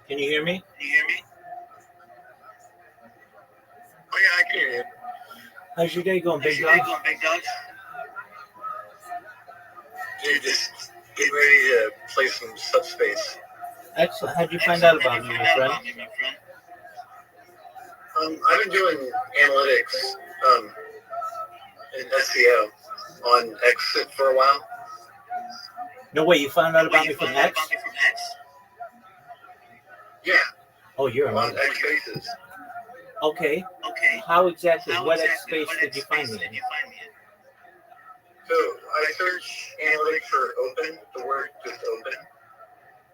Can you hear me? Can you hear me? Oh yeah, I can hear you. How's your day going, How's big your day dog? going, big dog? Dude, just getting ready to play some subspace. Excellent. How'd you find Excellent. out How'd about you me, find my out friend? about me, my friend? I've been doing analytics and SEO on X for a while. No way, you found out Wait, about you me from found out X? about me from X? Yeah, Oh, you're on amazing. X Spaces. Okay. Okay. How exactly? How What X exactly? space What did X you find space me did in? you find me in? So I search analytics for open, the word just open,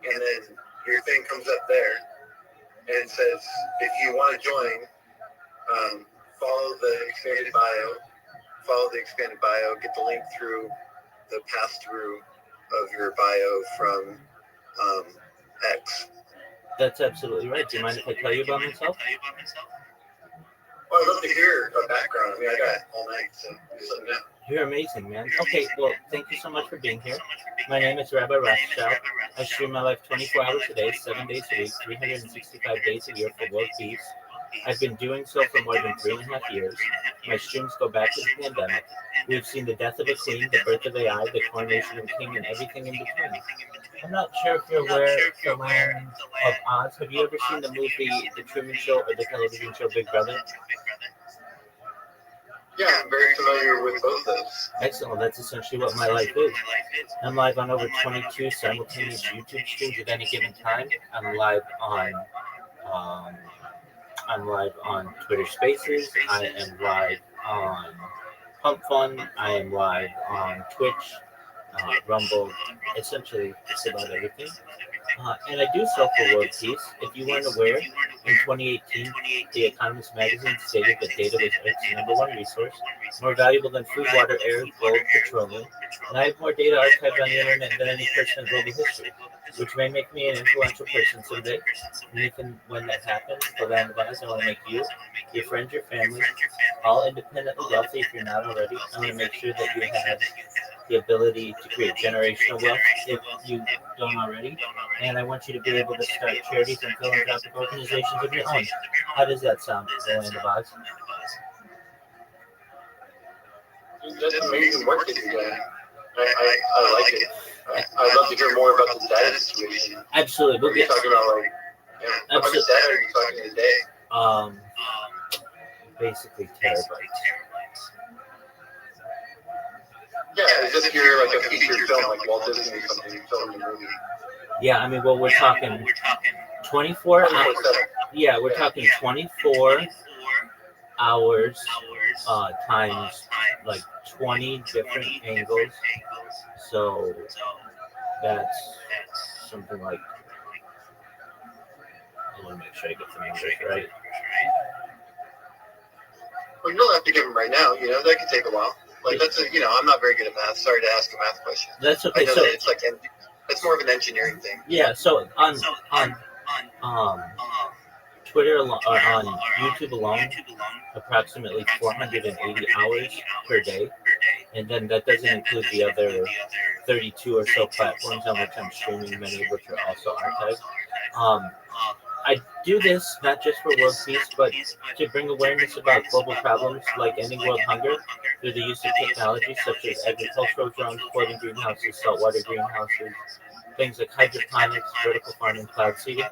and then your thing comes up there and it says if you want to join, follow the expanded bio, get the link through the pass through of your bio from X. That's absolutely right. Do you mind if I tell you about myself? Well, I'd love to hear a background. I mean, I got all night, so just let me know. You're amazing, man. Okay, well, thank you so much for being here. My name is Rabbi Rothschild. I stream my life 24 hours a day, 7 days a week, 365 days a year for world peace. I've been doing so for more than 3.5 years. My streams go back to the pandemic. We've seen the death of a queen, the birth of AI, the coronation of a king, and everything in between. I'm not sure if you're aware of the land of Oz. Have you ever seen the movie The Truman Show or the television show Big Brother? Yeah, I'm very familiar with both those. Excellent. That's essentially what my life is. I'm live on over 22 simultaneous YouTube streams at any given time. I'm live on Twitter Spaces. I am live on Pump Fun. I am live on Twitch, Rumble, essentially just about everything. And I do so for world peace. If you weren't aware, in 2018, The Economist magazine stated that data was Earth's number one resource, more valuable than food, water, air, gold, petroleum. And I have more data archived on the internet than any person in global history, which may make me an influential person someday. And if and when that happens, the land of Oz, I want to make you, your friends, your family, all independently wealthy if you're not already. I want to make sure that you have the ability to create generational wealth if you don't already. And I want you to be able to start charities and philanthropic organizations of your own. How does that sound, the land of Oz? That's amazing work that you're doing. I like it. I'd love to hear more about the data situation. Absolutely. What are you talking about? Like, how much data are you talking a day? Basically terabytes. Yeah, as if you're like a feature film, like Walt Disney or something, filming a movie. Yeah, I mean, well, we're talking 24 hours. Yeah, we're talking 24 hours times like 20 different angles. So that's something like, I want to make sure I get the numbers right. Well, you don't have to give them right now. You know, that could take a while. Like that's I'm not very good at math. Sorry to ask a math question. That's okay. I know So that it's like it's more of an engineering thing. Yeah. So on Twitter or on YouTube alone, approximately 480 hours per day, and then that doesn't include the other 32 or so platforms on which I'm streaming, many of which are also archived. I do this not just for world peace, but to bring awareness about global problems like ending world hunger through the use of technology such as agricultural drones, floating greenhouses, saltwater greenhouses, things like hydroponics, vertical farming, cloud seeding.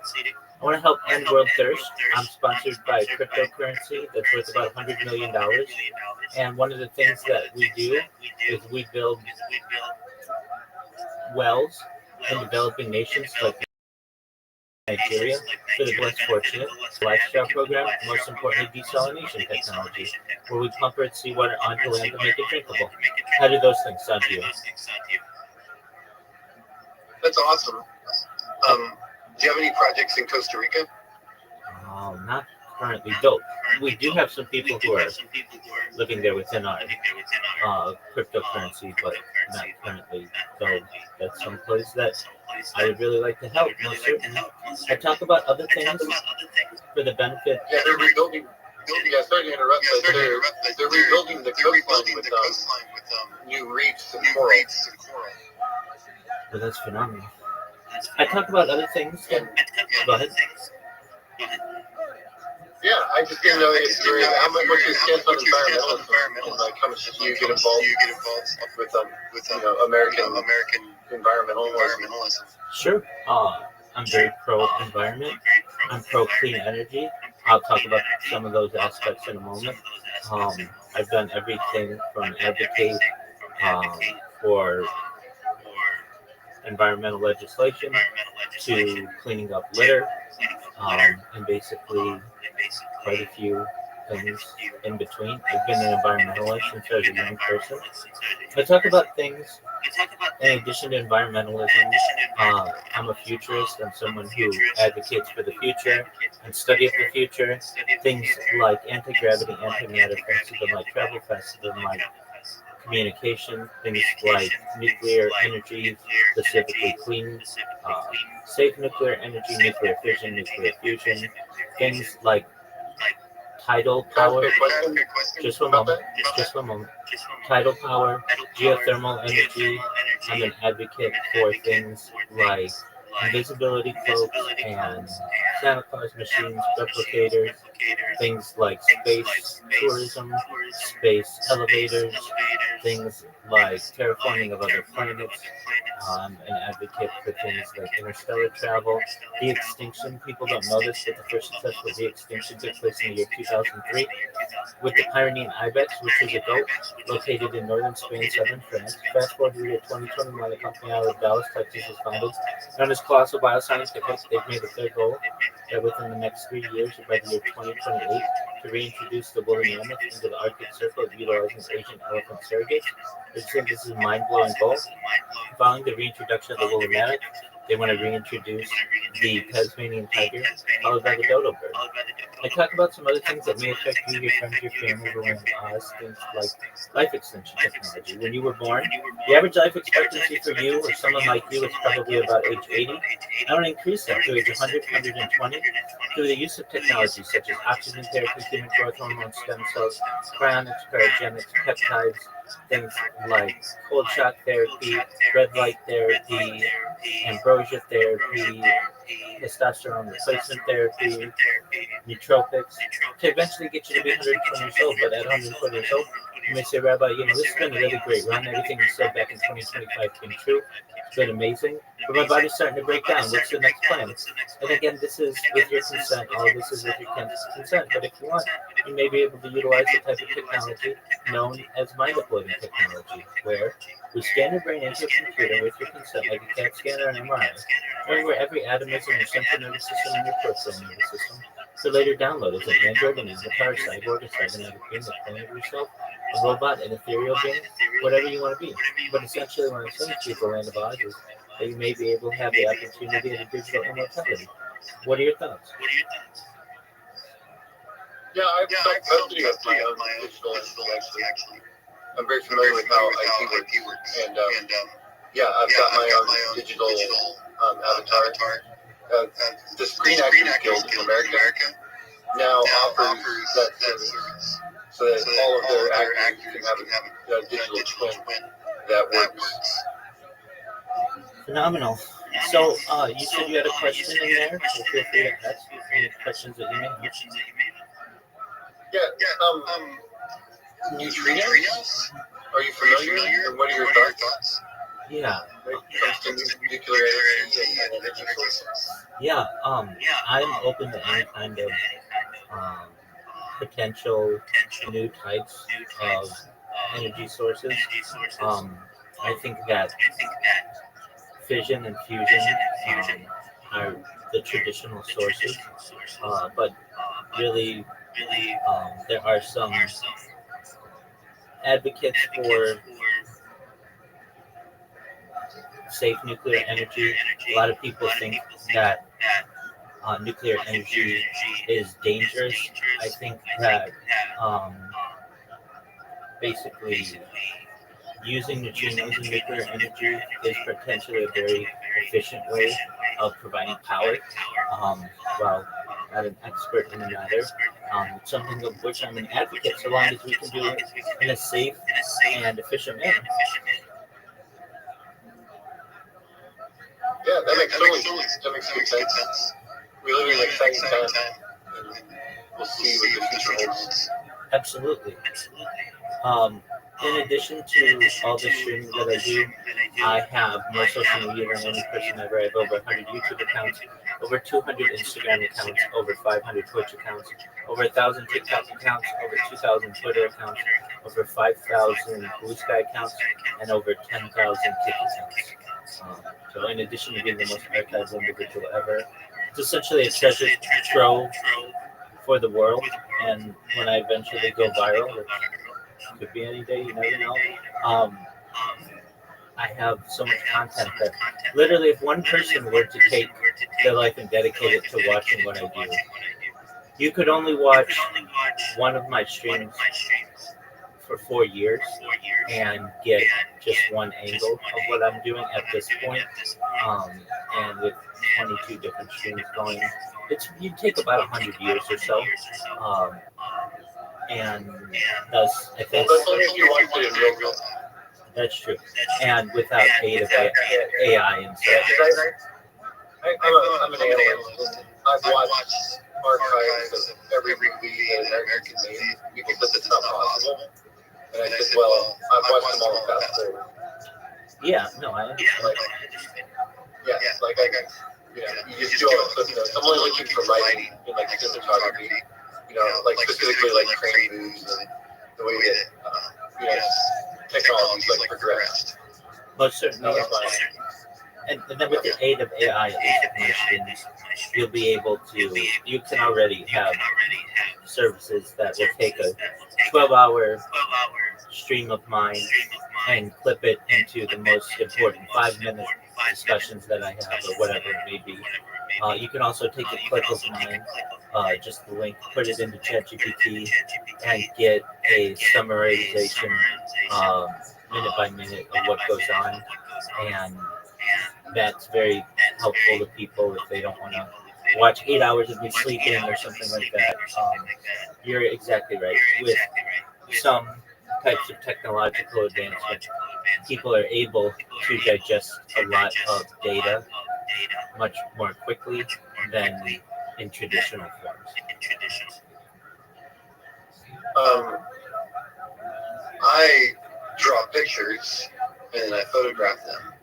I want to help end world thirst. I'm sponsored by cryptocurrency that's worth about $100 million. And one of the things that we do is we build wells in developing nations like Nigeria for the less fortunate, lifestyle program, most importantly, desalination technology, where we pump earth seawater onto land to make it drinkable. How do those things sound to you? That's awesome. Do you have any projects in Costa Rica? Not currently. Though we do have some people who are living there within our cryptocurrency, but not currently. So that's some place that I would really like to help, most certainly. I talk about other things for the benefit. Yeah, they're rebuilding. Yeah, sorry to interrupt, but they're rebuilding the coastline with new reefs and coral. Well, that's phenomenal. I talk about other things. Go ahead. Yeah, I just didn't know if you're what's your stance on environmentalism, and like how much do you get involved with American environmentalism? Sure. I'm very pro-environment. I'm pro-clean energy. I'll talk about some of those aspects in a moment. Um, I've done everything from advocate um, for environmental legislation to cleaning up litter, and basically quite a few things in between. I've been an environmentalist since I was a young person. I talk about things in addition to environmentalism. I'm a futurist. I'm someone who advocates for the future and study of the future. Things like anti-gravity, antimatter, faster than light, travel faster than light, communication, things like nuclear energy, specifically clean, uh, safe nuclear energy, nuclear fission, nuclear fusion, things like tidal power. Just one moment. Just one moment. Tidal power, geothermal energy. I'm an advocate for things like invisibility cloaks and Santa Claus machines, replicators, things like space tourism, space elevators, things like terraforming of other planets. An advocate for things like interstellar travel, de-extinction. People don't know this, but the first successful de-extinction took place in the year 2003 with the Pyrenean ibex, which was a goat located in northern Spain, southern France. Fast forward to the year 2021, a company out of Dallas, Texas was founded, known as Colossal Bioscientific. They've made it their goal that within the next 3 years, or by the year 2028, to reintroduce the woolly mammoth into the Arctic Circle utilizing Asian elephant surrogates. They think this is a mind-blowing goal. Following the reintroduction of the woolly mammoth, they want to reintroduce the Tasmanian tiger, followed by the dodo bird. I talk about some other things that may affect you, your friends, your family, around us, things like life extension technology. When you were born, the average life expectancy for you or someone like you is probably about age 80. I want to increase that to age 100, 120 through the use of technology such as oxygen therapy, human growth hormone, stem cells, cryonics, cryogenics, peptides, things like cold shock therapy, red light therapy, ambrosia therapy, testosterone replacement therapy, nootropics, to eventually get you to be 120 years old. But at 120 years old, you may say, Rabbi, this has been a really great run. Everything you said back in 2025 came true. It's been amazing. But my body's starting to break down. What's the next plan? And again, this is with your consent. All of this is with your consent. But if you want, you may be able to utilize the type of technology known as mind uploading technology, where we scan your brain into a computer with your consent, like a CAT scanner and MRI, knowing where every atom is in your central nervous system and your peripheral nervous system, to later download as an android, an avatar, a cyborg, a cybernetic being, a clone of yourself, a robot, an ethereal being, whatever you want to be. But essentially, what I'm saying to you, the land of Oz, is that you may be able to have the opportunity of digital immortality. What are your thoughts? Yeah, I've felt custody of my own digital entity, actually. I'm very familiar with how IT works, and yeah, I've got my own digital avatar. The Screen Actors Guild of America now offers that service, so that all of their actors can have a digital twin that works. Phenomenal. So, you said you had a question in there, so feel free to ask any questions that you may have. Yeah, neutrinos? Are you familiar? And what are your thoughts? Yeah. When it comes to nuclear energy and energy sources? Yeah, I'm open to any kind of potential new types of energy sources. I think that fission and fusion are the traditional sources, but really, there are some advocates for safe nuclear energy. A lot of people think that nuclear energy is dangerous. I think that basically using neutrinos and nuclear energy is potentially a very efficient way of providing power. Well, not an expert in the matter. It's something of which I'm an advocate, so long as we can do it in a safe and efficient manner. Yeah, that makes good sense. we live in an exciting time, and we'll see what the future holds. Absolutely. In addition to all the streaming that I do, I have more social media than any person ever. I have over 100 YouTube accounts, over 200 Instagram accounts, over 500 Twitch accounts, over 1,000 TikTok accounts, over 2,000 Twitter accounts, over 5,000 Blue Sky accounts, and over 10,000 Kick accounts. So in addition to being the most archived individual ever, it's essentially a treasure trove for the world. And when I eventually go viral, which could be any day, you never know. I have so much content that literally, if one person were to take their life and dedicate it to watching what I do, you could only watch one of my streams for 4 years and get just one angle of what I'm doing at this point. And with 22 different streams going, you'd take about 100 years or so. And thus, I think Well, that's only if you want to in real time. that's true. And without aid of AI and such. I'm an analyst. I've watched archives of every movie that an American made. People said it's not possible. And I said, well, I've watched them all fast forward. Yeah, no, I understand. Yes, like you just do all the stuff. I'm only looking for writing in like cinematography. Like specifically like crane moves and the way that technology's like progressed. Most certainly. And then with the aid of AI, at least with my streams, you'll be able to. You can already have services that will take a 12-hour stream of mine and clip it into the most important 5-minute discussions that I have, or whatever it may be. You can also take a clip of mine, just the link, put it into ChatGPT, and get a summarization minute by minute of what goes on. And that's very helpful to people if they don't want to watch 8 hours of me sleeping or something like that. You're exactly right. With some types of technological advancement, people are able to digest a lot of data much more quickly than in traditional forms. I draw pictures and then I photograph them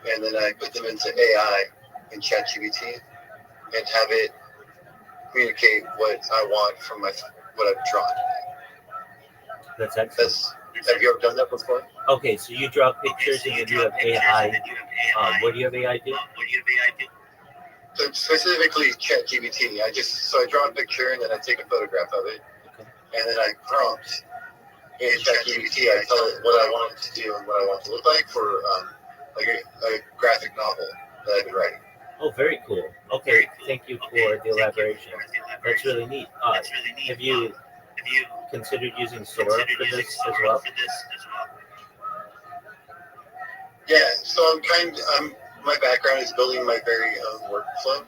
and then I put them into AI in ChatGPT and have it communicate what I want from what I've drawn. That's excellent. Have you ever done that before? Okay, so you draw pictures and then you have AI. What do you have AI do? So specifically ChatGPT, I draw a picture and then I take a photograph of it, and then I prompt in ChatGPT. I tell it what I want it to do and what I want it to look like for like a graphic novel that I've been writing. Oh, very cool. Okay, thank you for the elaboration. That's really neat. Have you considered using Sora for this as well? Yeah, so my background is building my very own workflow.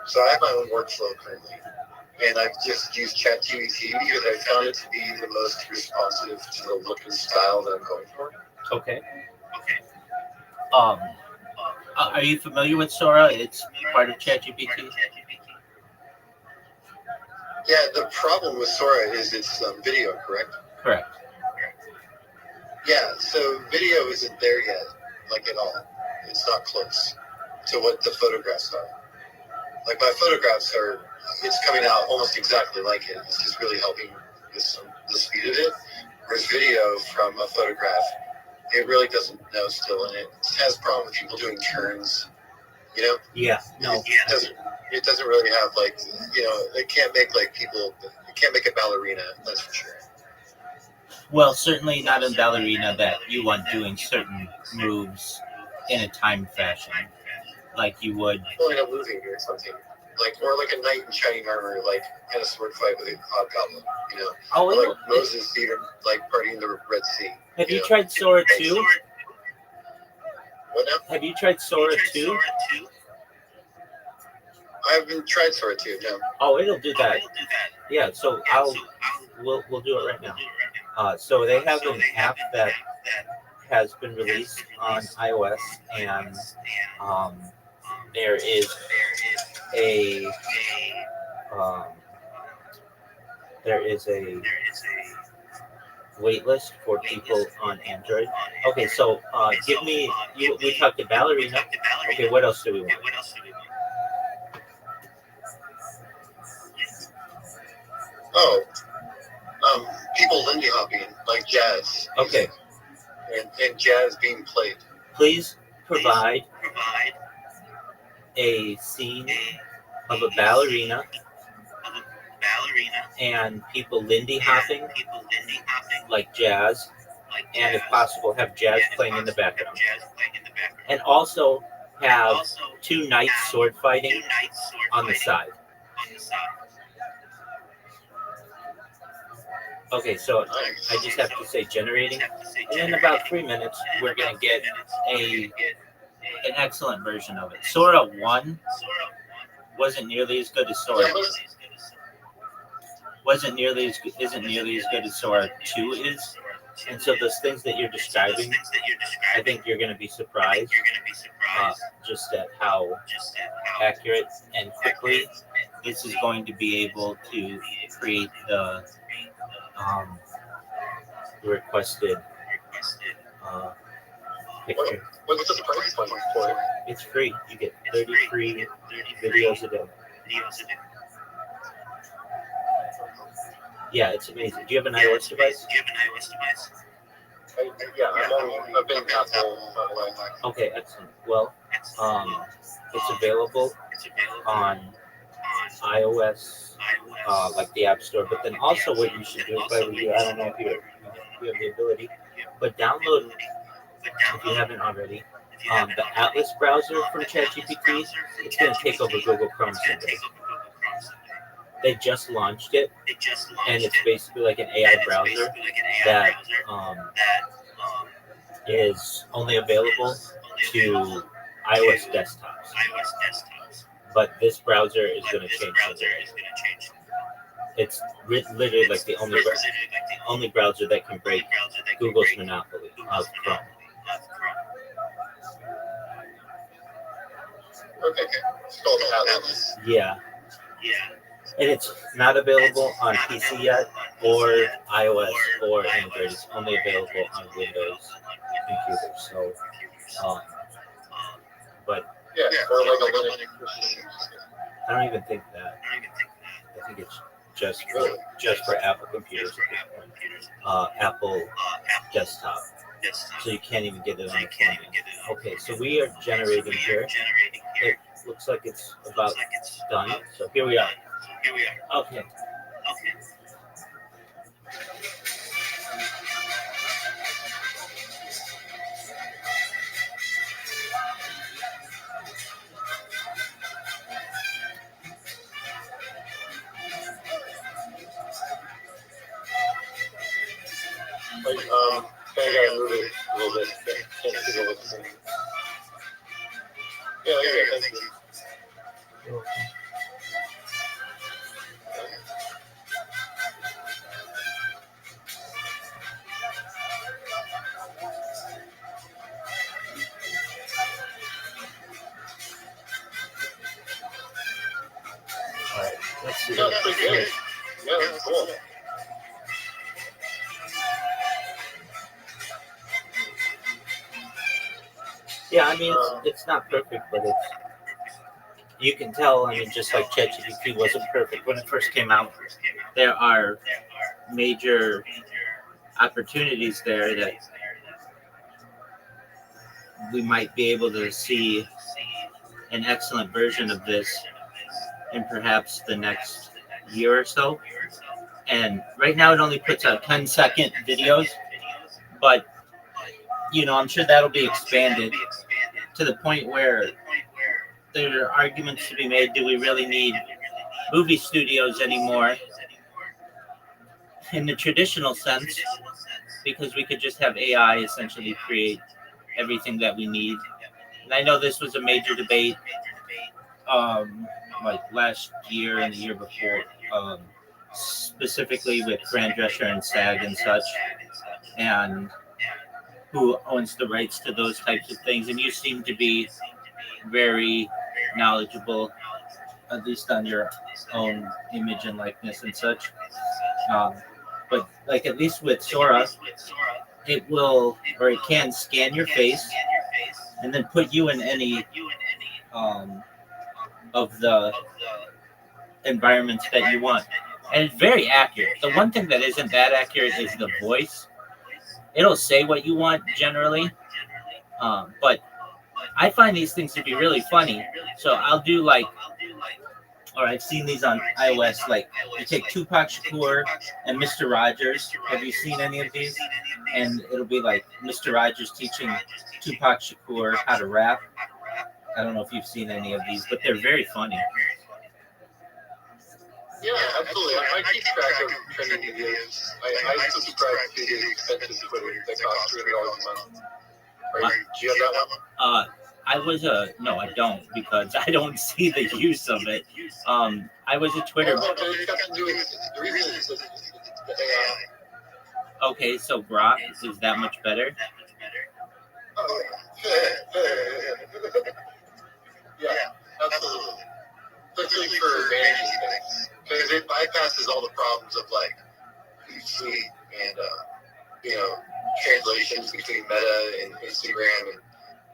So I have my own workflow currently. And I've just used ChatGPT because I found it to be the most responsive to the look and style that I'm going for. Okay. Are you familiar with Sora? It's part of ChatGPT. Yeah, the problem with Sora is it's video, correct? Correct. Yeah, so video isn't there yet, like at all. It's not close to what the photographs are. Like my photographs it's coming out almost exactly like it. It's just really helping with the speed of it. Whereas video from a photograph, it really doesn't know still, and it has a problem with people doing turns. Yeah. No. It doesn't really have it can't make it can't make a ballerina. That's for sure. Well, certainly not a ballerina that you want doing certain moves in a timed fashion, like you would. Well, like a movie or something, or like a knight in shining armor, like in a sword fight with a hobgoblin. Oh, or like Moses even partying the Red Sea. Have you tried Sora 2? What now? Have you tried Sora 2? I haven't tried Sora 2, no. Oh, it'll do that. Yeah, so we'll do it right now. So they have an app that has been released on iOS and there is a um, wait list for people on Android. Okay, so give me you. We talked to ballerina. Okay, what else do we want? Oh, people Lindy hopping like jazz. Okay, And jazz being played. please provide a scene of a ballerina and people Lindy hopping like jazz, and if possible, have jazz playing in the background, and also have two knights sword fighting on the side. Okay, so I just have to say generating, and in about 3 minutes, we're gonna get an excellent version of it. Sora 1 wasn't nearly as good as Sora. Isn't nearly as good as Sora 2 is. And so those things that you're describing, I think you're going to be surprised just at how accurate and quickly this is going to be able to create the requested picture. What's the price point for it? It's free. You get 30 free videos a day. Yeah, it's amazing. Do you have an iOS device? Yeah, I'm a big Apple. Okay, excellent. Well, it's available on iOS, like the App Store. But then also, what you should do, if I were you, I don't know if you have the ability, but download, if you haven't already, the Atlas browser from ChatGPT. It's going to take over Google Chrome someday. They just launched it, and it's basically like an AI browser that is only available to iOS desktops. But this browser is going to change something. It's literally like the only browser that can break Google's monopoly of Chrome. Okay. It's called Atlas. Yeah. And it's not available on PC yet, or iOS, or Android. It's only available on Windows computers. So, but Yeah, or like a Linux. I don't even think that. I think it's just for Apple computers at this point. Apple desktop. So you can't even get it on the phone. Okay, so we are generating here. It looks like it's about done. So here we are. Okay. Like, I gotta move it a little bit. Can't see the looks. Yeah, thank you. All right. Let's see. That's pretty good. Yeah, that's cool. Yeah, I mean, it's not perfect, but you can tell. I mean, just like ChatGPT wasn't perfect when it first came out, there are major opportunities there that we might be able to see an excellent version of this in perhaps the next year or so. And right now it only puts out 10-second videos, but I'm sure that'll be expanded to the point where there are arguments to be made. Do we really need movie studios anymore in the traditional sense? Because we could just have AI essentially create everything that we need. And I know this was a major debate like last year and the year before, specifically with Fran Drescher and SAG and such, and who owns the rights to those types of things. And you seem to be very knowledgeable, at least on your own image and likeness and such. Um, but like at least with Sora, it will or it can scan your face and then put you in any um, of the environments that you want. And it's very accurate. The one thing that isn't that accurate is the voice. It'll say what you want generally, but I find these things to be really funny. So I'll do like, or I've seen these on iOS. Like you take Tupac Shakur and Mr. Rogers. Have you seen any of these? And it'll be like Mr. Rogers teaching Tupac Shakur how to rap. I don't know if you've seen any of these, but they're very funny. Yeah, absolutely. I keep track of trending videos. I subscribe to the expensive Twitter that costs $300 a month. Do you have that one? No, I don't because I don't see the use of it. I was a Twitter. The reason is the AI. Okay, so Grok is that much better? Oh, yeah, absolutely. Especially for managing things. Because it bypasses all the problems of like Hootsuite and translations between Meta and Instagram and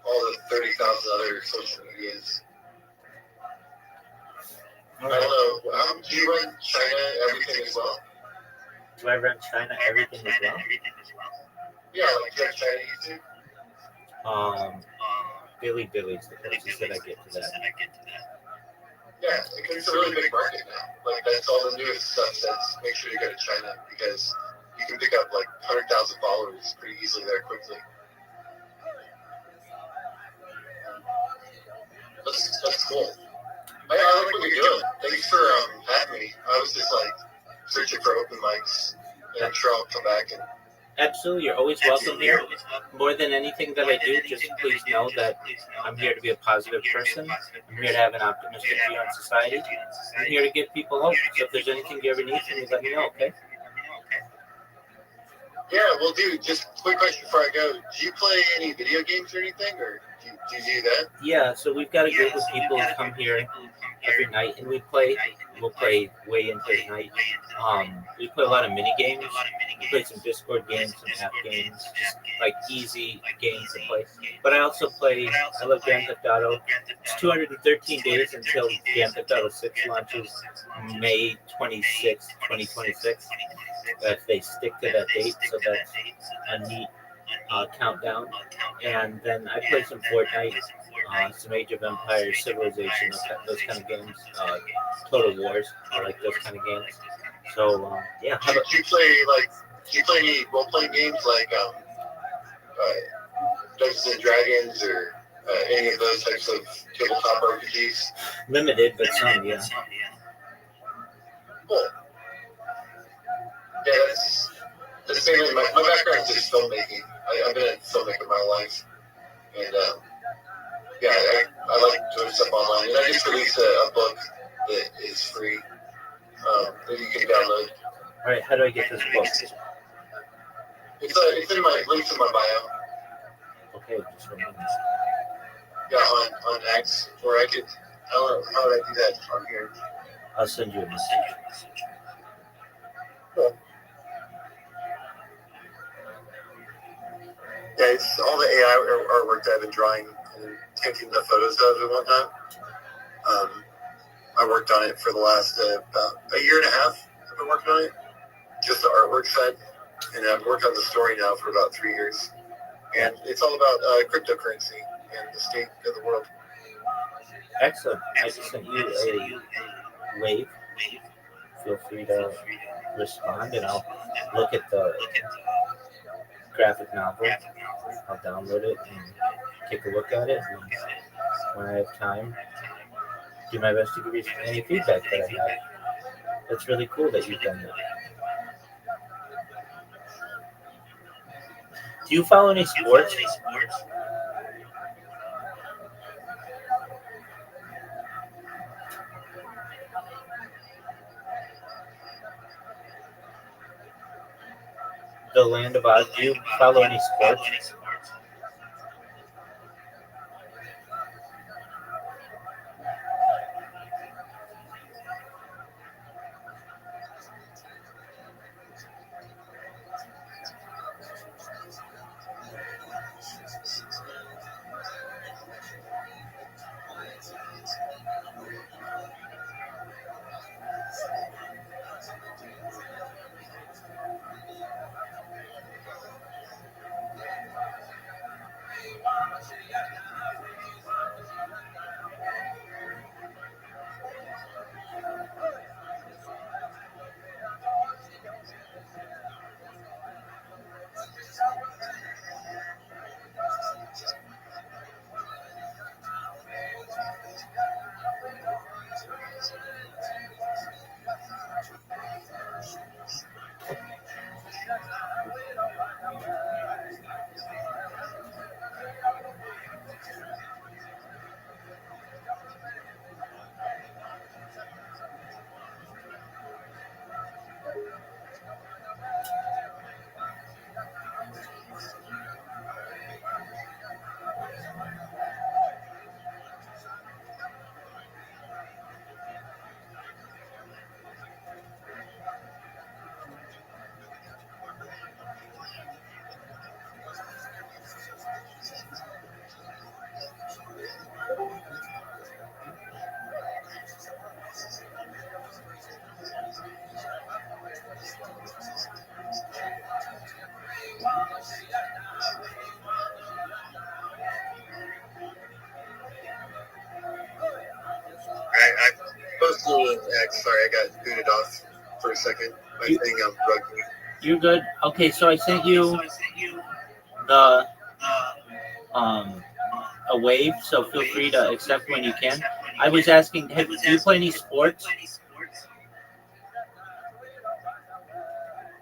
all the 30,000 other social medias. I don't know. Do you run China everything as well? Do I run China everything as well? Yeah, like do you have China YouTube? Billy's the closest that I get to that. Yeah, because it's a really big market now. Like that's all the newest stuff says. Make sure you go to China because you can pick up like 100,000 followers pretty easily there quickly. That's cool. I like what you're doing. Thanks for having me. I was just like searching for open mics, and I'm sure I'll come back and. Absolutely, you're always welcome here. More than anything that I do, just please know that I'm here to be a positive person. I'm here to have an optimistic view on society. I'm here to give people hope. So if there's anything you ever need from me, let me know, okay? Yeah, well, dude, just quick question before I go. Do you play any video games or anything, or do you do that? Yeah, so we've got a group of people who come here every night, and we'll play way into the night. We play a lot of mini games. We play some Discord games, some app games, just like easy games to play. But I also I love Grand Theft Auto. It's 213 days until Grand Theft Auto 6 launches May 26, 2026. If they stick to that date, so that's a neat countdown. And then I play some Fortnite, some Age of Empires, Civilization, those kind of games. Total Wars, I like those kind of games. So yeah. Do you play any role playing games like Dungeons and Dragons or any of those types of tabletop RPGs? Limited, but some, yeah. Cool. Yeah, that's mainly my background is filmmaking. I've been a filmmaker my life, and yeah, I like doing stuff online. And I just released a book that is free that you can download. All right, how do I get this book? It's in my links in my bio. Okay, just a minute. Yeah, on X, or I don't know how would I do that on here. I'll send you a message. Cool. Yeah, it's all the AI artwork that I've been drawing and taking the photos of and whatnot. I worked on it for the last about a year and a half. I've been working on it, just the artwork side, and I've worked on the story now for about 3 years. And it's all about cryptocurrency and the state of the world. Excellent. I just sent you a wave. Feel free to respond, and I'll look at the graphic novel. I'll download it and take a look at it. And when I have time, do my best to give you any feedback that I have. That's really cool that you've done that. Do you follow any sports? The Land of Oz. Do you follow any sports? Sorry, I got booted off for a second. My thing bugged me. You're good. Okay, so I sent you the a wave, so feel free to accept when you can. I was asking, do you play any sports?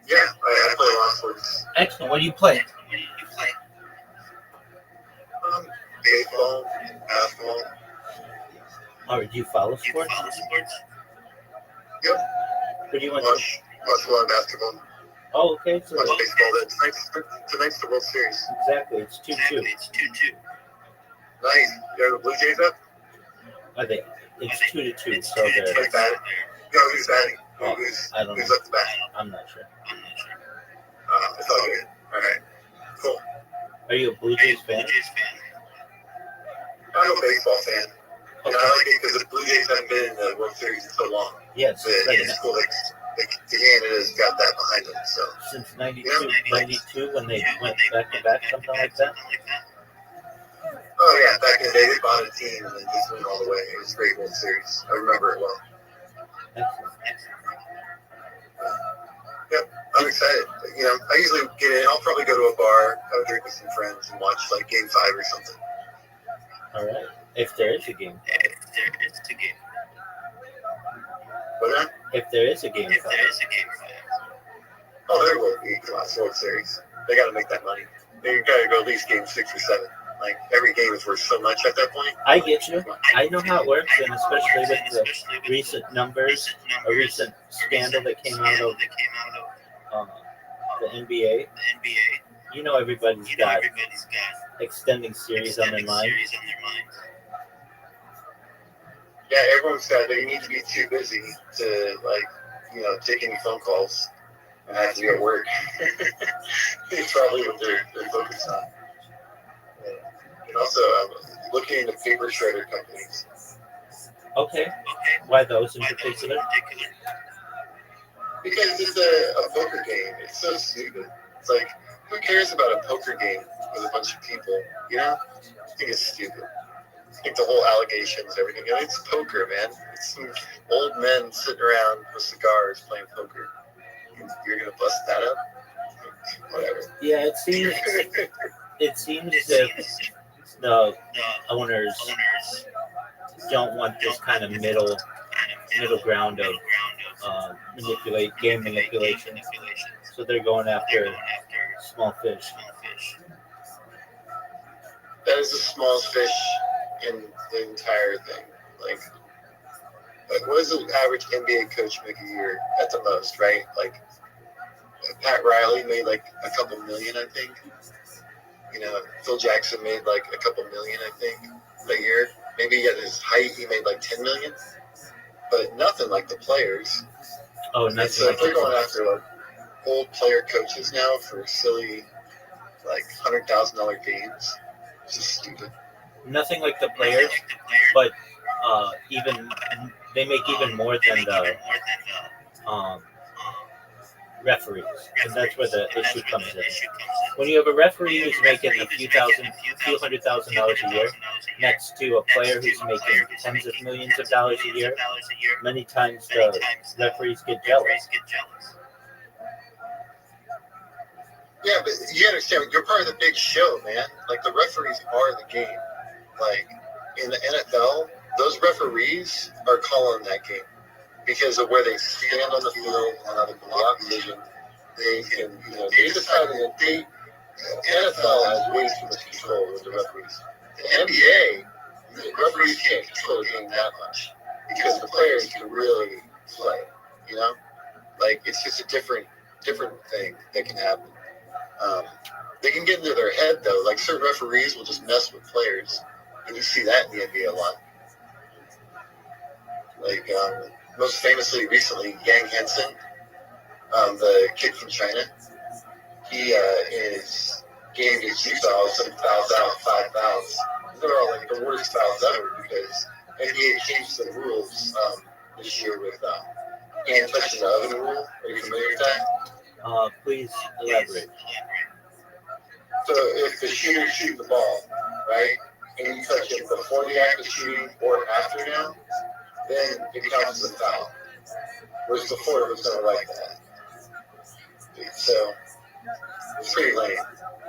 Yeah, I play a lot of sports. Excellent. What do you play? Baseball, basketball. Or do you follow sports? Yep. What do you want? Watch a lot of basketball. Oh, okay. So watch baseball. Tonight's the World Series. exactly, it's 2-2. Nice. You have the Blue Jays up? Are they? It's 2-2. So they're. Who's batting? No, who's batting? Oh, I don't Who's know. up the bat? I'm not sure. It's all good. All right. Cool. Are you a Blue Jays fan? I'm a baseball fan. And I like it because the Blue Jays haven't been in the World Series in so long. Yes. But it's cool that Canada's got that behind them. So Since 92 when they went back to back, something like that. Oh yeah, back in the day they bought a team and then just went all the way. It was a great World Series. I remember it well. Excellent. Yep, I'm excited. You know, I usually get in. I'll probably go to a bar, have a drink with some friends, and watch like Game 5 or something. All right. If there is a game. What now? If there is a game. Oh, there will be. Come on, it's World Series. They got to make that money. They got to go at least Game 6 or 7. Like every game is worth so much at that point. I get you. I know how it works, and especially with the recent numbers, a recent scandal that came out of the NBA. You know, everybody's got extending series on their mind. Yeah, everyone's got. They need to be too busy to take any phone calls and have to be at work. It's probably what they're focused on. And also, looking into paper shredder companies. Okay. Why those in particular? Because it's a poker game. It's so stupid. It's like, who cares about a poker game with a bunch of people? You know? I think it's stupid. I think the whole allegations, everything. I mean, it's poker, man. It's some old men sitting around with cigars playing poker. You're going to bust that up? Whatever. Yeah, it seems as if the owners don't want this kind of middle ground of game manipulation. So they're going after small fish. That is the smallest fish in the entire thing. Like what does an average NBA coach make a year at the most, right? Like Pat Riley made like a couple million, I think. You know, Phil Jackson made like a couple million, I think, a year. Maybe at his height he made like 10 million, but nothing like the players. Oh, nothing. And so like they're going after like old player coaches now for silly, like $100,000 games. It's just stupid. Nothing like the players, but even they make even more than the referees, and that's where the issue comes in. When you have a referee who's making a few $100,000 a year, next to a player who's making tens of millions of dollars a year, many times the referees get jealous. Yeah, but you understand, you're part of the big show, man. Like, the referees are the game. Like, in the NFL, those referees are calling that game because of where they stand on the field and how they block vision. They can, they decide that NFL has way too much control with the referees. The NBA, the referees can't control the game that much because the players can really play, Like, it's just a different thing that can happen. They can get into their head, though. Like, certain referees will just mess with players. And you see that in the NBA a lot. Like, most famously recently, Yang Hansen, the kid from China, he in his game against Utah, some fouls out, 5 fouls. They're all like the worst fouls ever because NBA changed the rules this year with hand touching the oven rule. Are you familiar with that? Please elaborate. So if the shooter shoots the ball, right, and you touch it before the act of shooting or after now, then it counts as a foul. Whereas before it was never like that. So it's pretty lame.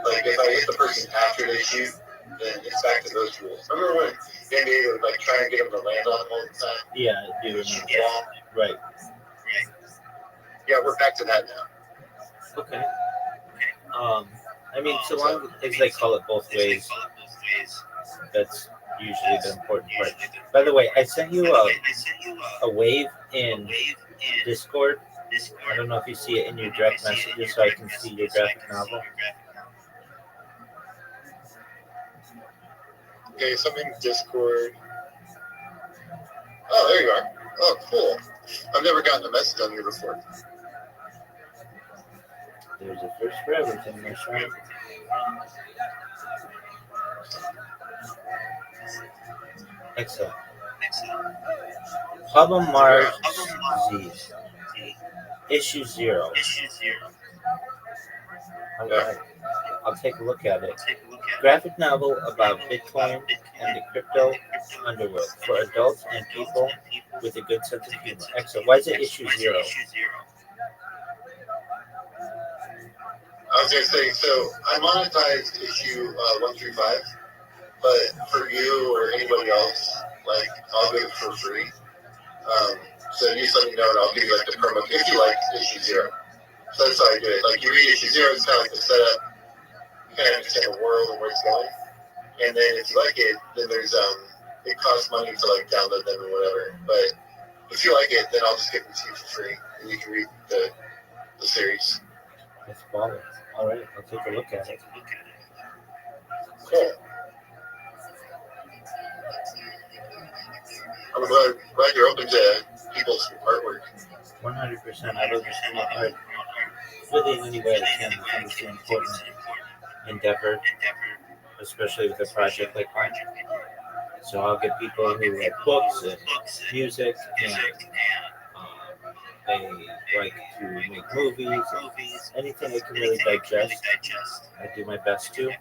Like if I hit the person after they shoot, then it's back to those rules. Remember when the NBA would like try and get them to land on them all the time? Yeah, I do Shoot remember. the ball. Right. Yeah, we're back to that now. Okay. I mean, so long as they call it both ways, that's usually the important part. By the way, I sent you a wave in Discord. I don't know if you see it in your direct messages, so I can see your graphic novel. Okay, something Discord. Oh, there you are. Oh, cool. I've never gotten a message on here before. There's a first for everything, my friend. Excellent. Problem Mars Z. Issue 0. All right. I'll take a look at it. Graphic novel about Bitcoin and the crypto underworld for adults and people with a good sense of humor. Excellent. Why is it issue 0? I was going to say, so I monetized issue 135, but for you or anybody else, like, I'll do it for free. So you just let me know and I'll give you like the promo if you like issue 0. So that's how I do it. Like you read issue 0, it's kind of like the setup. You kind of understand the world and where it's going. And then if you like it, then there's it costs money to like download them or whatever. But if you like it, then I'll just give them to you for free and you can read the series. That's baller. All right, I'll take a look at it. Cool. I'm glad you're open to people's artwork. 100%. I love my art. Really, in any way I can. I think it's an important endeavor, especially with a project like mine. So I'll get people who write books and music, and they like to make movies, anything they can really digest. I do my best to.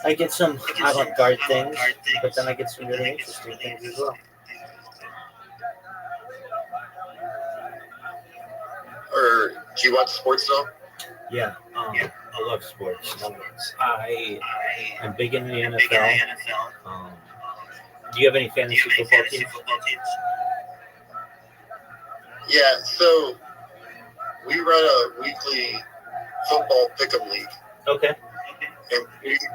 I get some avant-garde things, but then I get some really interesting things as well. Or do you watch sports though? Yeah, I love sports. I am big in the NFL. Do you have any fantasy football teams? Yeah, so we run a weekly football pick'em league. Okay. And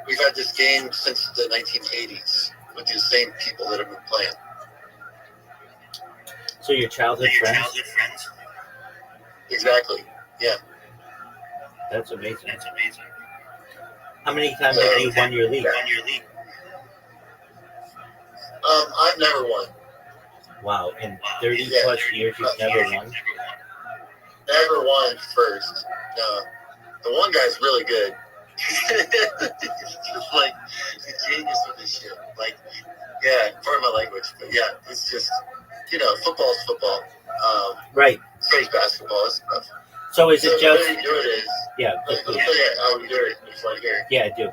we've had this game since the 1980s with the same people that have been playing. So your childhood friends? Exactly. Yeah. That's amazing. How many times have you won your league? I've never won. Wow, in 30 plus years you've never won? Never won first. No. The one guy's really good. He's just like a genius with this shit. Like, yeah, pardon my language, but yeah, it's just, football's football. Right. So is basketball and stuff. So is it the just... way we do it is... Yeah. Let's tell you how we do it before I hear. Yeah, I do.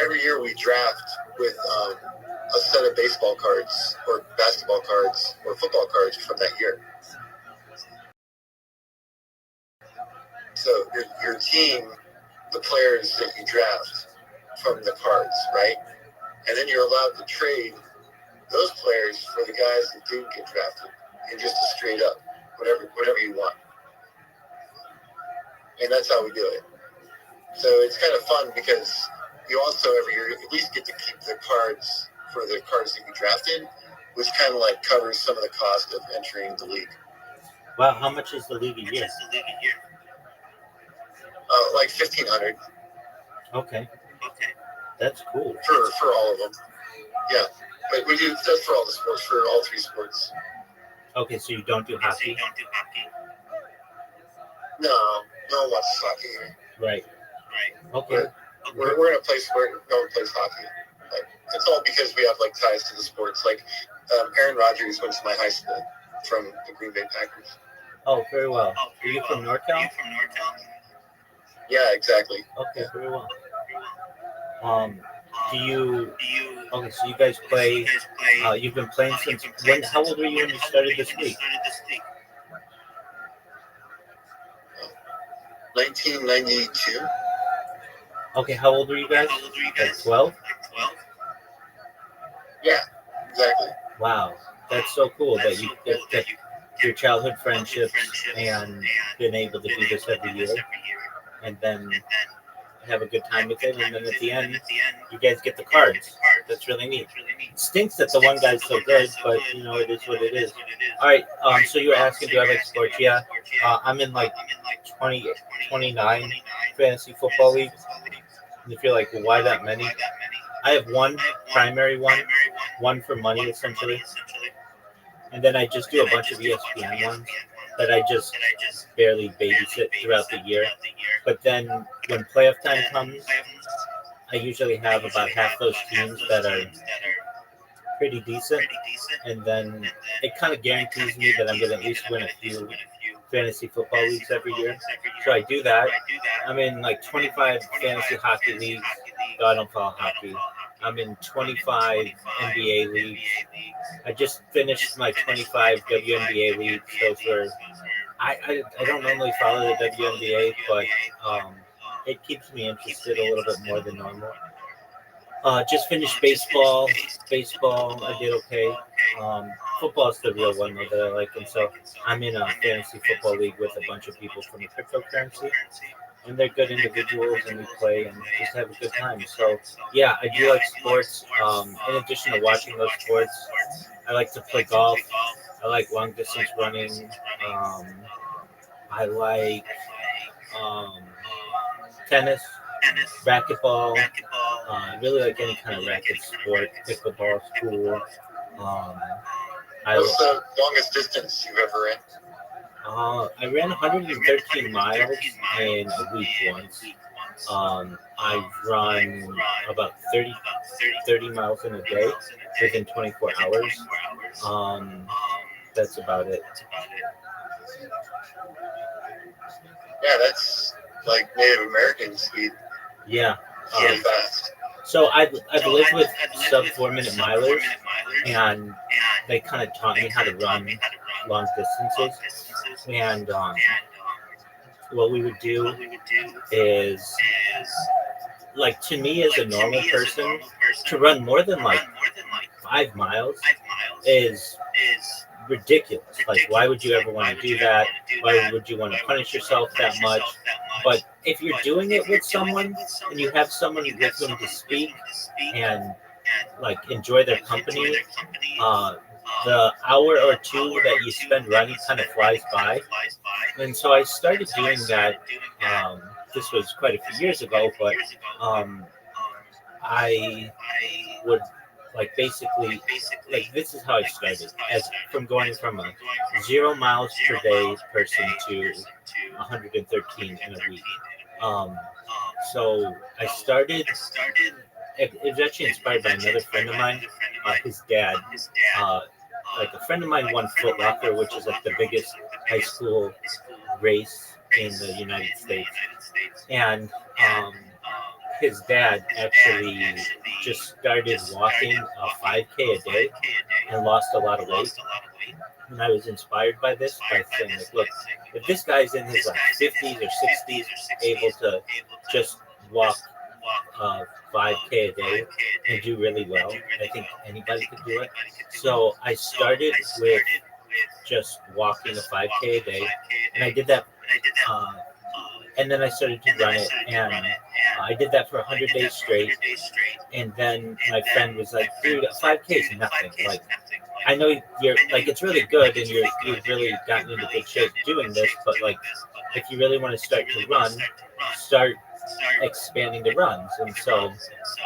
Every year we draft with a set of baseball cards or basketball cards or football cards from that year. So your team, the players that you draft from the cards, right? And then you're allowed to trade those players for the guys that didn't get drafted, and just a straight up whatever you want. And that's how we do it. So it's kind of fun because you also every year at least get to keep the cards for the cards that you drafted, which kind of like covers some of the cost of entering the league. Wow, how much is the league a year? Like $1,500. Okay. That's cool. For all of them. Yeah. But we do that's for all the sports, for all 3 sports. Okay, so you don't do hockey? No one watches hockey here. Right. Okay. We're in a place where no one plays hockey. Like, it's all because we have like ties to the sports. Like Aaron Rodgers went to my high school from the Green Bay Packers. Oh, very well. Are you from NorCal? Yeah, exactly. Okay, very well. Do you Okay, so you guys play. You've been playing since when? How old were you when you started this league? 1992. Okay, how old were you guys? Like 12? Yeah, exactly. Wow, that's so cool that you get your childhood friendships and been able to do this every year, and then have a good time with it, and then at the end, you guys get the cards. That's really neat. It stinks that the one guy's so good, but you know it is what it is. All right. So you were asking, do I like sports? Yeah. I'm in like 20, 29 fantasy football leagues. And if you're like, well, why that many? I have one primary one for money essentially, and then I just do a bunch of ESPN ones that I just barely babysit throughout the year. But then when playoff time comes, I usually have about half those teams that are pretty decent, and then it kind of guarantees me that I'm going to at least win a few fantasy football leagues every year. So I do that. I'm in like 25 fantasy hockey leagues. Though I don't follow hockey. I'm in 25 NBA leagues. I just finished my 25 WNBA leagues. Those were I don't normally follow the WNBA, but it keeps me interested a little bit more than normal. Just finished baseball. Baseball, I did okay. Um, Football is the real one though that I like, and so I'm in a fantasy football league with a bunch of people from the cryptocurrency, and they're good individuals, and we play and just have a good time. So yeah, I do like sports. In addition to watching those sports, I like to play golf. I like long distance running. Um, I like um, tennis, racquetball. I really like any kind of racket sport. Pickleball is cool. Um, What's the longest distance you've ever ran? I ran 113 miles in a week once. I've run about 30 miles in a day within 24 hours. That's about it. Yeah, that's like Native American speed. Yeah. Really fast. So I've lived with sub 4 minute milers, and they kind of taught me how to run long distances. And what we would do is, like, to me as a normal person, to run more than like 5 miles is ridiculous. Like, why would you ever want to do that? Why would you want to punish yourself that much? But if you're doing it with someone and you have someone with whom to speak and like enjoy their company, the hour or two that you spend running kind of flies by. And so I started doing that. This was quite a few years ago, but I would like basically like this is how I started as from going from a 0 miles per day person to 113 in a week. So I started. It was actually inspired by another friend of mine. His dad, like a friend of mine, won Foot Locker, which is like the biggest high school race in the United States, and his dad actually just started walking a 5K a day and lost a lot of weight. And I was inspired by this by saying, like, look, if this guy's in his like 50s or 60s able to just walk 5K a day and do really well, I think anybody could do it. So I started with just walking a 5K a day, and I did that. And then I started to run it, and I did that for 100 days straight. And then my friend was like, "Dude, 5K is nothing. Like, I know you're like it's really good, and you've really gotten into good shape doing this, but like, if you really want to start to run, start expanding the runs." And so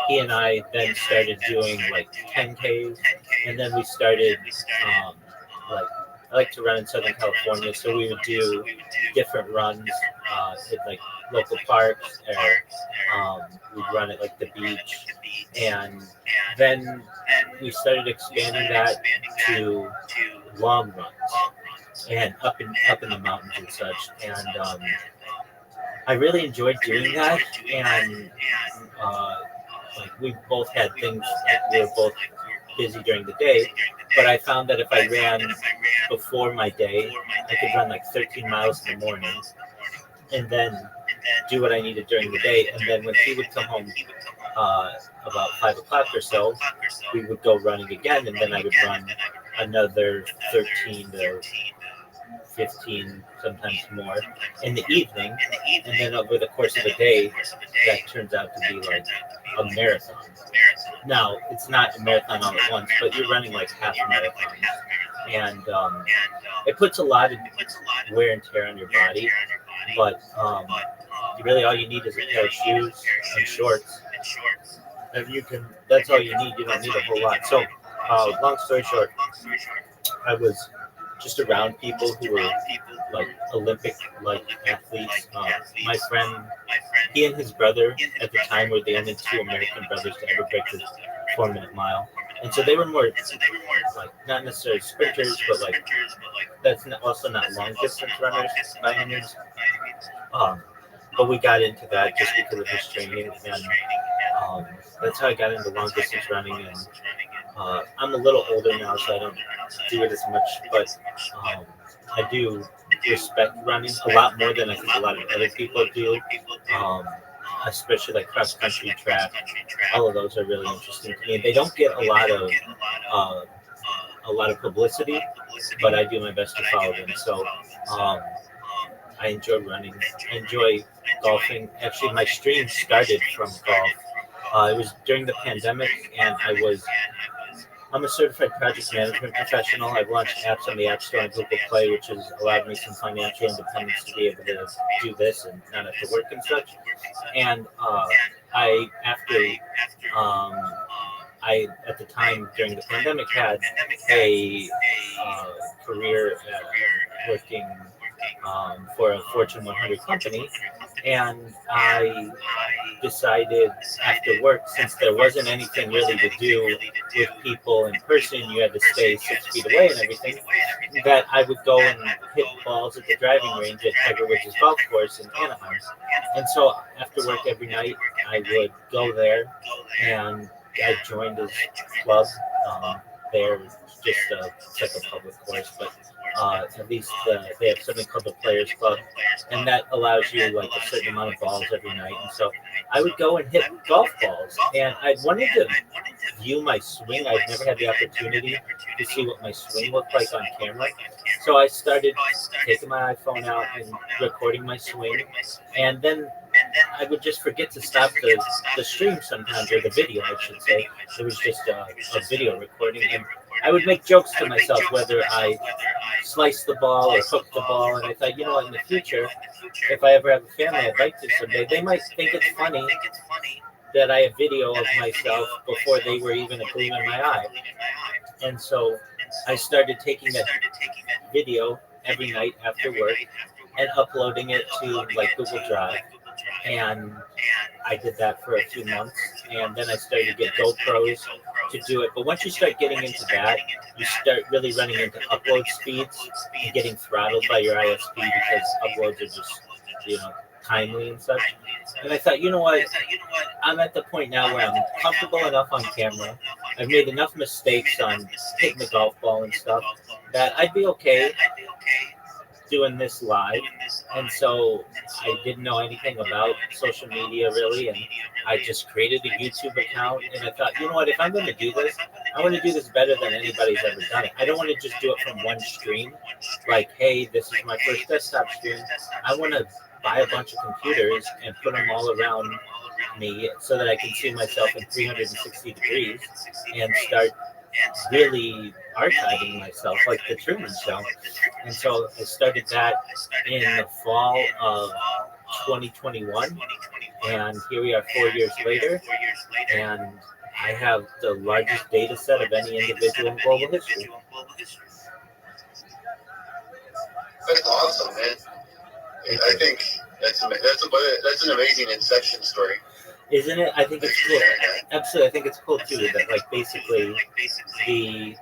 he and I then started doing like 10Ks, and then we started like I like to run in Southern California, so we would do different runs at like local parks, or we'd run at like the beach, and then we started expanding that to long runs and up in the mountains and such, and I really enjoyed doing that, and like we both had things like we were both busy during the day, but I found that if I ran before my day, I could run like 13 miles in the morning and then do what I needed during the day. And then when he would come home uh, about 5 o'clock or so, we would go running again, and then I would run another 13 to 15, sometimes more, in the evening. And then over the course of a day, that turns out to be like a marathon. Now, it's not a marathon all at once, but you're running like half marathons. And it puts a lot of wear and tear on your body, but really all you need is a pair of shoes and shorts. And you can, that's all you need. You don't need a whole lot. So, long story short, I was just around people who were like Olympic like athletes. My friend, he and his brother at the time were the only two American brothers to ever break the 4 minute mile. And so they were more like not necessarily sprinters, but like that's not, also not long distance runners by any means. Um, but we got into that just because of his training, and that's how I got into long distance running. And I'm a little older now, so I don't do it as much, but um, I do respect running a lot more than I think a lot of other people do. Um, Especially like cross country track, all of those are really interesting to me. They don't get uh, a lot of publicity, but I do my best to follow them. So um, I enjoy running. I enjoy golfing. Actually, my stream started from golf. It was during the pandemic, and I'm a certified project management professional. I've launched apps on the App Store and Google Play, which has allowed me some financial independence to be able to do this and not have to work and such. And I, after I at the time during the pandemic had a uh, career working for a Fortune 100 company, and I decided after work, since there wasn't anything really to do with people in person, you had to stay 6 feet away and everything, that I would go and hit balls at the driving range at Tiger Woods' golf course in Anaheim. And so after work every night, I would go there, and I joined his club there. Just it's like a public course, but at least they have something called the Players Club, and that allows you like a certain amount of balls every night. And so I would go and hit golf balls, and I wanted to view my swing. I'd never had the opportunity to see what my swing looked like on camera, so I started taking my iPhone out and recording my swing, and then I would just forget to stop the stream sometimes, or the video, I should say. It was just a video recording, and I would make jokes to myself whether I sliced the ball or hooked the ball. And I thought, you know what, in the future, if I ever have a family, I'd like to someday, they might think it's funny that I have video of myself before they were even a gleam in my eye. And so I started taking that video every night after work and uploading it to like Google Drive. And I did that for a few months, and then I started to get GoPros to do it. But once you start getting into that, you start really running into upload speeds and getting throttled by your ISP because uploads are just, timely and such. And I thought, you know what? I'm at the point now where I'm comfortable enough on camera. I've made enough mistakes on hitting the golf ball and stuff that I'd be okay doing this live. And so I didn't know anything about social media really, and I just created a YouTube account, and I thought, you know what, if I'm going to do this, I want to do this better than anybody's ever done it. I don't want to just do it from one stream, like, hey, this is my first desktop stream. I want to buy a bunch of computers and put them all around me so that I can see myself in 360 degrees and start really archiving myself like the Truman Show. And so I started that in the fall of 2021, and here we are 4 years later, and I have the largest data set of any individual in global history. That's awesome, man. I think that's an amazing inception story. Isn't it? I think it's cool. Absolutely, I think it's cool too that like basically the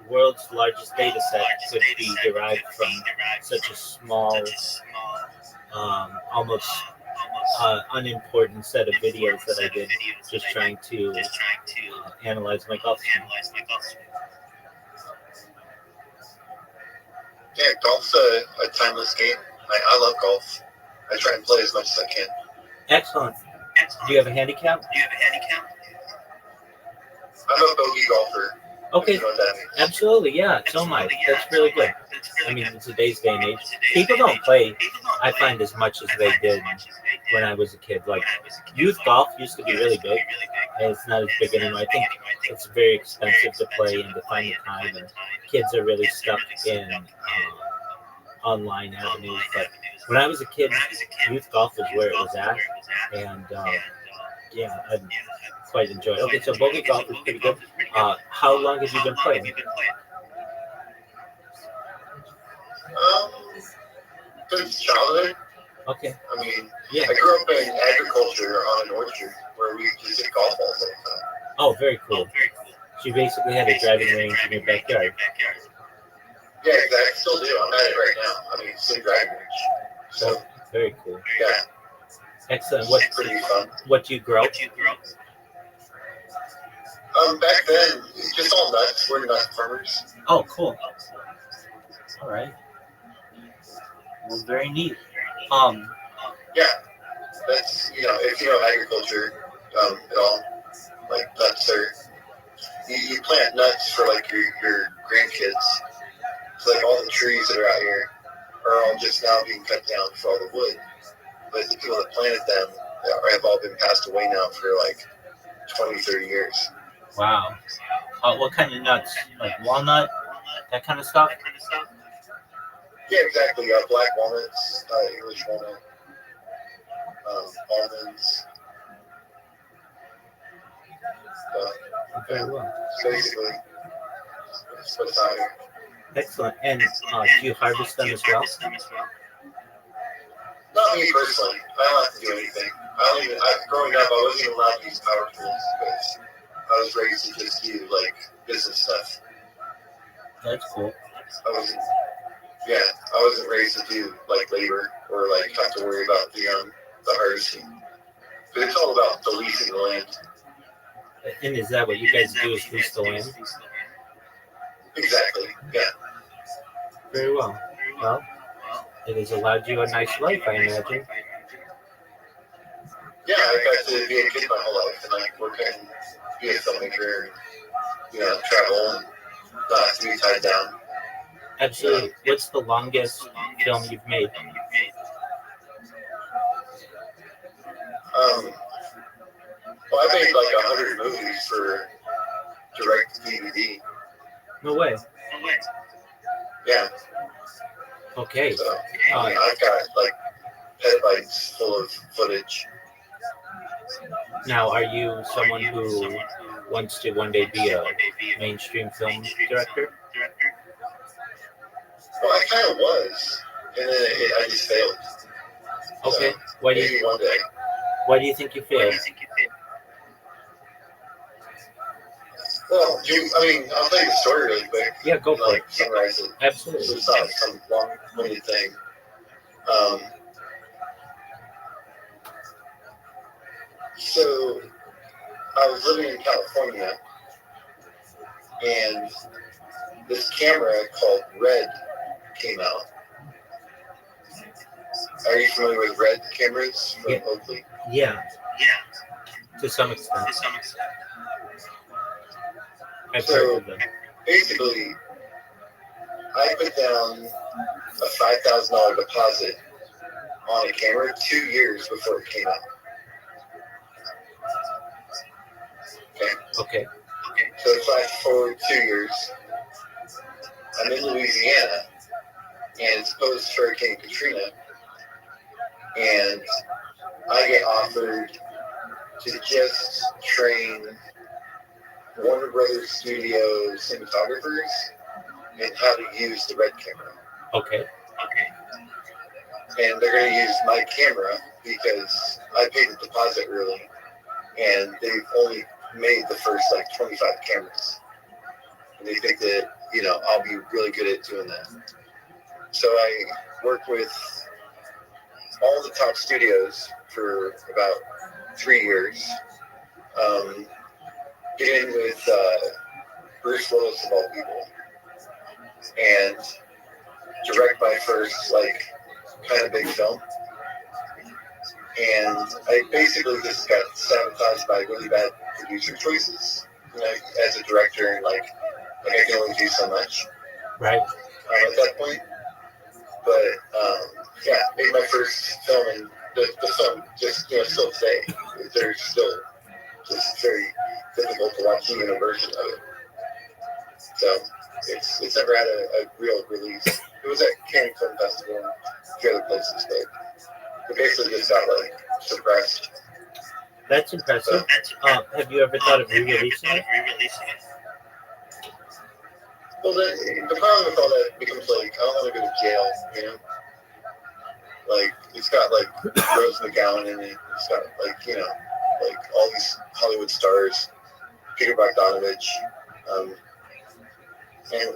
world's largest data set could be derived from such a small, almost unimportant set of videos that I did, just trying to analyze my golf swing. Yeah, golf's a timeless game. I love golf. I try and play as much as I can. Excellent. Do you have a handicap? I'm a bogey golfer. Okay, You know what that means? absolutely, yeah. So am I. That's really good. I mean, in today's day and age, people don't play, I find, as much as they did when I was a kid. Like, youth golf used to be really big, and it's not as big anymore. I think it's very expensive to play and to find the time, and kids are really stuck in online avenues. But when I was a kid, youth golf was where it was at, and yeah, I quite enjoyed it. Okay, so bogey golf is pretty good. How long have you been playing? Since childhood. Okay, I mean, yeah. I grew up in agriculture on an orchard where we just hit golf balls all the time. Oh, very cool. So you basically had a driving range in your backyard. Yeah, exactly. I still do. I'm at it right now. I mean, it's in driving range. So, Very cool. yeah, Excellent. it's pretty fun. What do you grow? Back then, it's just all nuts. We're nut farmers. Oh, cool. All right. Well, very neat. Yeah, that's, if you know agriculture at all, like nuts are, you plant nuts for like your grandkids. So like all the trees that are out here are all just now being cut down for all the wood. But the people that planted them have all been passed away now for like 20, 30 years. Wow. What kind of nuts? Like walnut? That kind of stuff? Yeah, exactly. Black walnuts, English walnut, almonds. Very well. Basically, that's what's out here. Excellent. And do you harvest them as well? Not me personally. I don't have to do anything. Growing up, I wasn't even allowed to use power tools because I was raised to just do like business stuff. That's cool. I wasn't raised to do like labor or like have to worry about the harvesting. But it's all about the leasing the land. And is that what you guys do, is lease the land? Exactly. Yeah. Very well. Well, it has allowed you a nice life, I imagine. Yeah, I got to be a kid my whole life and like work and be a filmmaker and travel and not have to be tied down. Absolutely. What's the longest film you've made? Well, I made like 100 movies for direct DVD. No way. Yeah. Okay. So I've got like petabytes full of footage. Now, are you someone who wants to one day be a mainstream film director? Well, I kind of was, and then I just failed. Okay. So, Why do maybe you one day. Why do you think you failed? Well, I'll tell you the story really quick. Yeah, go for it. Summarize it. Absolutely. So it's not some long-winded thing. So I was living in California, and this camera called Red came out. Are you familiar with Red cameras from Oakley? Yeah. To some extent. I've heard of them. Basically, I put down a $5,000 deposit on a camera 2 years before it came out. Okay. So flash forward 2 years. I'm in Louisiana, and it's post Hurricane Katrina, and I get offered to just train Warner Brothers Studio cinematographers in how to use the Red camera. Okay. And they're going to use my camera because I paid the deposit early, and they've only made the first 25 cameras. And they think that, I'll be really good at doing that. So I work with all the top studios for about 3 years. Beginning with Bruce Willis of all people, and direct my first kind of big film. And I basically just got sabotaged by really bad producer choices. As a director, and I can only do so much. Right. At that point, but yeah, made my first film, and the film just still today, they're still just very difficult to watch even a version of it. So it's never had a real release. It was at Cannes Film Festival and a few other places, but it basically just got suppressed. That's impressive. Have you ever thought of re-releasing it? Well, the problem with all that becomes I don't want to go to jail, it's got Rose McGowan in it. It's got all these Hollywood stars, Peter Bogdanovich, and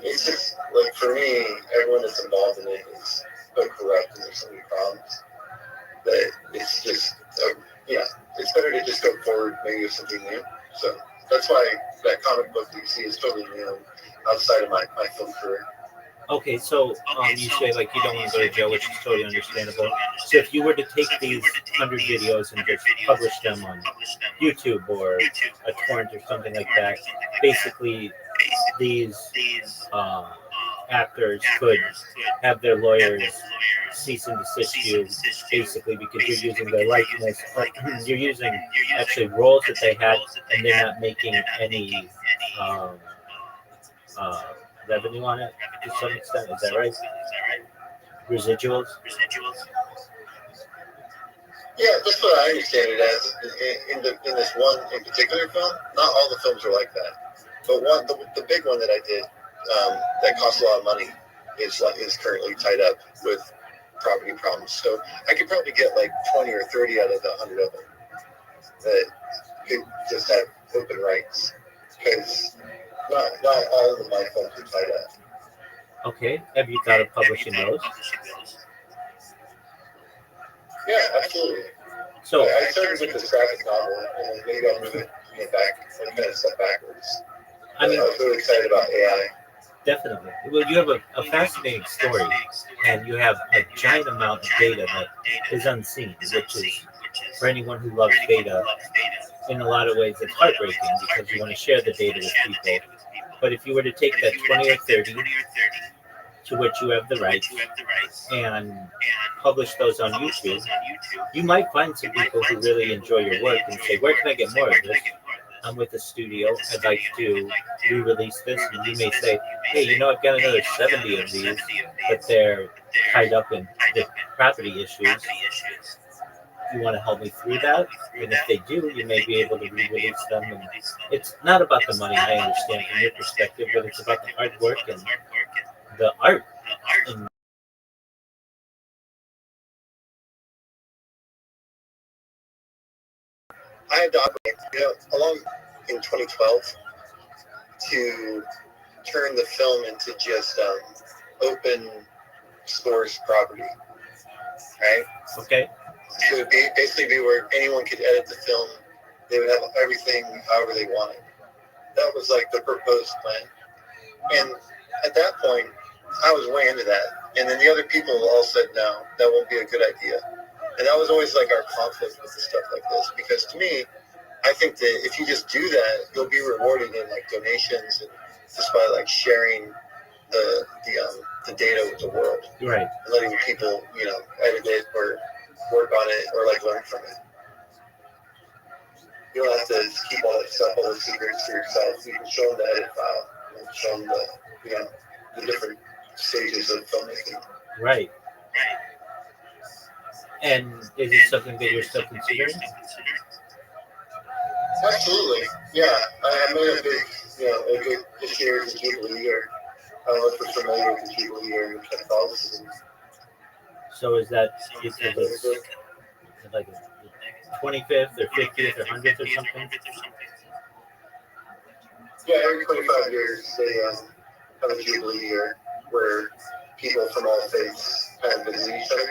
it's just for me, everyone that's involved in it is so corrupt, and there's so many problems that it's just it's better to just go forward maybe with something new. So that's why that comic book you see is totally new outside of my film career. Okay, so you say you don't want to go to jail, which is totally understandable. So if you were to take these 100 videos and just publish them on YouTube or a torrent or something like that, basically these actors could have their lawyers cease and desist you, basically because you're using their likeness, but you're using actually roles that they had, and they're not making any revenue on it to some extent. Is that right? Residuals? Yeah, that's what I understand it as. In this one in particular film, not all the films are like that. But the big one that I did that cost a lot of money is currently tied up with property problems. So I could probably get 20 or 30 out of the 100 of them that could just have open rights, because not all of my films are tied up. Okay. Have you thought of publishing those? Yeah, absolutely. So I started with this graphic novel, and then maybe I'll move it back, kind of step backwards. I was really excited about AI. Definitely. Well, you have a fascinating story, and you have a giant amount of data that is unseen, which is, for anyone who loves data, in a lot of ways it's heartbreaking because you want to share the data with people. But if you were to take that 20 or 30 to which you have the rights and publish those on YouTube, you might find some people who really enjoy your work and say, where can I get more of this? I'm with the studio. I'd like to re-release this. And you may say, hey, I've got another 70 of these, but they're tied up in the property issues. You want to help me through that? And if they do, you may be able to re-release them. And it's not about the money, I understand from your perspective, but it's about the hard work and the art. And I had to operate, along in 2012 to turn the film into just open source property, right? okay. So it would basically be where anyone could edit the film. They would have everything however they wanted. That was the proposed plan. And at that point, I was way into that. And then the other people all said, no, that won't be a good idea. And that was always our conflict with the stuff like this. Because to me, I think that if you just do that, you'll be rewarded in donations and just by sharing the data with the world. Right. And letting people, edit it or work on it or learn from it. You don't have to keep all that stuff, all the secrets for yourself. You can show them the edit file. You can show them the different stages of filmmaking. Right. And is it something that you're still considering? Absolutely. Yeah. I made a big, this year is the Jubilee year. I don't know if you're familiar with the Jubilee year in Catholicism. So is that because it's like 25th or 50th or 100th or something? Yeah, every 25 years they have a Jubilee year where people from all faiths kind of visit each other.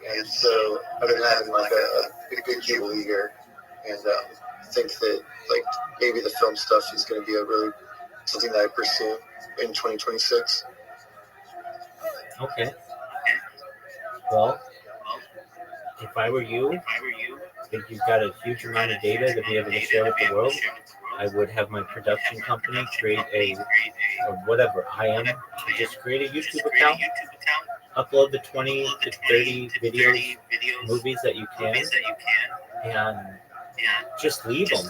And so I've been having like a good jubilee here, and think that like maybe the film stuff is going to be a really something that I pursue in 2026. Okay. Well, if I were you, if you've got a huge amount of data to be able to share with the world, I would have my production company create or whatever I am, just create a YouTube account, upload the 20 to 30 videos, movies that you can, and just leave them.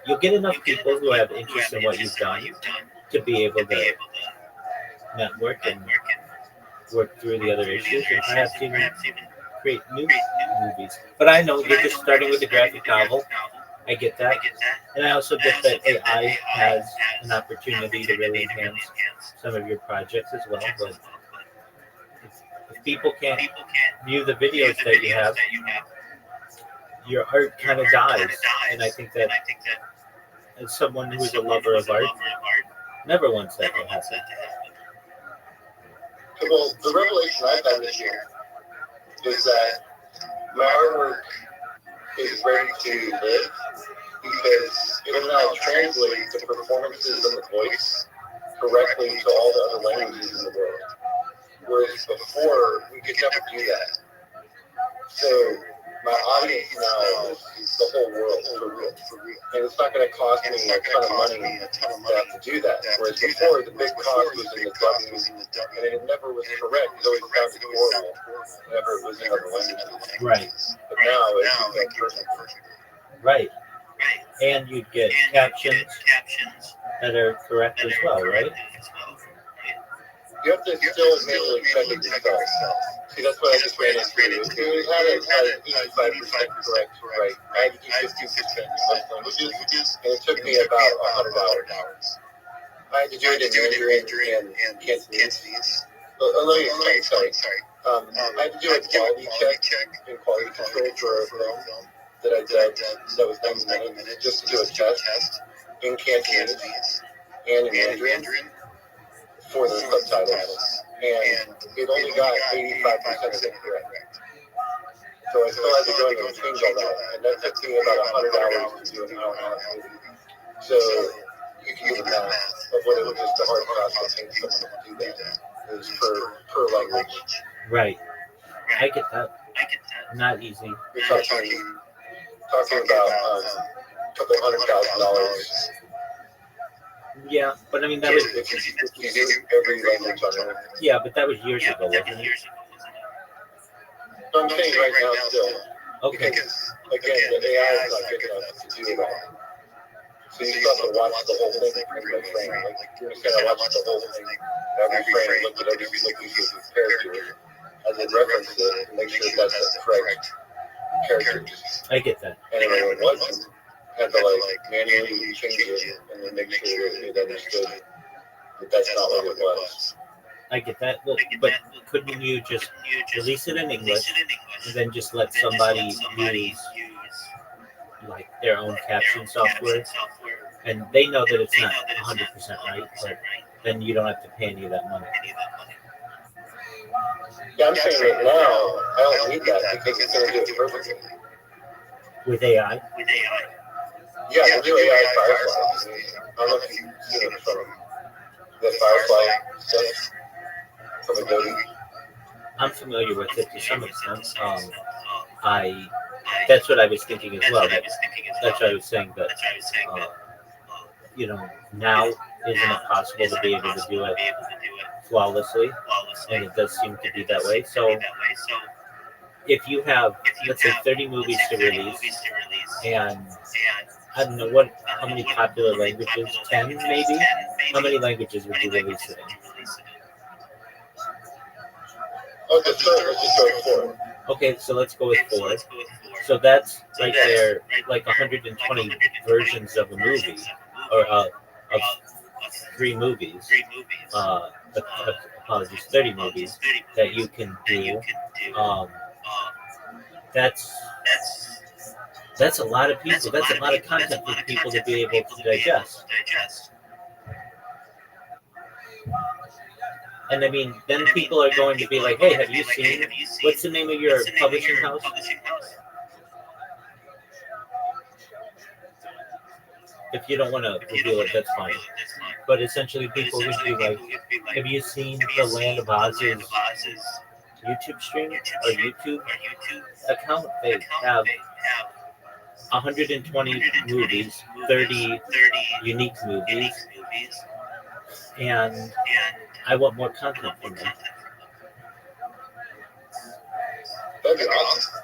You'll get enough people who have interest in what you've done to be able to network and work through the other issues and perhaps even create new movies. But I know you're just starting with a graphic novel. I get that. And I also get that AI has an opportunity to really enhance some of your projects as well. But if people can't view the videos that you have, your art kind of dies. And I think that as someone who's a lover of art, never wants that to happen. Well, the revelation I've had this year is that my artwork is ready to live because it'll now translate the performances and the voice correctly to all the other languages in the world. Whereas before, we could never do that. So my audience now is the whole world for real. And it's not going to cost me a ton of money to do that. Whereas before, the big cost was in the dubbing, and it never was correct. It always sounded horrible whenever it was in other languages. Right. But now it's perfect. Right. And you get captions that are correct as well, right? You have to still manually check it yourself. See, that's what I just ran into. We had it like 85% correct, right? I had to do 50% in most languages, and it took me about 100 hours. I had to do it in Mandarin and Cantonese. Let me explain, sorry. I had to do a quality check and quality control for a film that I did that was 90 minutes just to do a test in Cantonese and in Mandarin for the subtitles, and it only got 85% of it correct. So I still had to go in and change all that, and that took me about 100 hours to do an hour-and-a-half movie. So you can do the math of what it was just a hard process to pay someone to do that. It was per language. Right. I get that. Not easy. You're talking about a couple $100,000. Yeah, but I mean that was If you do every language on earth. yeah, but that was years ago, wasn't it? But I'm saying right now still. Okay. Because, again, the AI is not good enough to do it all. So you still have to watch the whole thing frame by frame. Like, you're just going to watch the whole thing, every frame, look at every piece of character, as it references it, and make sure that's the correct character. I get that. And then when it wasn't, had to like manually change it and then make sure it understood that that's not what it was. I get that. Well, but couldn't you just release it in English and then just let somebody use like their own caption software, and they know that it's not 100% right, but then you don't have to pay any of that money. Yeah, I'm saying right now, I don't need that because it's going to do it perfectly. With AI? Yeah, the new AI Firefly is amazing. I don't know if you've seen it from the Firefly stuff from Adobe. I'm familiar with it to some extent. That's what I was thinking as well. That's what I was saying that, now isn't it possible to be able to do it flawlessly? And it does seem to be that way. So if you have, let's say, 30 movies to release, and I don't know how many popular languages, 10 maybe? How many languages would you release it in? Okay, let's just start 4. Okay, so let's go with 4. So that's right there, like 120 versions of a movie, or of 3 movies. Apologies, 30 movies that you can do. That's a lot of people. That's a lot of content for people to be able to digest. And I mean, then people are going to be like, hey, have you seen, what's the name of your publishing house? If you don't want to reveal it, that's fine. But essentially, people would be like, have you seen the Land of Oz's YouTube stream or YouTube account? They have 120 movies, 30 unique movies, and I want more content from them. That'd be awesome.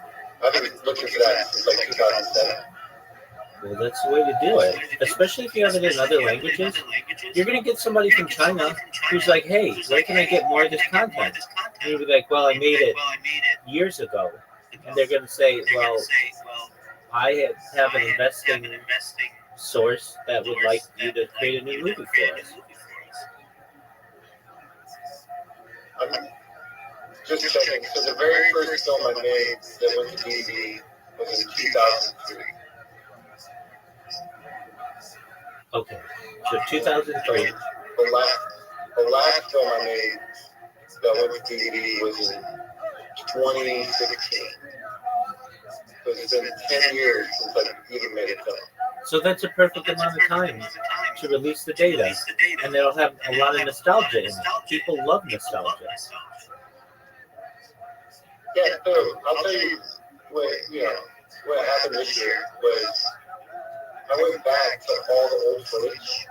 I've been looking for that since like 2007. Well, that's the way to do it. Especially if you have it in other languages. You're going to get somebody from China who's like, hey, where can I get more of this content? And you'll be like, well, I made it years ago. And they're going to say, well, I have an investing source that would like you to create a new movie for us. I'm just checking. So the very first film I made that went to DVD was in 2003. Okay, so 2003. The last film I made that went to DVD was in 2016. So it's been 10 years since I even made a film. So that's a perfect amount of time to release the data, and it'll have a lot of nostalgia in it. People love nostalgia. Yeah, so I'll tell you what happened this year was I went back to all the old footage,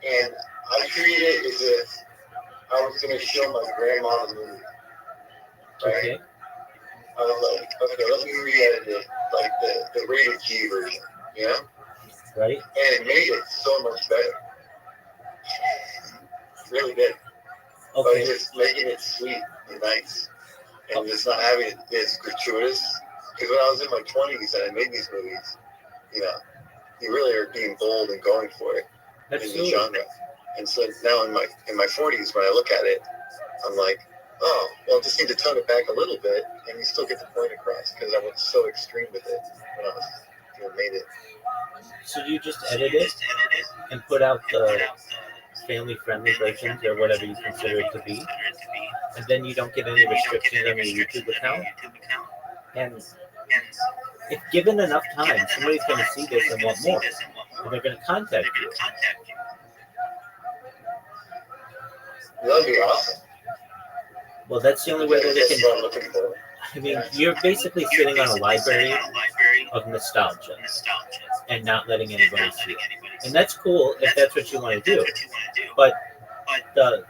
and I treated it as if I was going to show my grandma the movie. Right? Okay. I was like, okay, let me re-edit it, like the rated G version, you know? Right. And it made it so much better. It really did. Okay. By just making it sweet and nice, and just not having it this gratuitous. Because when I was in my 20s and I made these movies, you really are being bold and going for it in the genre. And so now in my 40s, when I look at it, I'm like, oh, well, just need to tone it back a little bit, and you still get the point across, because I went so extreme with it when I was made it. So you just edit it and put out the family-friendly versions, or whatever you consider it to be, and then you don't get any restrictions on your YouTube account. And if given enough time, somebody's going to see this and want more, and they're going to contact you. That'd be awesome. Well, that's the only way that That's it what I'm can. looking for. I mean, you're basically sitting on a library of nostalgia and not letting anybody see it. And that's cool if that's what you want to do. But the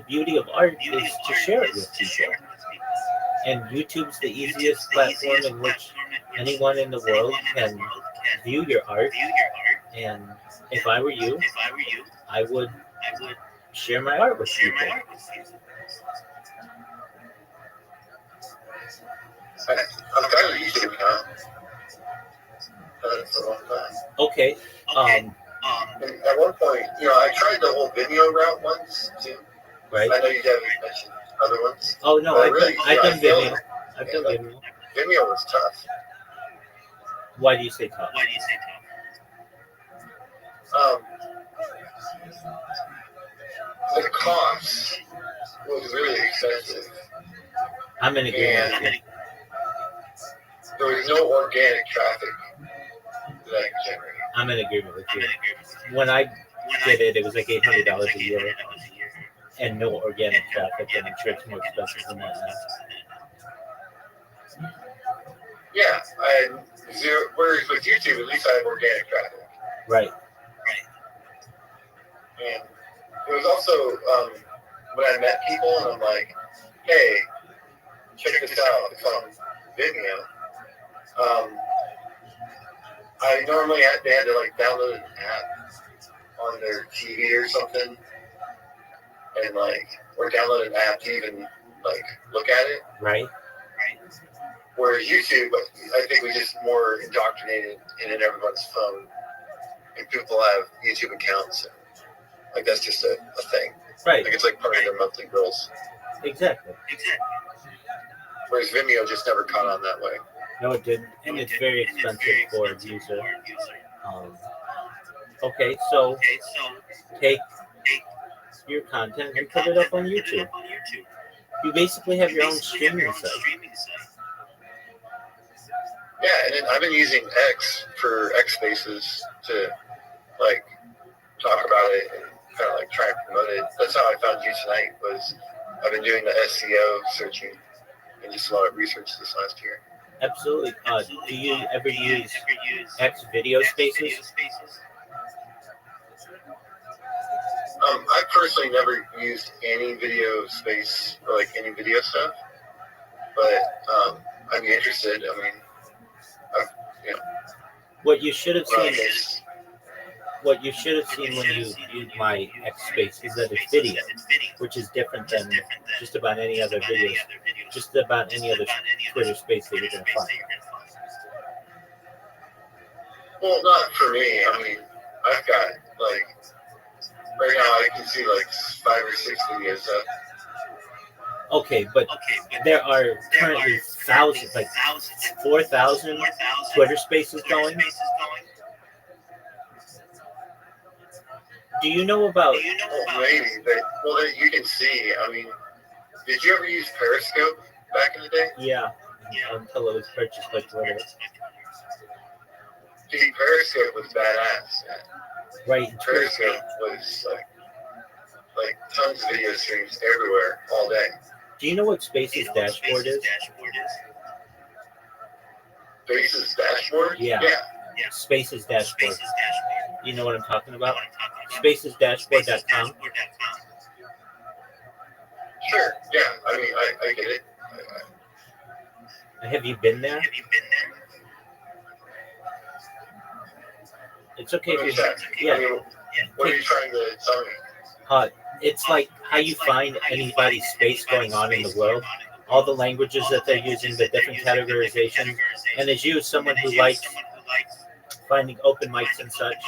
beauty of art is to share it with people. And YouTube's the easiest platform in which anyone in the world can view your art. And if I were you, I would share my art with people. I've got a YouTube account. For a long time. Okay. And at one point, I tried the whole Vimeo route once too. Right. I know you haven't mentioned other ones. Oh no, I've done Vimeo. I've done Vimeo. Vimeo was tough. Why do you say tough? The cost was really expensive. I'm in agreement with you. There was no organic traffic that I could generate. I'm in agreement with you. When I did it, it was like $800 a year, and no organic traffic, and I'm sure it's more expensive than that now. Yeah, I had zero. Whereas with YouTube, at least I have organic traffic. Right. And it was also when I met people and I'm like, hey, check this out. It's on Vimeo. I normally they had to like download an app on their TV or something, and or download an app to even look at it. Right. Whereas YouTube, I think, was just more indoctrinated in everyone's phone, and people have YouTube accounts. And, that's just a thing. Right. It's part of their monthly bills. Exactly. Whereas Vimeo just never caught on that way. No, it didn't, and it's very expensive for a user. Okay, so take your content and put it up on YouTube. You basically have your own streaming site. Yeah, and then I've been using X for X Spaces to like talk about it and kind of like try and promote it. That's how I found you tonight. Was I've been doing the SEO searching and just a lot of research this last year. Absolutely. Do you ever use X video spaces? I personally never used any video space or like any video stuff, but I'd be interested. I mean, What you should have well, I seen guess, what you should have seen when you viewed my X space is that it's video, which is different than just about any other video, just about any other Twitter space that you're going to find. well, not for me. I mean, I've got like right now I can see like 5 or 6 videos up. Okay, but there are currently thousands, like 4,000 Twitter spaces going. Do you know about? Well, maybe, but well, then you can see. I mean, did you ever use Periscope back in the day? Yeah, until it was purchased by Twitter. See, Periscope was badass. Right. Periscope was like tons of video streams everywhere all day. Do you know what Space's dashboard is? Space's dashboard? Yeah. Space's dashboard. You know what I'm talking about? Spacesdashboard.com. Sure. Yeah. I mean, I get it. Have you been there? It's okay if you. I mean, what are you trying to tell me? It's like how you find anybody's space going on in the world, all the languages that they're using, the different categorization, and as you, someone who likes finding open mics and such,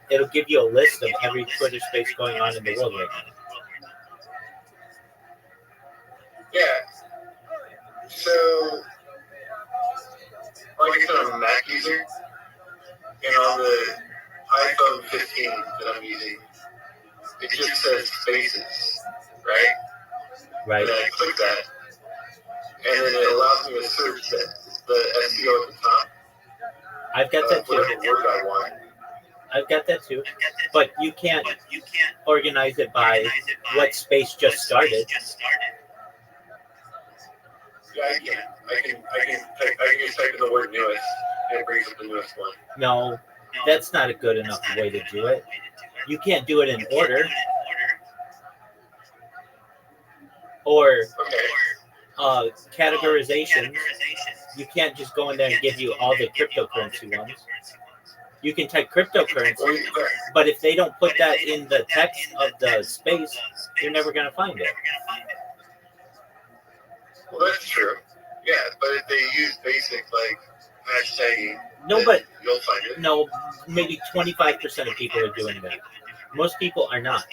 it'll give you a list of every Twitter space going on in the world right now. Yeah. So, like I said, I'm a Mac user, and on the iPhone 15 that I'm using, it just says Spaces, right? Right. And then I click that, and then it allows me to search the SEO at the top. I've got that too. Whatever word I want. I've got that too. But you can't organize it by what space just started. Yeah, I can just type in the word newest, and it brings up the newest one. No, that's not a good enough way to do it. You can't do it in order. Or categorization. You can't just go in there and give you all the cryptocurrency ones. You can type cryptocurrency, but if they don't put that in the text of the space, you're never going to find it. Well, that's true. Yeah, but if they use basic like hashtagging, No, but you'll find it. no, maybe 25% of people are doing that. Most people are not.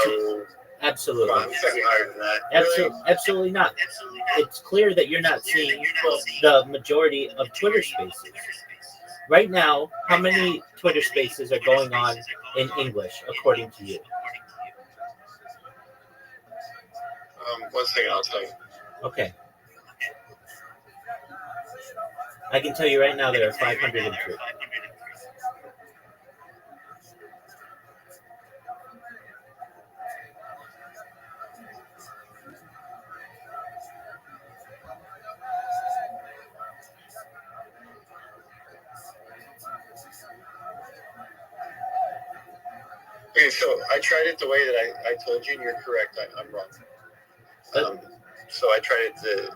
So, Absolutely. come on, it's gotta be higher than that. Absolutely not. It's clear that you're not seeing the majority of Twitter spaces. Right now, how many Twitter spaces are going on in English, according to you? 1 second, I'll tell you. Okay. I can tell you right now there are 503. Okay, so I tried it the way that I told you, and you're correct. I'm wrong. So I tried it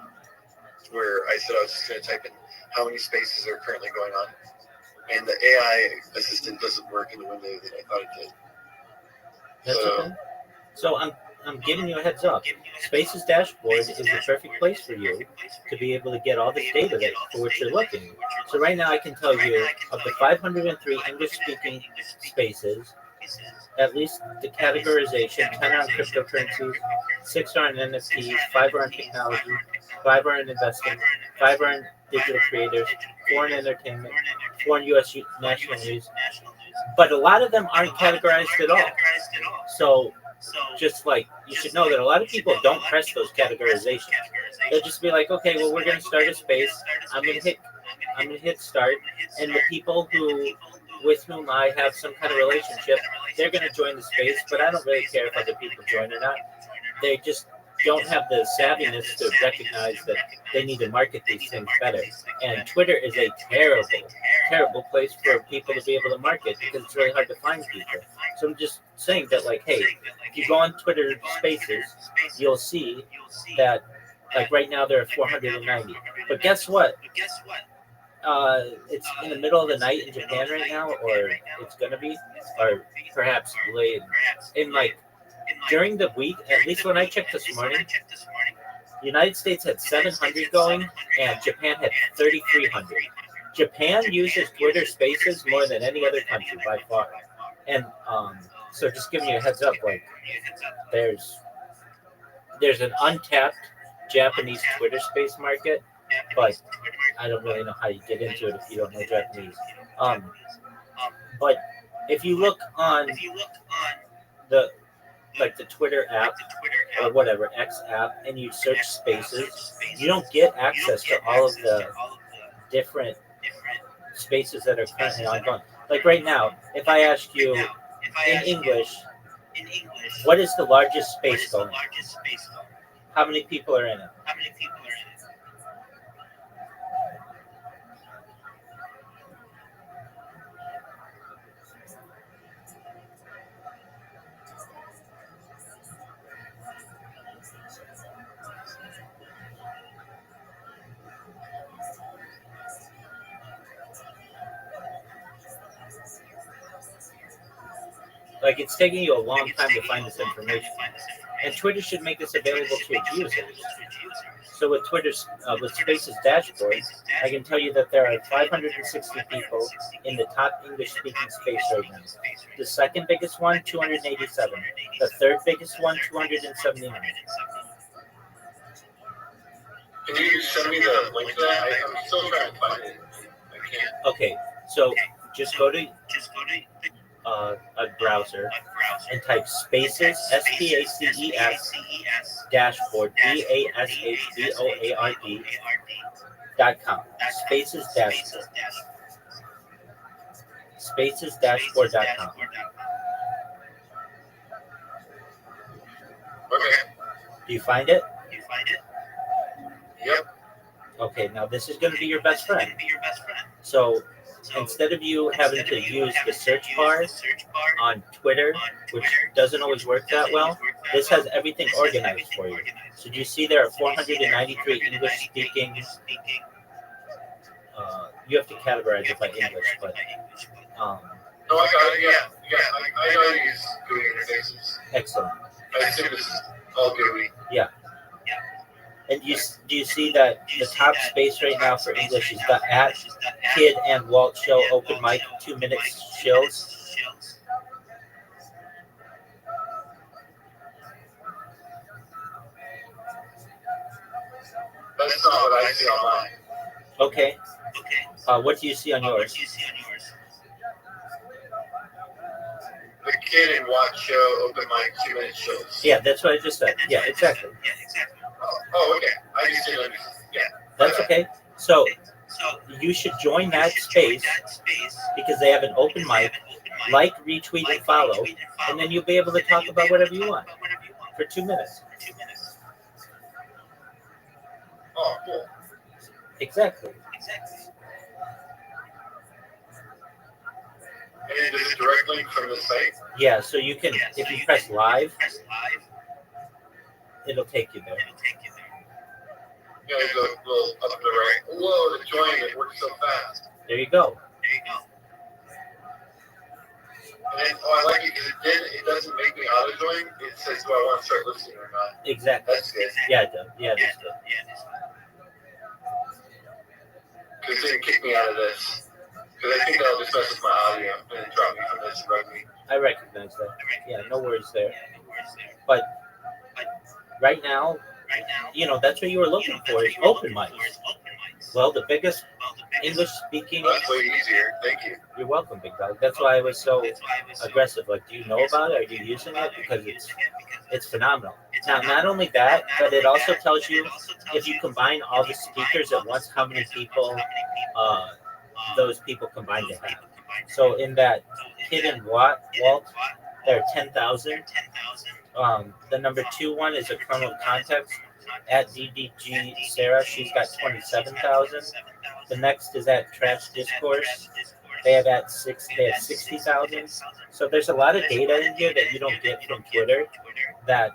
where I said I was just going to type in how many spaces are currently going on, and the AI assistant doesn't work in the window that I thought it did. That's okay. So I'm giving you a heads up. Space's dashboard is the perfect place for you to be able to get all the data that for which you're looking. So right now I can tell you of the 503 English-speaking spaces, at least the categorization, 10 are on cryptocurrencies, 6 are on NFTs, 5 are on technology, 5 are in investing, 5 are in digital creators, 4 in entertainment, 4 in U.S. national news. But a lot of them aren't categorized at all. So just like you should know that a lot of people don't press those categorizations. They'll just be like, okay, well, we're going to start a space. I'm going to hit start, and the people with whom I have some kind of relationship, they're going to join the space, but I don't really care if other people join or not. They just don't have the savviness to recognize that they need to market these things better. And Twitter is a terrible, terrible place for people to be able to market because it's really hard to find people. So I'm just saying that, like, hey, if you go on Twitter Spaces, you'll see that, like, right now there are 490. But guess what? It's in the middle of the night in Japan right now, or it's gonna be, or perhaps late. In like during the week, at least when I checked this morning, the United States had 700 going, and Japan had 3,300. Japan uses Twitter Spaces more than any other country by far, and so just giving you a heads up, like there's an untapped Japanese Twitter Space market, but I don't really know how you get into it if you don't know Japanese. But if you look on the the Twitter app or whatever X app, and you search Spaces, you don't get access to all of the different spaces that are currently ongoing. Like right now, if I ask you in English, what is the largest space going? How many people are in it? Like, it's taking you a long time to find this information, and Twitter should make this available to its users. So with Twitter's with Spaces dashboard, I can tell you that there are 560 people in the top English-speaking space right now. The second biggest one, 287. The third biggest one, 279. Can you send me the link to that? I'm still trying to find it. I can't. Okay, so just go to a browser and type Spaces, SPACES, dashboard, DASHBOARD.com. Spaces dashboard. Spaces dashboard.com. Okay. Do you find it? Yep. Okay, now this is going to be your best friend. So instead of you having to use the search bar on Twitter, which doesn't always work that well, this has everything organized for you. So do you see there are 493 English-speaking, you have to categorize it by English, but No, I got it, yeah. I know you use GUI interfaces. Excellent. I assume this is all GUI. Yeah. And do you see that the top space right now for English is the at Kid and Walt Show open mic 2 minutes shows? That's not what I see on mine. Okay. What do you see on yours? The Kid and Watch Show open mic 2 minute shows. Yeah, that's what I just said. Yeah, exactly. Oh, okay. I just didn't understand. Yeah. That's okay. So you should join that space because they have an open mic. Like, retweet, and follow, and then you'll be able to talk about whatever you want for 2 minutes. Oh, cool. Exactly. And is it direct link from the site? Yeah, so you can, if you press live, it'll take you there. Yeah, there's a little up to the right. Whoa, the join, it works so fast. There you go. And then, I like it because it doesn't make me auto join. It says, do I want to start listening or not? Exactly. That's good. Yeah, it does. Yeah, that's good. Because it didn't kick me out of this. Because I think that'll just mess with my audio and drop me from this rugby. I recognize that. Yeah, no worries there. But right now, you know, that's what you were looking for is open mics. Well, the biggest English speaking. That's way easier. Thank you. You're welcome, big dog. That's why I was so aggressive. Like, do you know about it? Are you using it? Because it's phenomenal. Now, not only that, but it also tells you if you combine all the speakers at once, how many people uh, those people combined to have. So in that hidden Walt, there are 10,000. The number 2 one is a kernel of context at DDG Sarah. She's got 27,000. The next is at Trash Discourse. They have 60,000. So there's a lot of data in here that you don't get from Twitter. That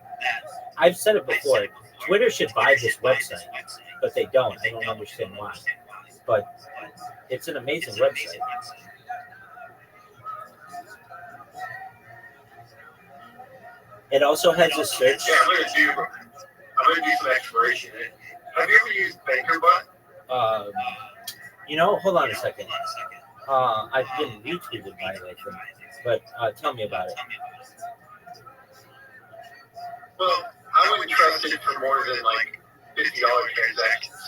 I've said it before. Twitter should buy this website, but they don't. I don't understand why. But it's an amazing website. It also has a search. Yeah, I'm gonna do some exploration. Have you ever used BankerBot? Hold on a second. I've been retweeted by it, I think. But tell me about it. Well, I wouldn't trust it for more than like $50 transactions.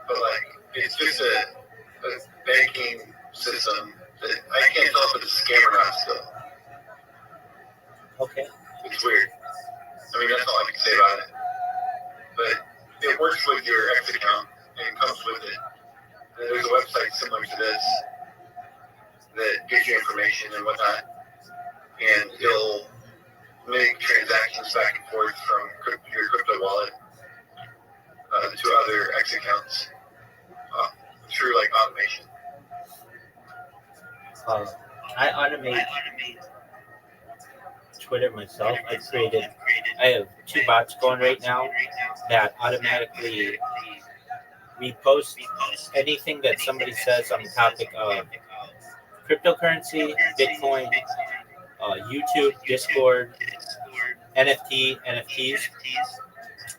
But like, it's just a banking system that I can't tell if it's a scam or not still. Okay. It's weird. I mean, that's all I can say about it. But it works with your X account, and it comes with it. And there's a website similar to this that gives you information and whatnot, and it'll make transactions back and forth from your crypto wallet to other X accounts through like automation. I automate Twitter myself. I have 2 bots going right now that automatically repost anything that somebody says on the topic of cryptocurrency, Bitcoin, YouTube, Discord, NFTs.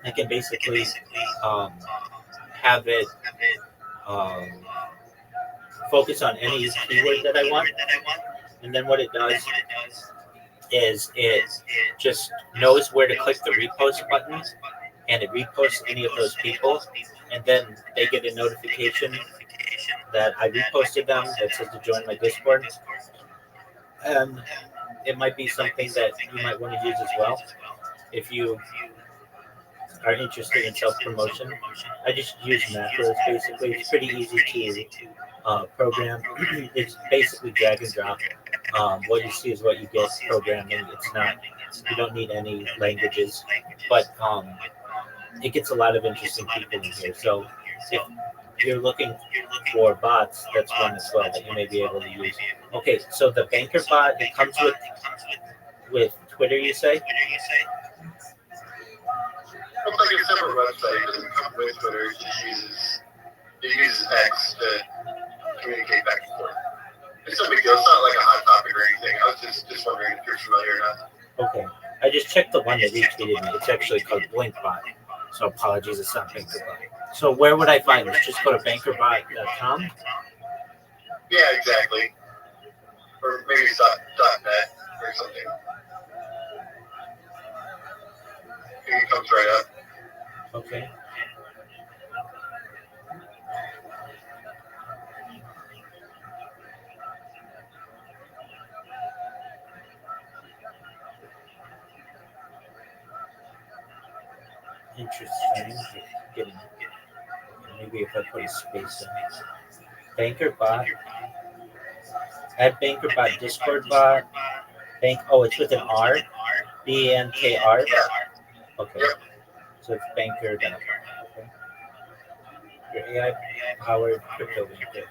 I can basically have it focus on any keyword that I want, and then what it does is it just knows where to click the repost button, and it reposts any of those people, and then they get a notification that I reposted them that says to join my Discord. And it might be something that you might want to use as well if you are interested in self-promotion. I just use macros basically. It's pretty easy to program. It's basically drag and drop. What you see is what you get programming. It's not, you don't need any languages, but it gets a lot of interesting people in here. So if you're looking for bots, that's one as well that you may be able to use. Okay, so the banker bot, it comes with Twitter, you say? It's like a separate website. It doesn't come with Twitter. It uses X to communicate back and forth. It's no big deal. It's not like a hot topic or anything. I was just wondering if you're familiar or not. Okay. I just checked the one that retweeted me. It's actually called BlinkBot. So apologies, it's not BankerBot. So where would I find this? Just go to bankerbot.com? Yeah, exactly. Or maybe it's .net or something. It comes right up. Okay. Interesting. Maybe if I put a space in. BankerBot. Add BankerBot Discord bot. It's with an R. BANKR. Okay. So it's banker. Okay. Your AI powered crypto banker.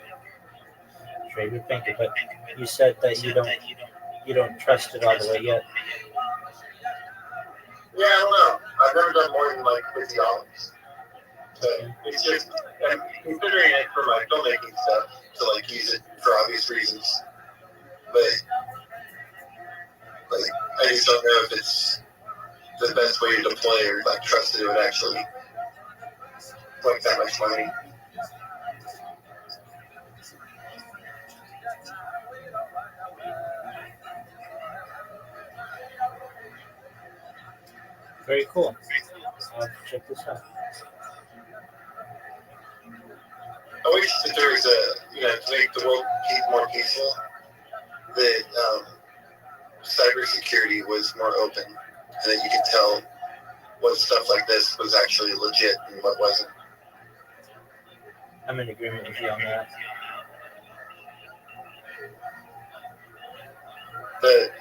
Trade with banker, but you said that you don't trust it all the way yet. Yeah, I don't know. I've never done more than like $50. So it's just, I'm considering it for my filmmaking stuff to like use it for obvious reasons. But like, I just don't know if it's the best way to deploy or like trust that it would actually like that much money. Very cool. I'll check this out. I wish that there was to make the world more peaceful, that cybersecurity was more open, and that you could tell what stuff like this was actually legit and what wasn't. I'm in agreement with you on that. But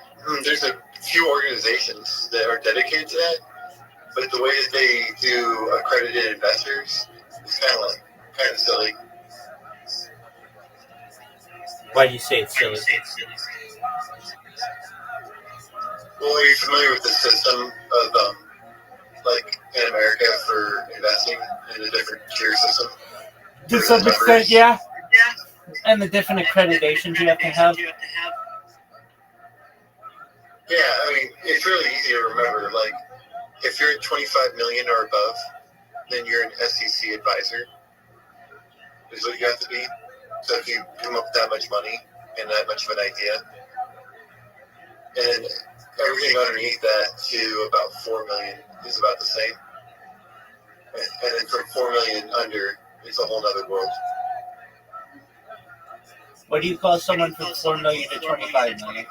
there's a few organizations that are dedicated to that, but the way that they do accredited investors is kind of silly. Why do you say it's silly? Well, are you familiar with the system of like in America for investing in a different tier system? To some extent, yeah. And the different accreditations you have to have. Yeah, I mean, it's really easy to remember. Like, if you're at 25 million or above, then you're an SEC advisor, is what you have to be. So if you come up with that much money and that much of an idea, and everything underneath that to about 4 million is about the same. And then from 4 million under, it's a whole other world. What do you call someone from 4 million to 25 million?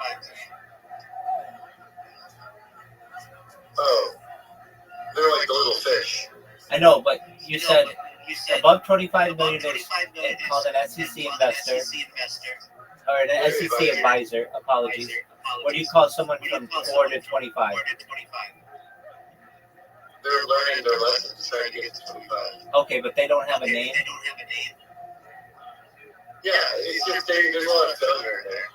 Oh, they're like the little fish. I know, but you said above 25 million is called an SEC investor or an SEC advisor. Apologies. What do you call someone from 4 to 25? They're learning their lessons, trying to get to 25. Okay, but they don't have a name? Yeah, it's just there's a lot of failure in there.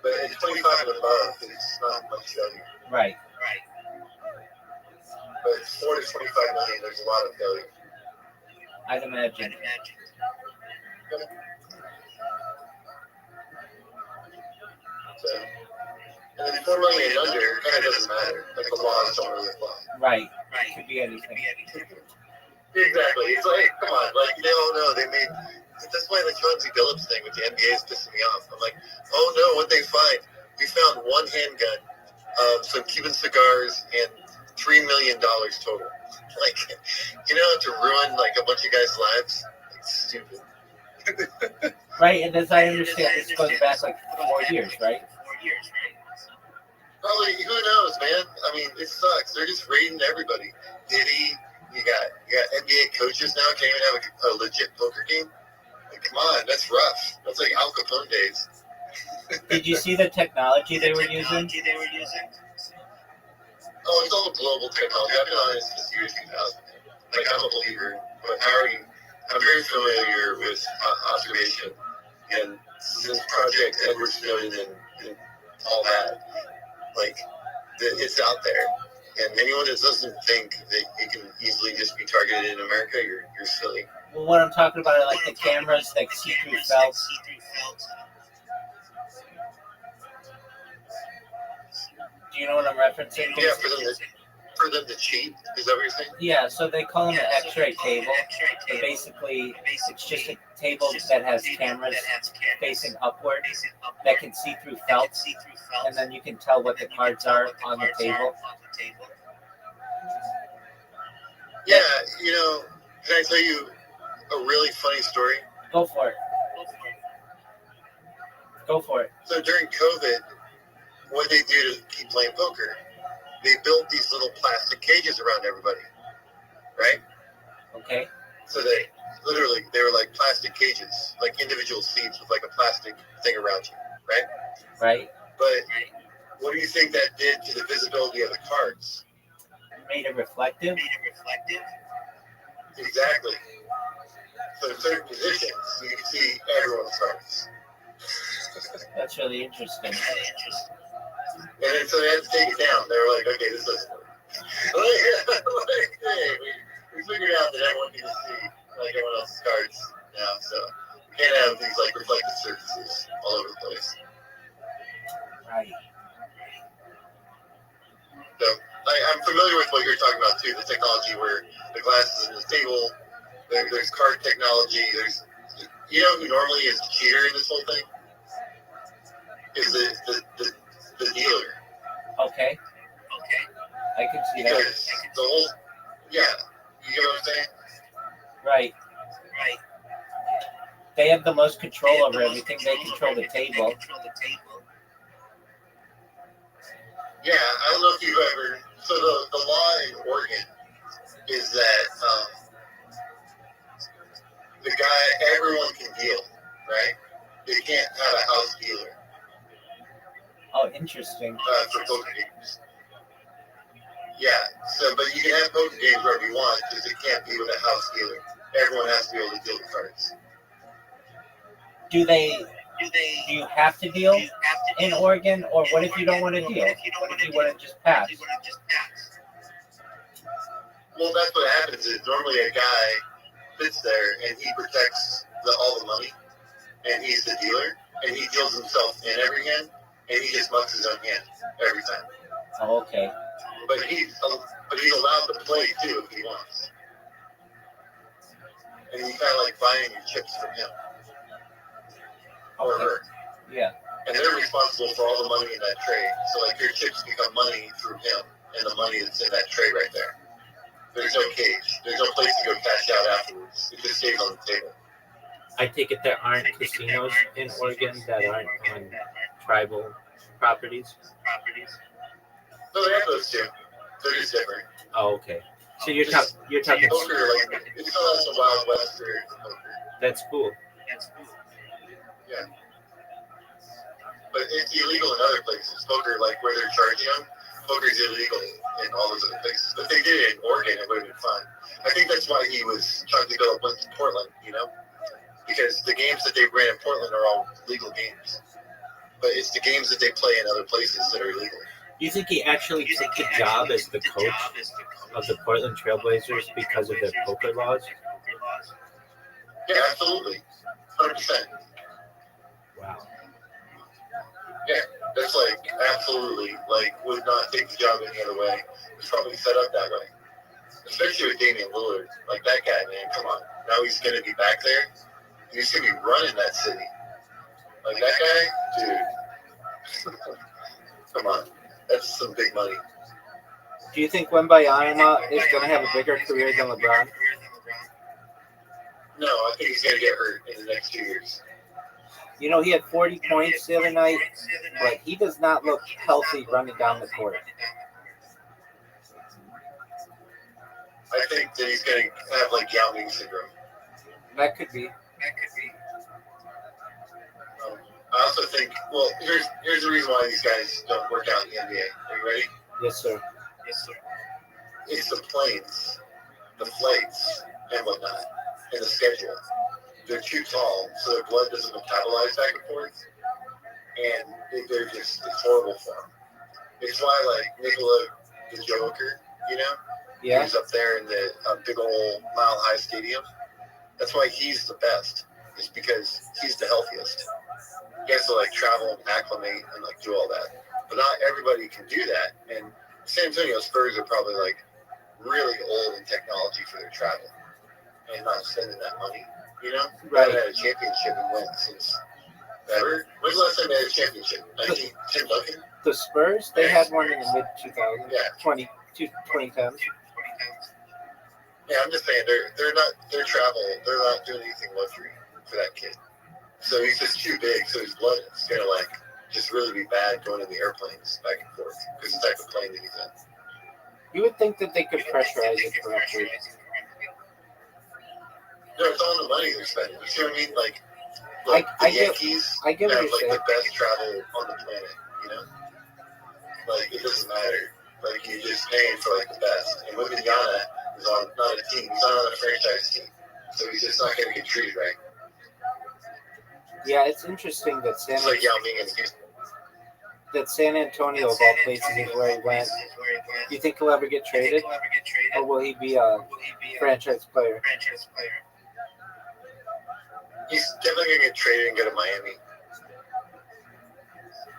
But at 25 and above, it's not much failure. Right. But at 4 to 25 million, there's a lot of failure. I'd imagine. So, and then 4 million and under kind of doesn't matter. Like the laws don't really apply. Right. Could be anything. Exactly. It's like, come on, like they all know they made. That's why the Chauncey Billups thing with the NBA is pissing me off. I'm like, oh no, what they find? We found one handgun, some Cuban cigars, and $3 million total. Like, to ruin like a bunch of guys' lives. Like, stupid. Right, and as I understand, this goes back like 4 years, right? Probably, who knows, man? I mean, it sucks. They're just raiding everybody. Diddy, you got NBA coaches now can't even have a legit poker game. Like, come on, that's rough. That's like Al Capone days. Did you see the technology they were using? Oh, it's all global technology. I've been on this since the year 2000. Like, I'm a believer, but I'm very familiar with observation and since Project Edward Snowden and all that. Like, it's out there. And anyone that doesn't think that you can easily just be targeted in America, you're silly. Well, what I'm talking about are like the cameras, like see-through felt. Do you know what I'm referencing? Yeah, for them to cheat. Is that what you're saying? Yeah, so they call them an X-ray table. But basically, it's just a table that has cameras facing upward that can see through felt, and then you can tell what the cards are on the table. Yeah, can I tell you a really funny story? Go for it. So during COVID, what they do to keep playing poker, they built these little plastic cages around everybody, right? Okay. So they were like plastic cages, like individual seats with like a plastic thing around you, right? Right. But what do you think that did to the visibility of the cards? Made it reflective? Exactly. So in certain positions, you can see everyone's cards. That's really interesting. And then so they had to take it down. They were like, okay, this doesn't work. Hey, we figured out that everyone can see like everyone else's cards now, so we can't have these like reflective surfaces all over the place. Right. So I'm familiar with what you're talking about too, the technology where the glass is in the table, there's card technology, there's who normally is the cheater in this whole thing? Is the dealer. Okay. I can see that. Because the whole, you get what I'm saying? Right. They have the most control over everything. They control the table. Yeah, I don't know if you've ever. So the law in Oregon is that the guy, everyone can deal, right? They can't have a house dealer Oh, interesting. for poker games. Yeah, so but you can have poker games wherever you want, because it can't be with a house dealer. Everyone has to be able to deal the cards. Do you have to deal in Oregon, or what if you don't want to deal? What if you want to just pass? Well, that's what happens. Is normally a guy sits there and he protects all the money, and he's the dealer, and he deals himself in every hand, and he just mucks his own hand every time. Oh, okay. But he's allowed to play too if he wants, and you kind of like buying your chips from him or her. Yeah. And they're responsible for all the money in that trade. So like your chips become money through him, and the money that's in that trade right there. There's no cage. There's no place to go cash out afterwards. It just stays on the table. I take it there aren't casinos in Oregon that aren't on tribal properties. No, they have those too. They're just different. Oh, okay. So you're talking poker, like it's still has the Wild West spirit of poker. That's cool. Yeah. But it's illegal in other places. Poker, like where they're charging them, poker's illegal in all those other places. But they did it in Oregon, it would have been fine. I think that's why he was trying to go up to Portland, because the games that they ran in Portland are all legal games. But it's the games that they play in other places that are illegal. Do you think he actually took the job as the coach of the Portland Trailblazers because of their poker laws? Yeah, absolutely. 100%. Wow. Yeah, that's like absolutely would not take the job any other way. It's probably set up that way. Especially with Damian Lillard. Like that guy, man, come on. Now he's gonna be back there. He's gonna be running that city. Like that guy, dude. Come on. That's some big money. Do you think Wembayama is going to have a bigger career than LeBron? No, I think he's going to get hurt in the next 2 years. He had 40 points the other night, but he does not look healthy running down the court. I think that he's going to have Yao Ming syndrome. That could be. I also think, here's the reason why these guys don't work out in the NBA. Are you ready? Yes, sir. It's the planes, the flights, and whatnot, and the schedule. They're too tall, so their blood doesn't metabolize back and forth, and it's horrible for them. It's why, Nikola the Joker, Yeah. he's up there in the big old Mile High Stadium. That's why he's the best. It's because he's the healthiest. He has to travel and acclimate and do all that. But not everybody can do that. And San Antonio Spurs are probably really old in technology for their travel and not spending that money. Right. They had a championship and went since ever. When's the last time they had a championship? Tim Duncan? The Spurs, they had one in the mid 2000s, Yeah. 2010s. Yeah, I'm just saying they're not doing anything luxury for that kid. So he's just too big, so his blood is gonna just really be bad going in the airplanes back and forth because the type of plane that he's in. You would think that they could pressurize it correctly. No, it's all the money they're spending. You see what I mean? I Yankees get what have you're saying. the best travel on the planet. It doesn't matter. You're just paying for the best. And Wembanyama is on not a team. He's not on a franchise team, so he's just not going to get treated right. Yeah, it's interesting that It's like Yao Ming and Houston. San Antonio, of all places, is where he went. Do you think he'll ever get traded? Or will he be a franchise player? He's definitely going to get traded and go to Miami.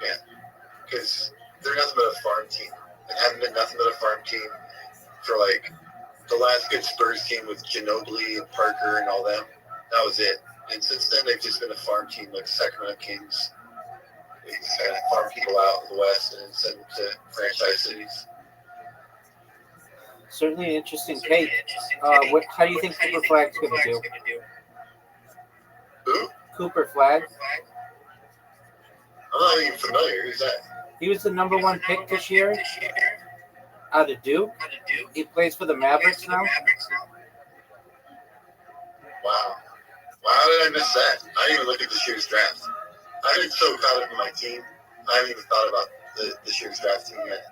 Yeah. Because they're nothing but a farm team. They haven't been nothing but a farm team for the last good Spurs team with Ginobili and Parker and all them. That was it. And since then, they've just been a farm team like Sacramento Kings. They just kind of farm people out in the West and send them to franchise cities. Certainly an interesting take. How do you think Super Flag's going to do? Who? Cooper Flag. I'm not even familiar. Who's that? He was the number 1 pick this year out of Duke. He plays for the Mavericks now. Wow. How did I miss that? I didn't even look at this year's draft. I've been so caught up in my team. I haven't even thought about this year's draft team yet.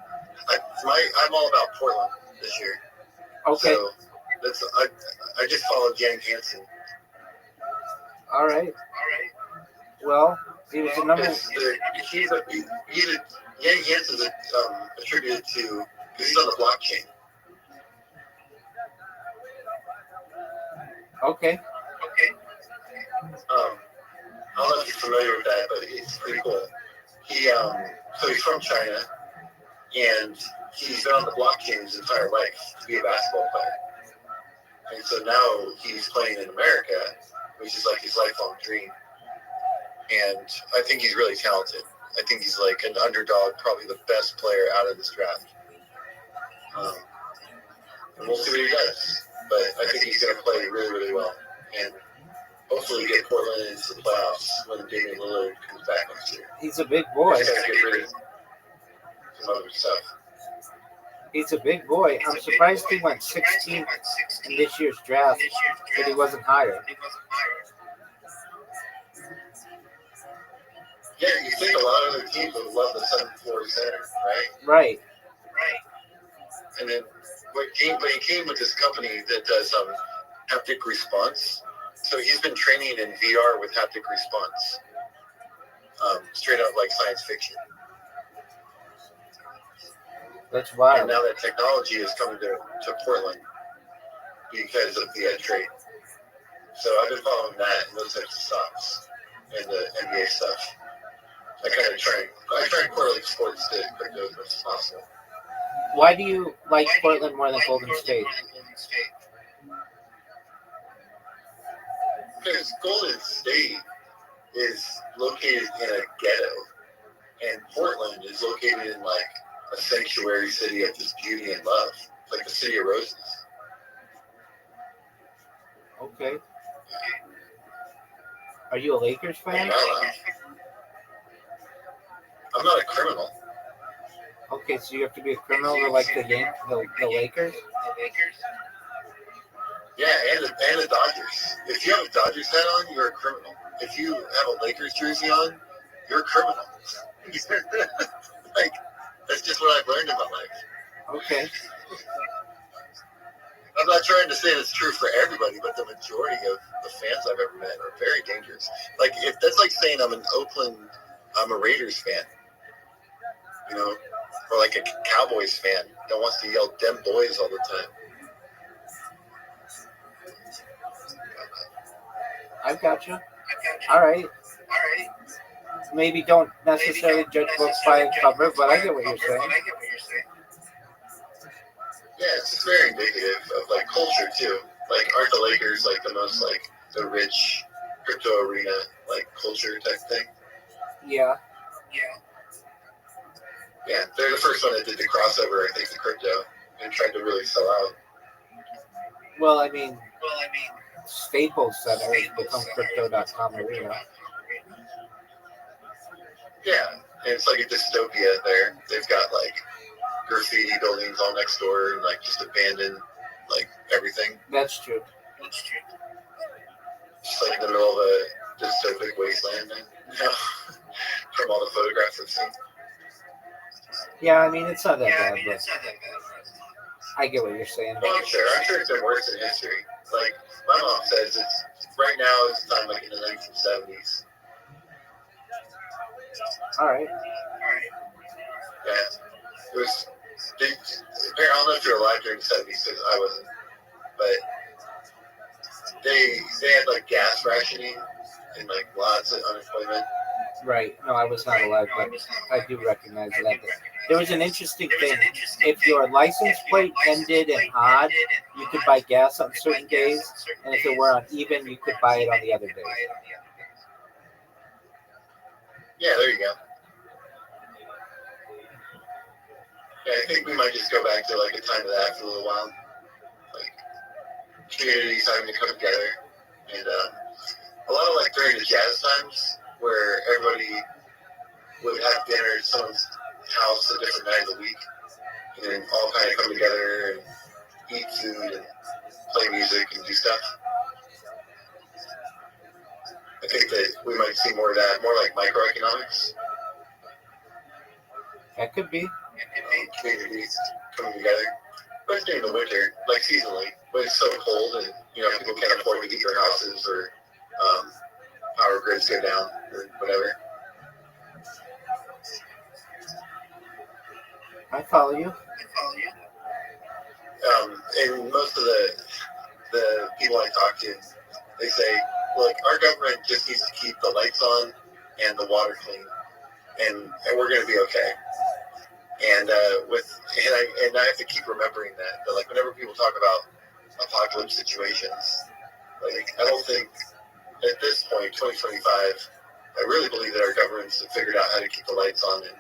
I'm all about Portland this year. Okay. So I just followed Jan Hansen. All right. Well, he was the number. Jan Hansen's attributed to because he's on the blockchain. Okay. I don't know if you're familiar with that, but it's pretty cool. So he's from China, and he's been on the blockchain his entire life to be a basketball player. And so now he's playing in America, which is like his lifelong dream. And I think he's really talented. I think he's like an underdog, probably the best player out of this draft. And we'll see what he does. But I think he's going to play really, really well. And hopefully get Portland into the playoffs when Damian Lillard comes back next year. He's a big boy. He's got to get rid of some other stuff. He's a big boy. I'm surprised he went 16th in this year's draft, but he wasn't higher. Yeah, you think a lot of other teams would love the 7'4" center, right? Right. And then when he came with this company that does haptic response, so he's been training in VR with haptic response, straight up like science fiction. That's wild. And now that technology is coming to Portland because of the trade. So I've been following that and those types of stocks and the NBA stuff. I try and correlate sports to crypto as much as possible. Why do you like Portland more than Golden State? Because Golden State is located in a ghetto, and Portland is located in like a sanctuary city of just beauty and love, like the city of roses. Okay. Are you a Lakers fan? I'm not a criminal. Okay, so you have to be a criminal to like the Lakers? Yeah, and the Dodgers. If you have a Dodgers hat on, you're a criminal. If you have a Lakers jersey on, you're a criminal. Like, that's just what I've learned in my life. Okay. I'm not trying to say it's true for everybody, but the majority of the fans I've ever met are very dangerous. Like, if that's like saying I'm a Raiders fan, you know, or like a Cowboys fan that wants to yell "dem boys" all the time. I've got you. All right. Maybe don't necessarily judge books by a cover, but I get what you're saying. Yeah, it's just very indicative of like culture too. Like, aren't the Lakers like the most like the rich crypto arena like culture type thing? Yeah. Yeah, they're the first one that did the crossover, I think, to crypto and tried to really sell out. Well, I mean, Staples Center has become Crypto.com arena. Yeah, and it's like a dystopia there. They've got like graffiti buildings all next door and like just abandoned like everything. That's true. Just like in the middle of a dystopic wasteland, you know, from all the photographs I've seen. Yeah, I mean, it's not that bad, but I get what you're saying. Well, I'm sure it's been worse in history. Like, my mom says it's right now it's time like in the 1970s. All right. Yeah. It was, I don't know if you're alive during the 70s because I wasn't, but they had like gas rationing and like lots of unemployment. Right. No, I was not alive, but I do recognize that. There was an interesting thing. If your license plate ended in odd, you could buy gas on certain days, and if it were on even, you could buy it on the other days. Yeah, there you go. Yeah, I think we might just go back to like a time of that for a little while. Like, communities having to come together. And a lot of like during the jazz times where everybody would have dinner at someone's house a different night of the week and all kind of come together and eat food and play music and do stuff. I think that we might see more of that, more like microeconomics. That could be. Communities coming together. But it's during the winter, like seasonally, when it's so cold and people can't afford to heat their houses or power grids go down or whatever. I follow you. And most of the people I talk to, they say, look, our government just needs to keep the lights on and the water clean, and we're going to be okay. And I have to keep remembering that like whenever people talk about apocalypse situations, like I don't think at this point, 2025, I really believe that our governments have figured out how to keep the lights on and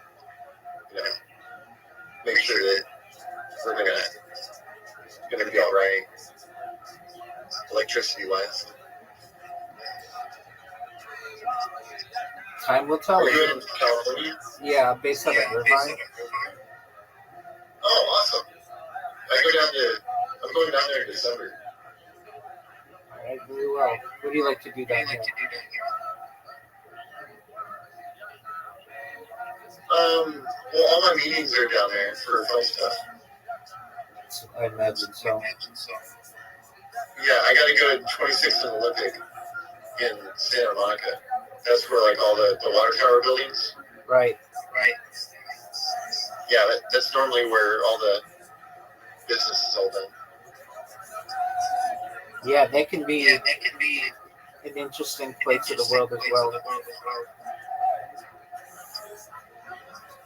make sure that we're gonna be all right, electricity wise. Time will tell. Are you in California? Yeah, based on Irvine. Oh, awesome! I'm going down there in December. All right, very well. What do you like to do down here? Well, all my meetings are down there for film stuff. I imagine so. Yeah, I got to go to 26th and Olympic in Santa Monica. That's where like all the water tower buildings. Right. Yeah, that's normally where all the business is all done. Yeah, that can be an interesting place of the world as well.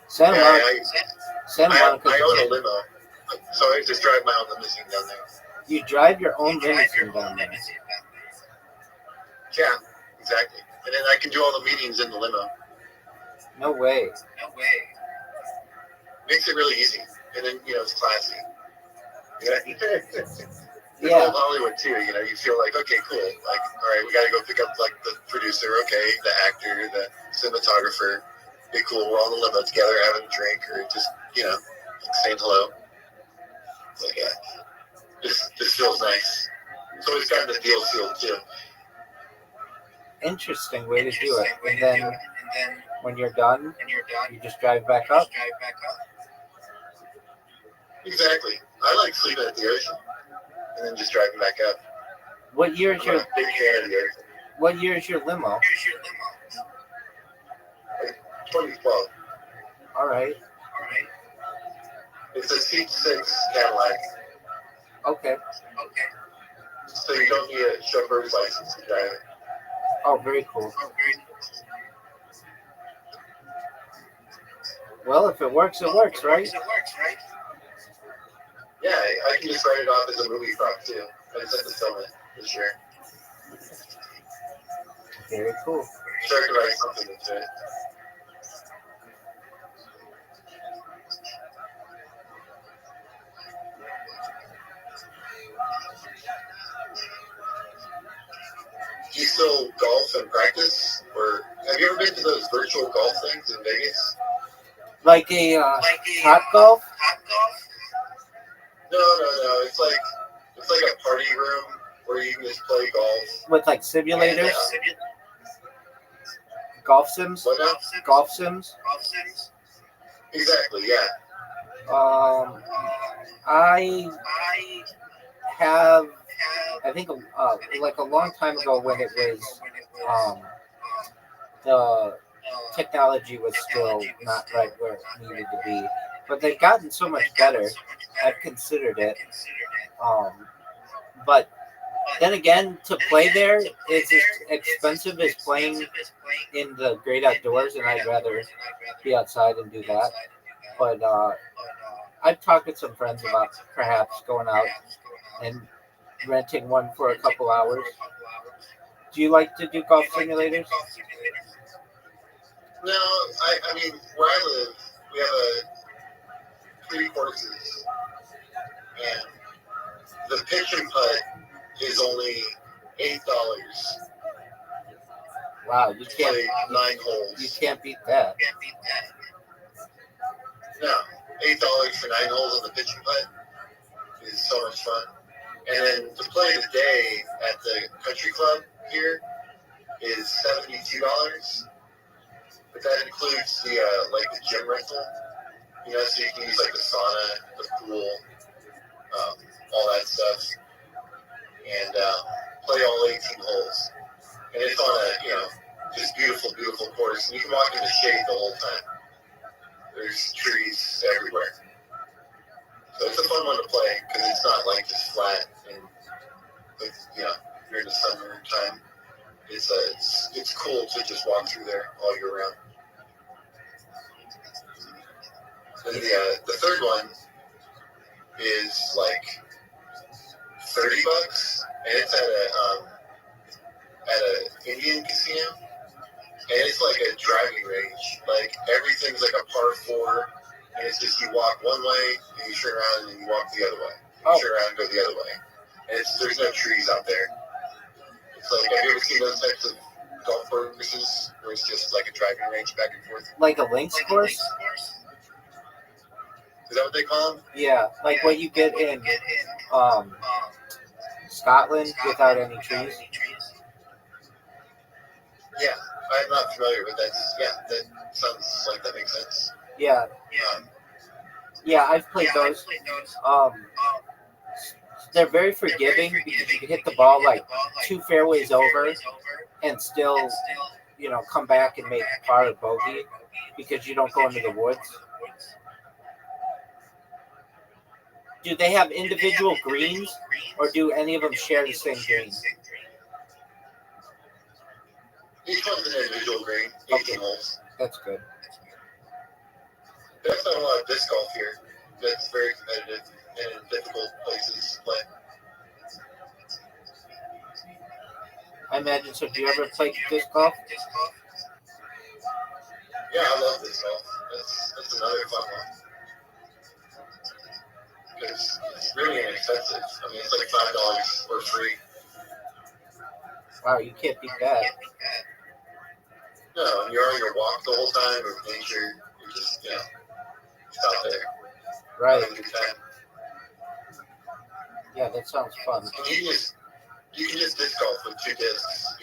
Santa Monica. I own a limo, so I just drive my own limousine down there. You drive your own limousine down there? Yeah, exactly. And then I can do all the meetings in the limo. No way. Makes it really easy. And then, it's classy. Yeah. Old Hollywood, too. You feel like, okay, cool. Like, all right, we got to go pick up, like, the producer, okay, the actor, the cinematographer. Okay, cool. We're all in the limo together having a drink or just, saying hello. Like, this feels nice. So it's got the deal sealed, too. Interesting way to do it. And then when you're done, you just drive back up? Exactly. I like sleeping at the ocean and then just driving back up. What year is I'm a big fan of the ocean. What year is your limo? 2012. All right. It's a C6 Cadillac. Okay. So you don't need a chauffeur's license to drive it. Oh, very cool. Well, if it works, it works, right? Yeah, I can just write it off as a movie prop too. I just have to film it this year. Very cool. So I can write something into it. Do you still golf and practice? Or have you ever been to those virtual golf things in Vegas? Like a Top Golf? No. It's like a party room where you can just play golf. With like simulators? Golf sims? What now? Golf sims? Exactly, yeah. I have, I think, like a long time ago when it was, the technology was still not right where it needed to be. But they've gotten so much better. I've considered it. But then again, to play there is as expensive as playing in the great outdoors, and I'd rather be outside and do that. But I've talked with some friends about perhaps going out and renting one for a couple hours. Do you like to do golf simulators? No, I mean, where I live, we have 3 courses, and the pitch and putt is only $8. Wow, you can't. Played 9 You holes. can't beat that. No, $8 for 9 holes on the pitching putt is so much fun. And then to play the day at the country club here is $72. But that includes the the gym rental. So you can use like the sauna, the pool, all that stuff, and play all 18 holes. And it's on a just beautiful, beautiful course. And you can walk in the shade the whole time. There's trees everywhere. So it's a fun one to play because it's not like just flat and during the summertime. It's cool to just walk through there all year round. Then the third one is like $30, and it's at a Indian casino, and it's like a driving range. Like everything's like a par 4, and it's just you walk one way, and you turn around, and then you walk the other way. You turn around and go the other way. And there's no trees out there. It's like, have you ever seen those types of golf courses where it's just like a driving range back and forth? Like a links course? Is that what they call them? Yeah, like what you get in Scotland without any trees. Yeah, I'm not familiar, but that sounds like that makes sense. Yeah. Yeah, I've played those. They're very forgiving because you can hit the ball like 2 fairways over and still, come back and make par or bogey because you don't go into the woods. Do they have individual greens, or do any of them share the same green? Each one's an individual green, 18 holes. That's good. There's not a lot of disc golf here. That's very competitive and in difficult places to play. I imagine so. Do you ever play disc golf? Yeah, I love disc golf. That's another fun one. Because it's really inexpensive. I mean, it's like $5 for free. Wow, you can't beat that. No, and you're on your walk the whole time with nature. You're just, out there. Right. Having a good time. Yeah, that sounds fun. And you can just disc golf with 2 discs,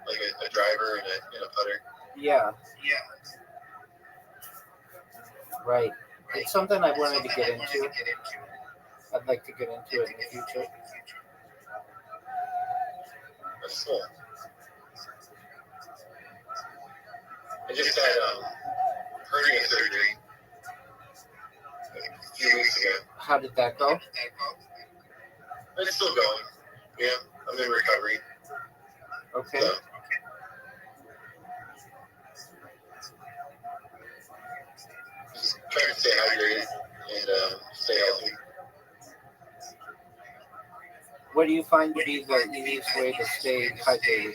like a driver and a putter. Yeah. Right. It's something I wanted to get into. I'd like to get into it in the future. That's cool. I just had hernia surgery a few weeks ago. How did that go? It's still going. Yeah, I'm in recovery. Okay. So. Just trying to stay hydrated and stay healthy. What do you find to be the easiest way to stay hydrated?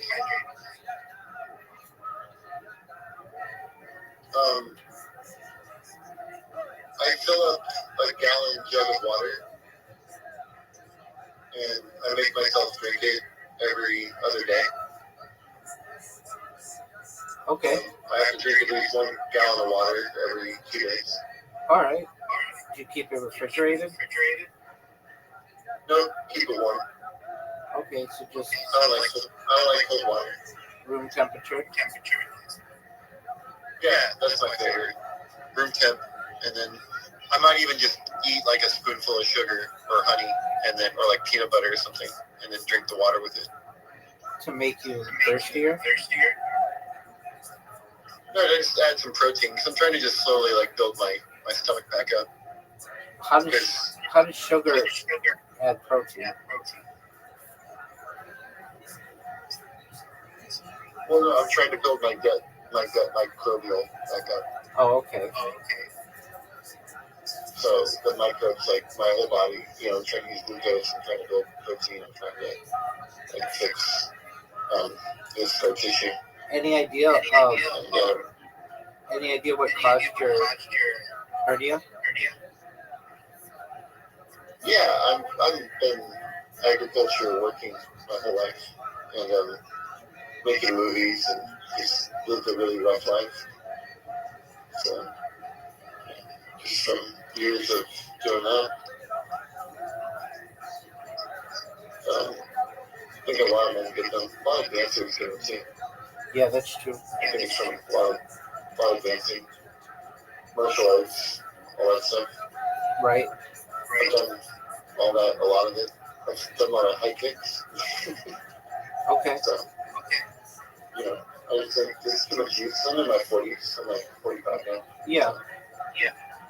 I fill up a gallon jug of water, and I make myself drink it every other day. Okay. I have to drink at least 1 gallon of water every 2 days. All right. Do you keep it refrigerated? No, keep it warm. Okay, so just I don't like cold water. room temperature. Yeah, that's my favorite. Room temp, and then I might even just eat like a spoonful of sugar or honey, or like peanut butter or something, and then drink the water with it. To make you thirstier? No, I just add some protein because I'm trying to just slowly build my stomach back up. How does sugar add protein? Well, no, I'm trying to build my gut microbial back up. Oh, okay. So the microbes, my whole body, I'm trying to use glucose, I'm trying to build protein, I'm trying to fix this scar tissue. Any idea what caused your hernia? Yeah, I'm in agriculture working my whole life, and making movies and just lived a really rough life. So, just from years of doing that, I think a lot of men get them. A lot of dancers get them too. Yeah, that's true. I think it's from a lot of dancing, martial arts, all that stuff. Right. I've done all that, a lot of it. I've done a lot of high kicks. Okay. So, you know, I just think there's too much use. I'm in my 40s. I'm like 45 now. Yeah.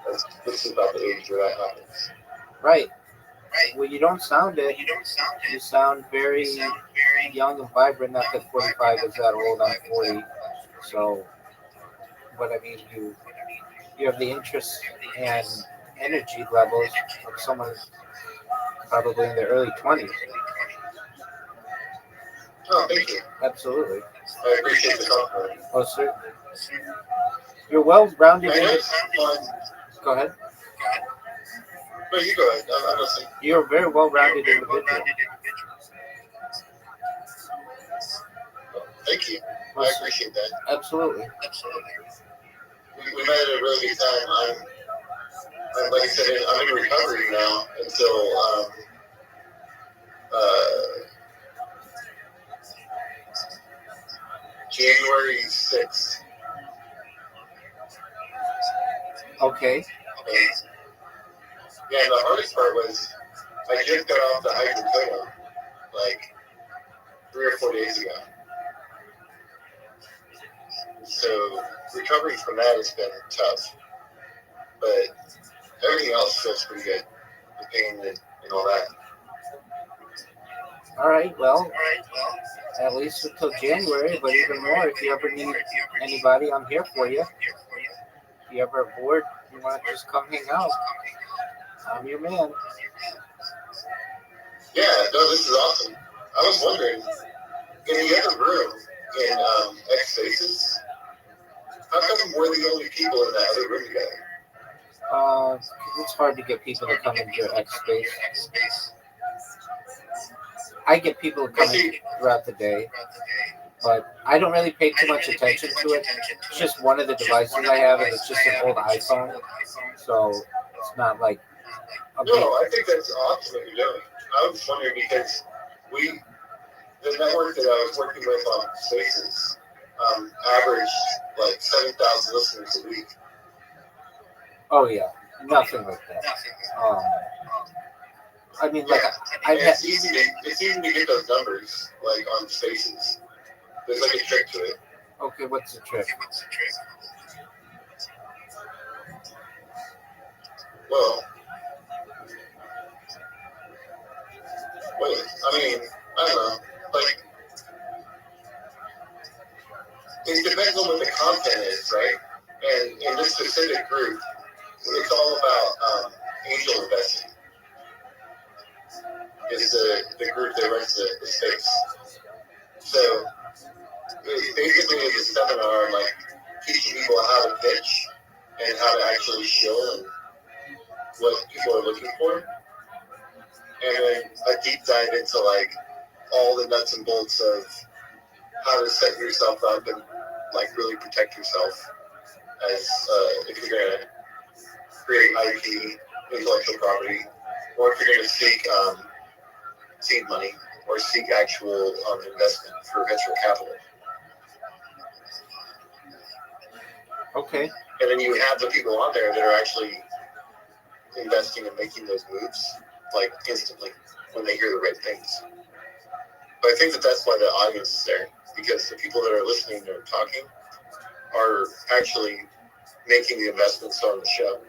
So this is about the age where that happens. Right. Well, you don't sound it. You sound very young and vibrant. Not that 45 is that old. I'm 40. So, but I mean, you have the interest and energy levels of someone probably in their early 20s. Oh, thank you. Absolutely. I appreciate the compliment. Oh, certainly. You're well-rounded. I noticed on... Go ahead. No, you go ahead. I'm listening. You're a very well-rounded individual. Thank you. I appreciate that. Absolutely. We met at a really good time. I'm like I said, I'm in recovery now until January 6th. Okay. And, yeah, and the hardest part was I just got off the hydrocodone like 3 or 4 days ago. So recovery from that has been tough, but everything else feels pretty good. The pain and all that. All right. Well, at least until January, but even more, if you ever need anybody, I'm here for you. If you ever are bored, you want to just come hang out, I'm your man. Yeah, no, this is awesome. I was wondering, in the other room in X Spaces, how come we're the only people in that other room together? It's hard to get people to come into your X space. I get people to come in throughout the day, but I don't really pay too much attention to it. It's just one of the devices I have, and it's just an old iPhone, so it's not like a big... No, I think that's awesome that you're doing. I was wondering because the network that I was working with on Spaces averaged like 7,000 listeners a week. Oh yeah, nothing like that. I mean, like it's easy to get those numbers like on Spaces. There's like a trick to it. Okay, what's the trick? Well, I mean, I don't know. Like, it depends on what the content is, right? And in this specific group, it's all about angel investing. Is the group that runs the space. So it basically is a seminar like teaching people how to pitch and how to actually show and what people are looking for. And then a deep dive into like all the nuts and bolts of how to set yourself up and like really protect yourself as if you're going to create IP, intellectual property, or if you're going to seek seed money or seek actual investment for venture capital. Okay. And then you have the people on there that are actually investing and making those moves like instantly when they hear the right things. But I think that's why the audience is there, because the people that are listening or talking are actually making the investments on the show.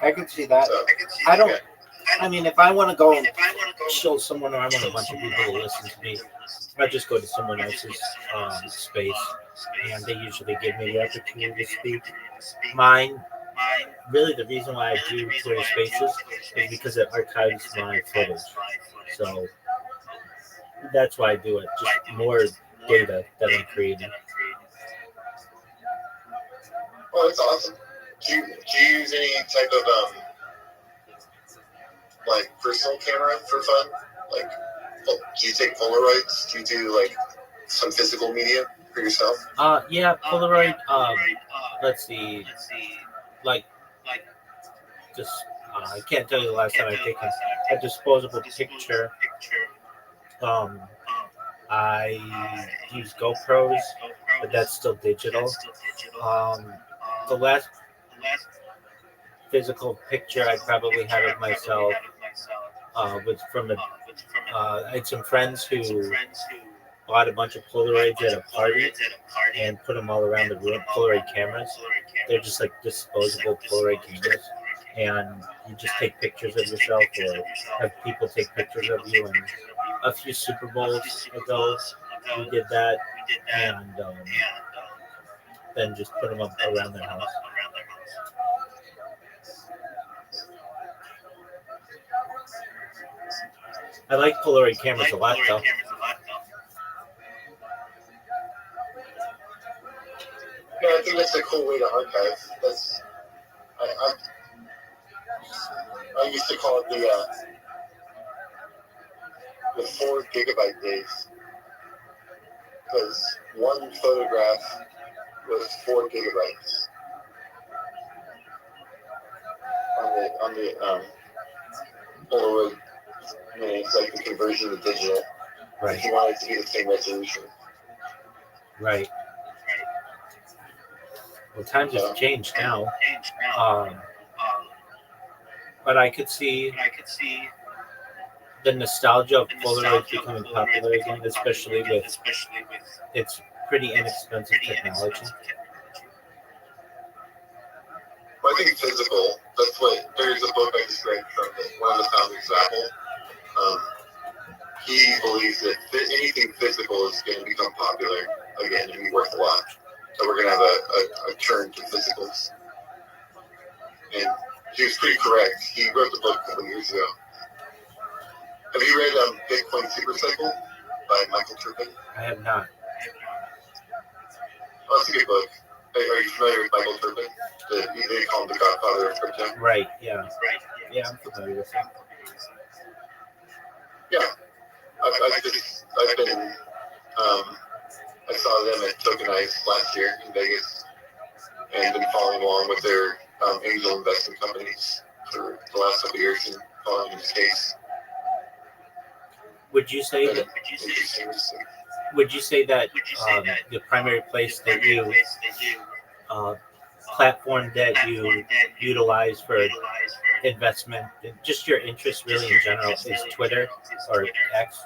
I can see that. So, I don't. I mean, if I want to go and show someone, or I want a bunch of people to listen to me, I just go to someone else's space, and they usually give me the opportunity to speak. Mine, really, the reason why I do Twitter Spaces is because it archives my footage. So that's why I do it. Just more data that I'm creating. Well, that's awesome. Do you use any type of like personal camera for fun, like Do you take Polaroids? Do you do like some physical media for yourself? Yeah, Polaroid. Let's see, like just I can't tell you the last time I've taken a disposable picture. Um, I use GoPros, but that's still digital. Um, the last physical picture I probably had of myself was from a. I had some friends who bought a bunch of Polaroids at a party and put them all around the room. Polaroid cameras. They're just like disposable Polaroid cameras, and you just take pictures of yourself or have people take pictures of you. And a few Super Bowls ago, we did that, and then just put them up around their house. I like Polaroid cameras a lot, though. Yeah, I think that's a cool way to archive. I used to call it the 4 gigabyte days, because one photograph was 4 gigabytes on the Polaroid. I mean, it's like the conversion to digital. Right. If you want it to be the same resolution. Right. Well, times have changed now. But I could see the nostalgia of Polaroid becoming popular again, especially with its pretty inexpensive technology. Well, I think physical. That's what there's a book I just read from one of the founders of Apple. He believes that anything physical is going to become popular again and be worth a lot. So we're going to have a turn to physicals. And he was pretty correct. He wrote the book a couple years ago. Have you read Bitcoin Supercycle by Michael Turpin? I have not. Oh, it's a good book. Are you familiar with Michael Turpin? They call him the godfather of crypto. Right, yeah. Yeah, I'm familiar with him. Yeah. I've been, I saw them at Tokenize last year in Vegas and been following along with their angel investment companies for the last couple of years and following his case. Would you say that the primary place that you platform that you utilize for investment, just your interest really in general, is Twitter or X?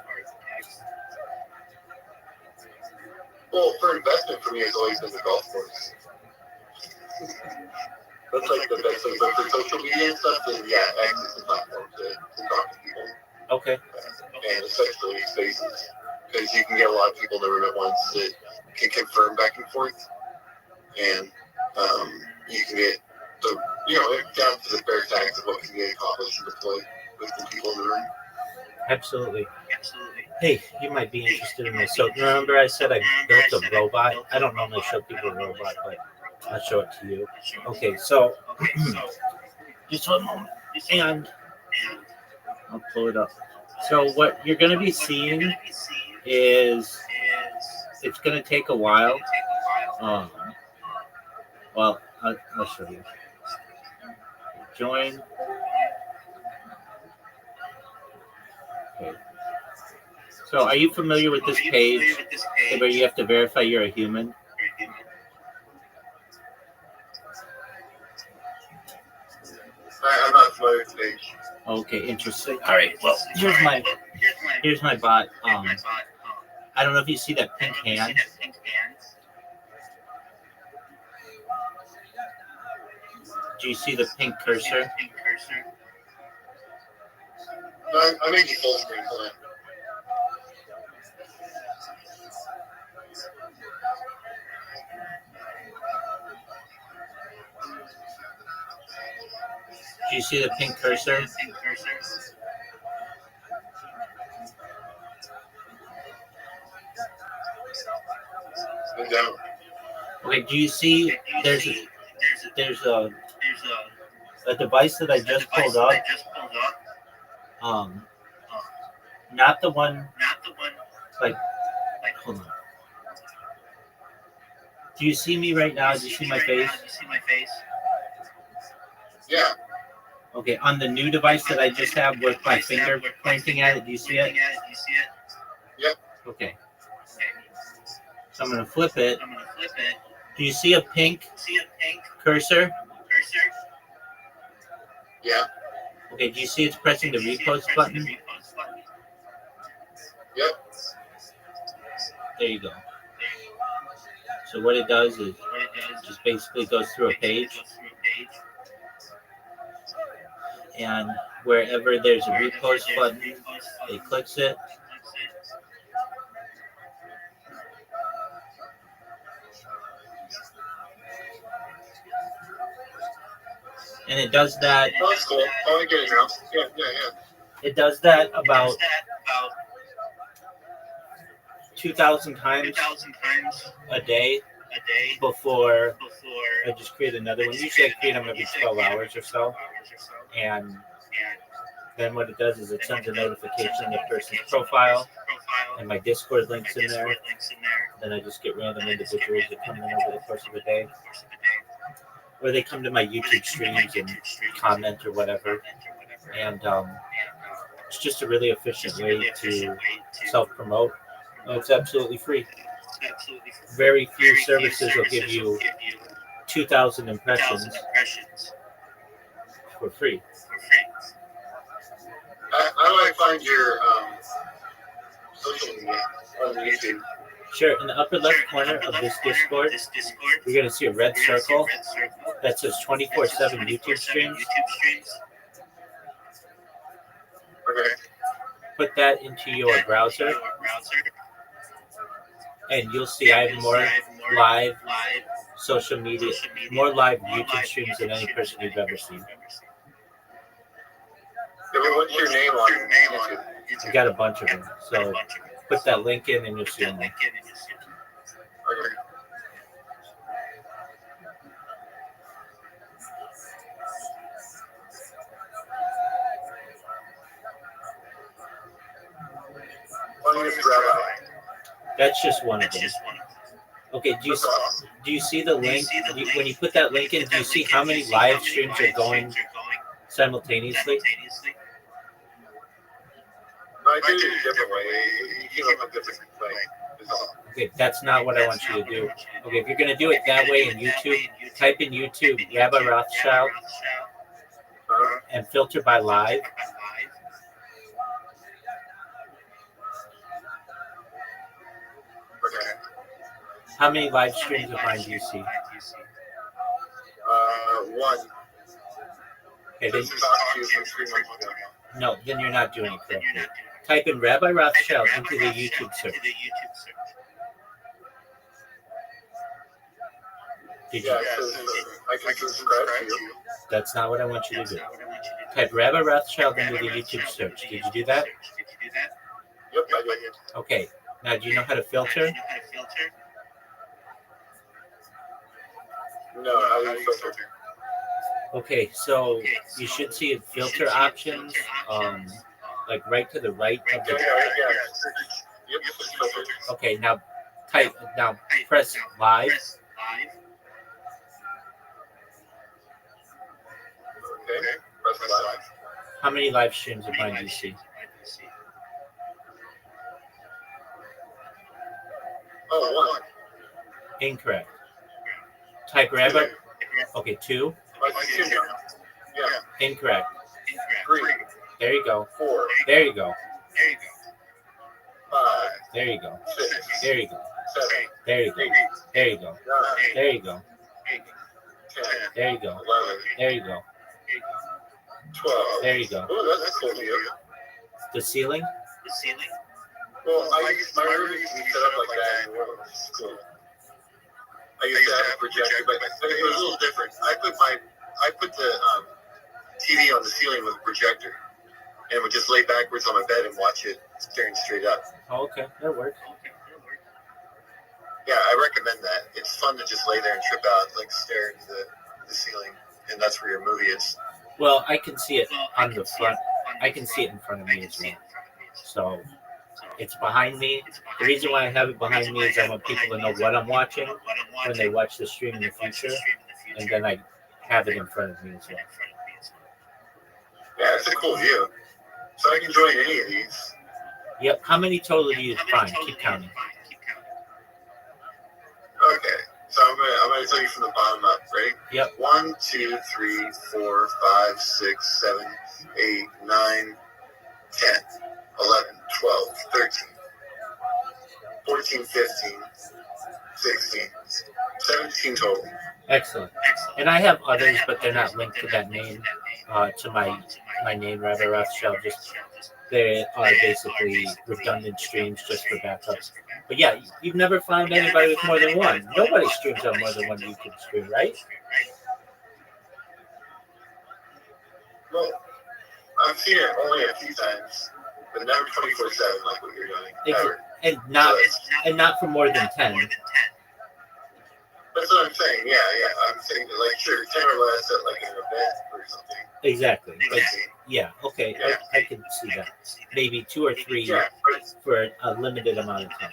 Well, for investment for me, it's always been the golf course. That's like the best thing. But for social media and stuff, then yeah, X is the platform to talk to people. Okay. And especially spaces, because you can get a lot of people in the room at once that can confirm back and forth, and you can get down to the bare facts of what can get accomplished and deployed with the people in the room. Absolutely. Hey, you might be interested in this. So remember I said I built a robot? I don't normally show people a robot, but I'll show it to you. Okay, so just one moment. And I'll pull it up. So what you're going to be seeing is it's going to take a while. Well, I'll show you. Join. Okay. So are you familiar with this page where you have to verify you're a human? I'm not familiar with the page. Okay, interesting. All right, well, here's my bot. I don't know if you see that pink hand. Do you see the pink cursor? No, I made you full screen for that. Do you see the pink cursor? Down. Okay, do you see there's a device that I just pulled up? Not the one. Like, hold on. Do you see me right now? Do you see my face? Yeah. Okay, on the new device that I just have with my finger pointing at it, do you see it? Yep. Okay. So I'm going to flip it. Do you see a pink cursor? Yeah. Okay, do you see it's pressing the repost button? Yep. There you go. So what it does is just basically goes through a page, and wherever there's a repost button, it clicks it. And it does that. Oh, that's cool. Oh, I get it now. Yeah. It does that about 2,000 times a day before I just create another one. Usually I create them every 12 hours or so. And then what it does is it sends a notification on the person's profile, and my Discord link's in there. Then I just get random individuals that come in over the course of a day. Or they come to my YouTube streams and comment or whatever. And it's just a really efficient way to self-promote. And it's absolutely free. Very few services will give you 2,000 impressions for free. How do I find your social media on YouTube? Sure, in the upper left corner of this Discord, you're going to see a red circle that says 24/7 YouTube streams. Okay. Put that into your browser, and you'll see I have more live social media, more live YouTube streams than any person you've ever seen. What's your name on YouTube? I got a bunch of them, so put that link in and you'll see them. Okay. Rabbi. That's just one of them. Okay, do you see the link? When you put that link in, do you see how many live streams are going simultaneously? I did it a different way. You came up a different way. Okay, that's not what I want you to do. Okay, if you're going to do it that way in YouTube, type in YouTube Rabbi Rothschild and filter by live. Okay. How many live streams of mine do you see? One. Okay, then, Talked to you from 3 months ago. no, then you're not doing it correctly. Type in Rabbi Rothschild into the YouTube search. Did you? Yeah, I can subscribe to you. That's not what I want you to do. Type Rabbi Rothschild into the YouTube search. Did you do that? Yep, I did. Okay. Now, do you know how to filter? No, how do you filter? Okay, so you should see filter options, like right to the right of the. Yep, it's filtered. Okay, now press live. Okay, press live. How many live streams of mine do you see? Oh, one. Incorrect. Type Rabbi. Okay, 2. I see two now. Yeah. Incorrect. 3, There you go. 4, There you go. 5, There you go. 6, There you go. 7, There you go. 8, There you go. 9, There you go. 10, There you go. 11, There you go. 12. There you go. Oh, that's cool view. The ceiling? Well, my room used to be set up like that in the world. It's cool. I used to have a projector, but it was a little different. I put the TV on the ceiling with a projector, and would just lay backwards on my bed and watch it staring straight up. Oh, okay, that works. Yeah, I recommend that. It's fun to just lay there and trip out, like stare into the ceiling, and that's where your movie is. Well, I can see it on the front. I can see it in front of me as well. So it's behind me. The reason why I have it behind me is I want people to know what I'm watching when they watch the stream in the future, and then I have it in front of me as well. Yeah, it's a cool view. So I can join any of these. Yep. How many total do you find? Keep counting. Okay. So I'm gonna tell you from the bottom up, right? Yep. 1, 2, 3, 4, 5, 6, 7, 8, 9, 10, 11, 12, 13, 14, 15, 16, 17 total. Excellent. And I have others, but they're not linked to that name, to my name, Rabbi Rothschild. Just they are basically redundant streams just for backups. But yeah, you've never found anybody with more than one. Nobody streams on more than one YouTube stream, right? Well, I've seen it only a few times, but never 24/7 like what you're doing. Ever. And not for more than 10. That's what I'm saying. Yeah. I'm saying like sure 10 or less at like an event or something. Exactly. Yeah. Okay. Yeah. I can see that. Maybe 2 or 3 Yeah, for a limited amount of time.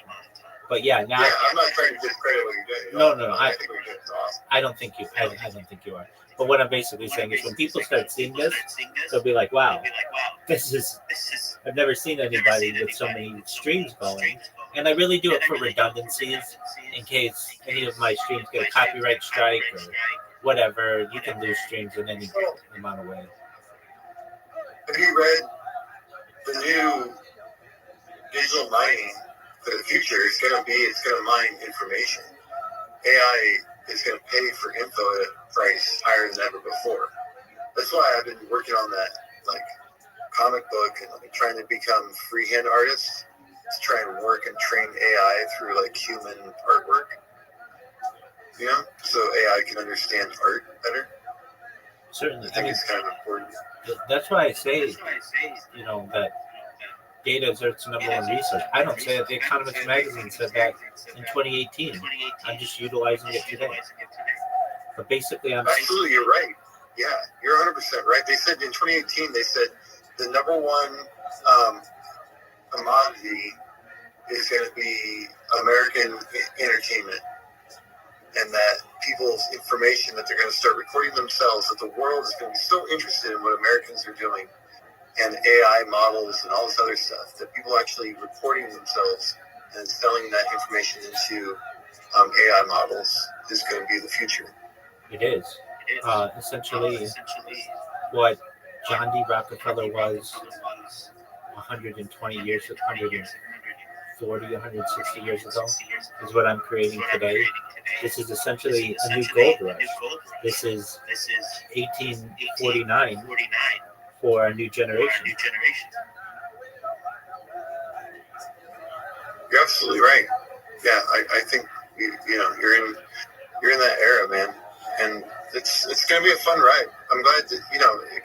But yeah, now yeah, I'm not trying to discredit what you're doing. No. I think what you're doing is awesome. I don't think you. I don't think you are. But what I'm basically saying is, when people start seeing this, they'll be like, "Wow, this is. I've never seen anybody with so many streams going." And I really do it for redundancies, in case any of my streams get a copyright strike or whatever. You can lose streams in any amount of way. Have you read the new digital mining for the future? It's gonna mine information. AI is gonna pay for info at a price higher than ever before. That's why I've been working on that like comic book and like trying to become freehand artists to try and work and train AI through like human artwork. You know, so AI can understand art better. Certainly, I think it's kind of important. That's why I say, that data is Earth's number one resource. I don't say that. The Economist magazine said that in 2018. I'm just utilizing it today. But basically, Absolutely, you're right. Yeah, you're 100% right. They said in 2018, they said the number one commodity is going to be American entertainment, and that people's information that they're going to start recording themselves, that the world is going to be so interested in what Americans are doing, and AI models and all this other stuff, that people actually recording themselves and selling that information into AI models is going to be the future. It is. Essentially, what John D. Rockefeller was 120 years, 140, 160 years ago, is what I'm creating today. This is essentially a new gold rush. This is 1849 for a new generation. You're absolutely right. Yeah, I think you're in that era, man, and it's gonna be a fun ride. I'm glad that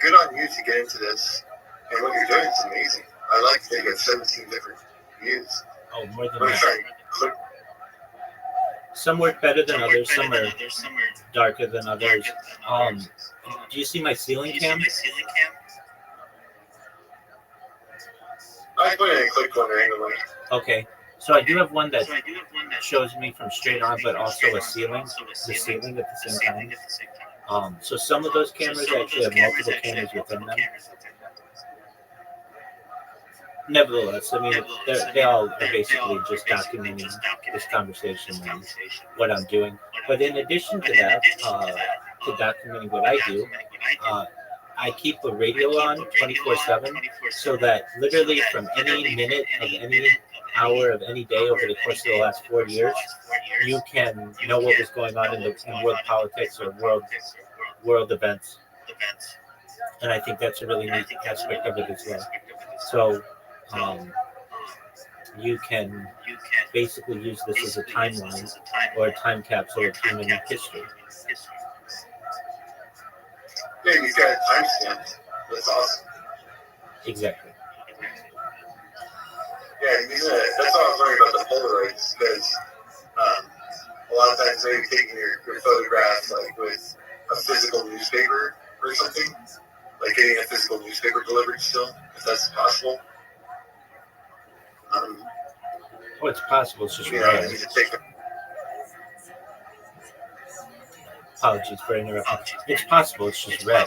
good on you to get into this, and what you're doing is amazing. I like that you got 17 different views. Oh, more than I'm that. trying to Some work better than others. Some are darker than others. Do you see my ceiling cam? I put in a click one randomly. Okay, so I do have one that shows me from straight on, but also the ceiling at the same time. So some of those cameras actually have multiple cameras within them. Nevertheless, I mean, they all are basically just documenting this conversation and what I'm doing. But in addition to that, to documenting what I do, I keep a radio on 24/7, so that literally from any minute of any hour of any day over the course of the last 4 years, you can know what was going on in world politics or world events. And I think that's a really neat aspect of it as well. So you can basically use this as a timeline or a time capsule of human history. Yeah, you've got a timestamp. That's awesome. Exactly. Yeah, that's all I was learning about the Polaroids, because a lot of times they're taking your photograph like with a physical newspaper or something, like getting a physical newspaper delivered still, if that's possible. Um, Oh, it's possible. It's just you rare. need to take Apologies for interrupting. It's possible. It's just rare.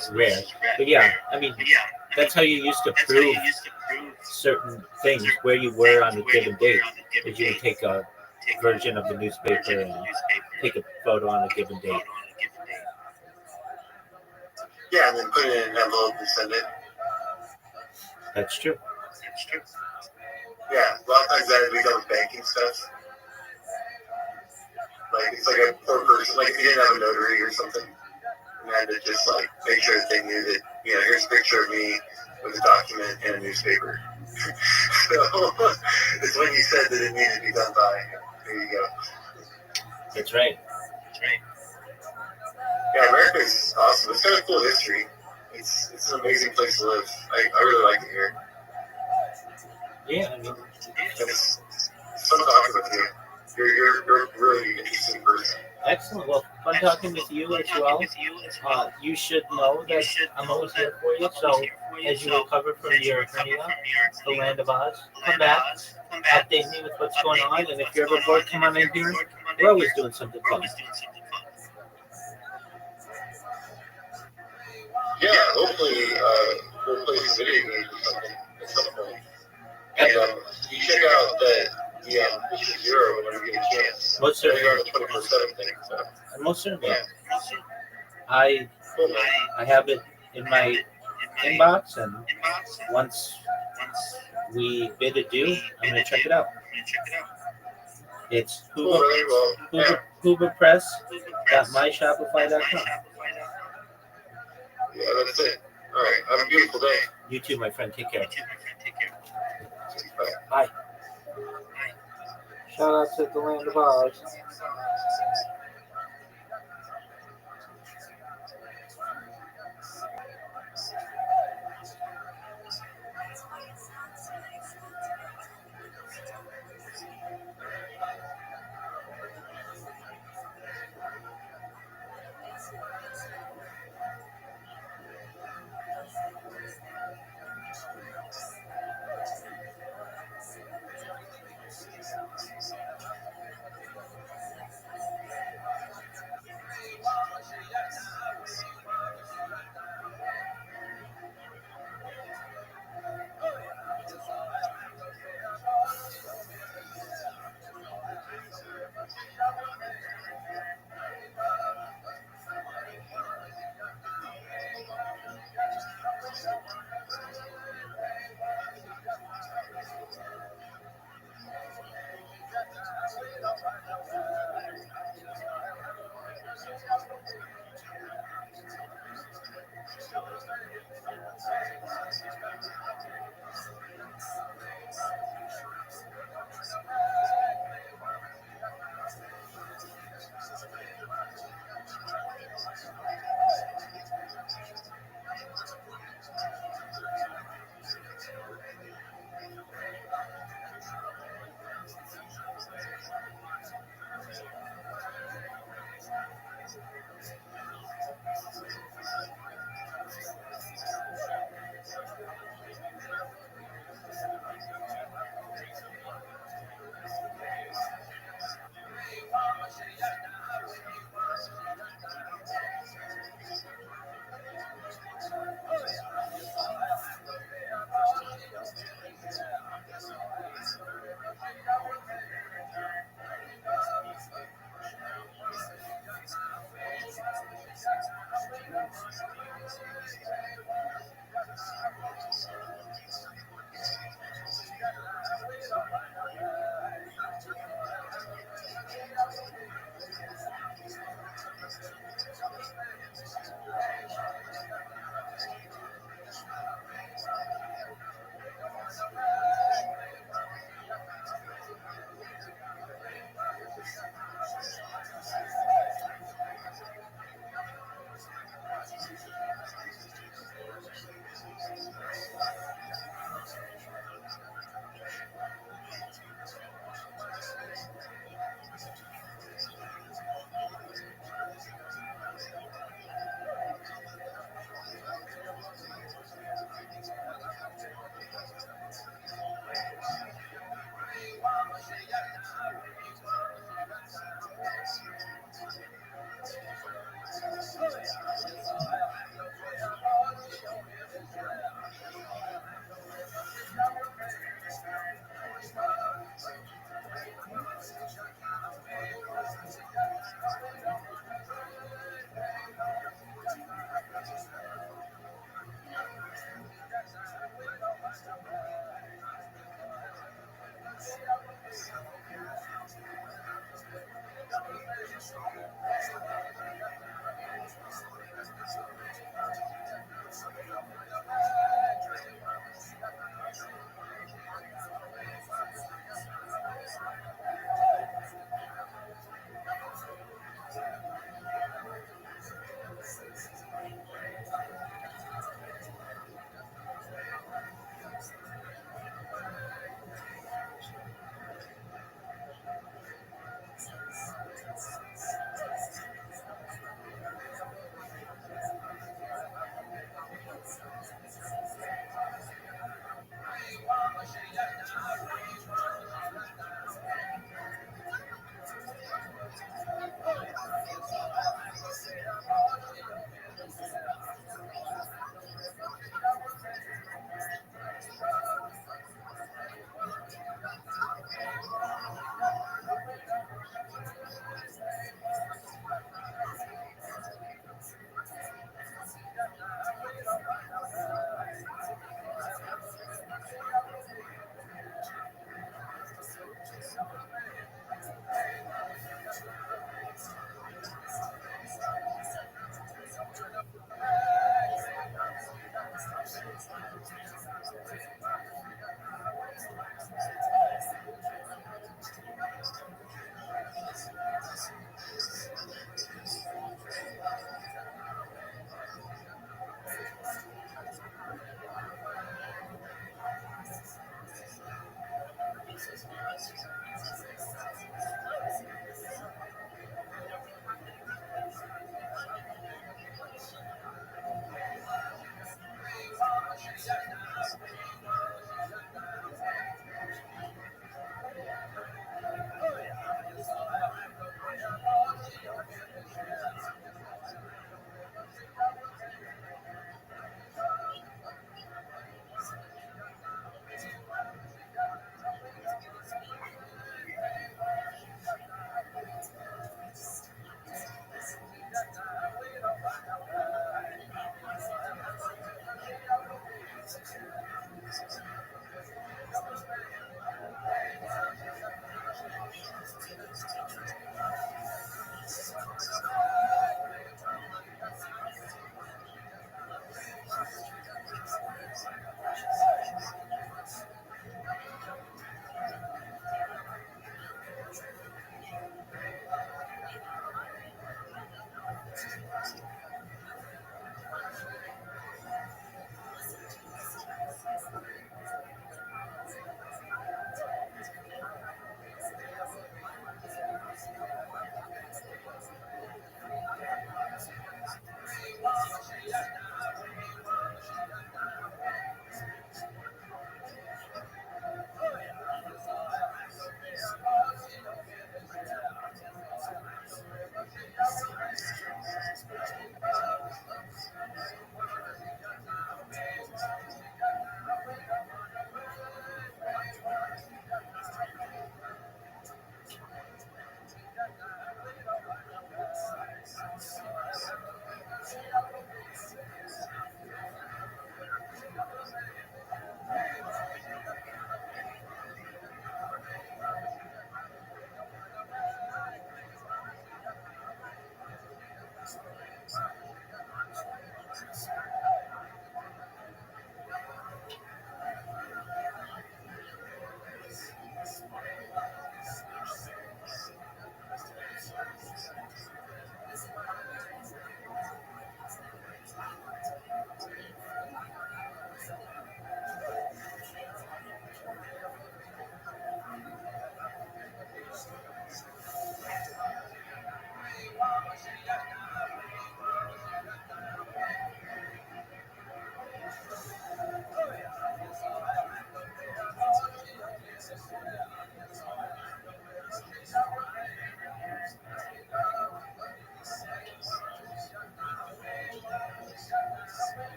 But yeah, I mean, that's how you used to prove certain things where you were on a given date. Is you would take a version of the newspaper and take a photo on a given date. yeah, and then put it in an envelope and send it. That's true. Yeah, a lot of times that we done with banking stuff. Like it's like a poor person, like if you didn't have a notary or something, and had to just like make sure that they knew that, here's a picture of me with a document and a newspaper. So it's when you said that it needed to be done by. There you go. That's right. Yeah, America is awesome. It's got a cool history. It's an amazing place to live. I really like it here. Yeah, I mean, And it's fun talking with you. You're a really interesting person. excellent. Well, fun talking with you as well. You should know that I'm always here for you. So as you recover from your hernia, the land of Oz, come back, update me with what's going on, and if you're ever bored, come on in here. We're always doing something fun. Yeah, hopefully we'll play some video games or something at some point. And you check out the Mission Zero whenever you get a chance. Most You're certainly. on the 24/7 thing. So. Most certainly. Yeah. I Cool, man. I have it in my inbox, and once we bid adieu, I'm going to check it out. It's Cool, brother. Well, yeah. hooverpress.myshopify.com. Yeah, that's it. All right. Have a beautiful day. You too, my friend. Take care. Bye. Bye. Shout out to the land of Oz.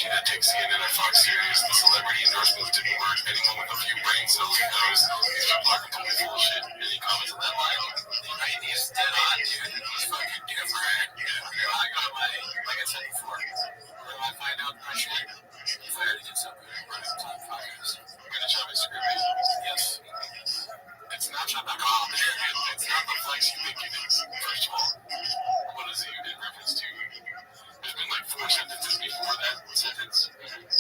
That takes CNN and Fox Series. The celebrity endorsements didn't work. Anyone with a few brain cells knows these people are completely full of shit. Any comments on that line? The idea's dead on, dude. It was fucking different. I got my, like I said before, when I find out I should, if I had to get something, I'm running the top 5 years. I'm gonna try my script. Yes. It's not Snapchat.com. It's not the flex you think it is. First of all, what is it you did reference to? There's been like 4 sentences before that sentence.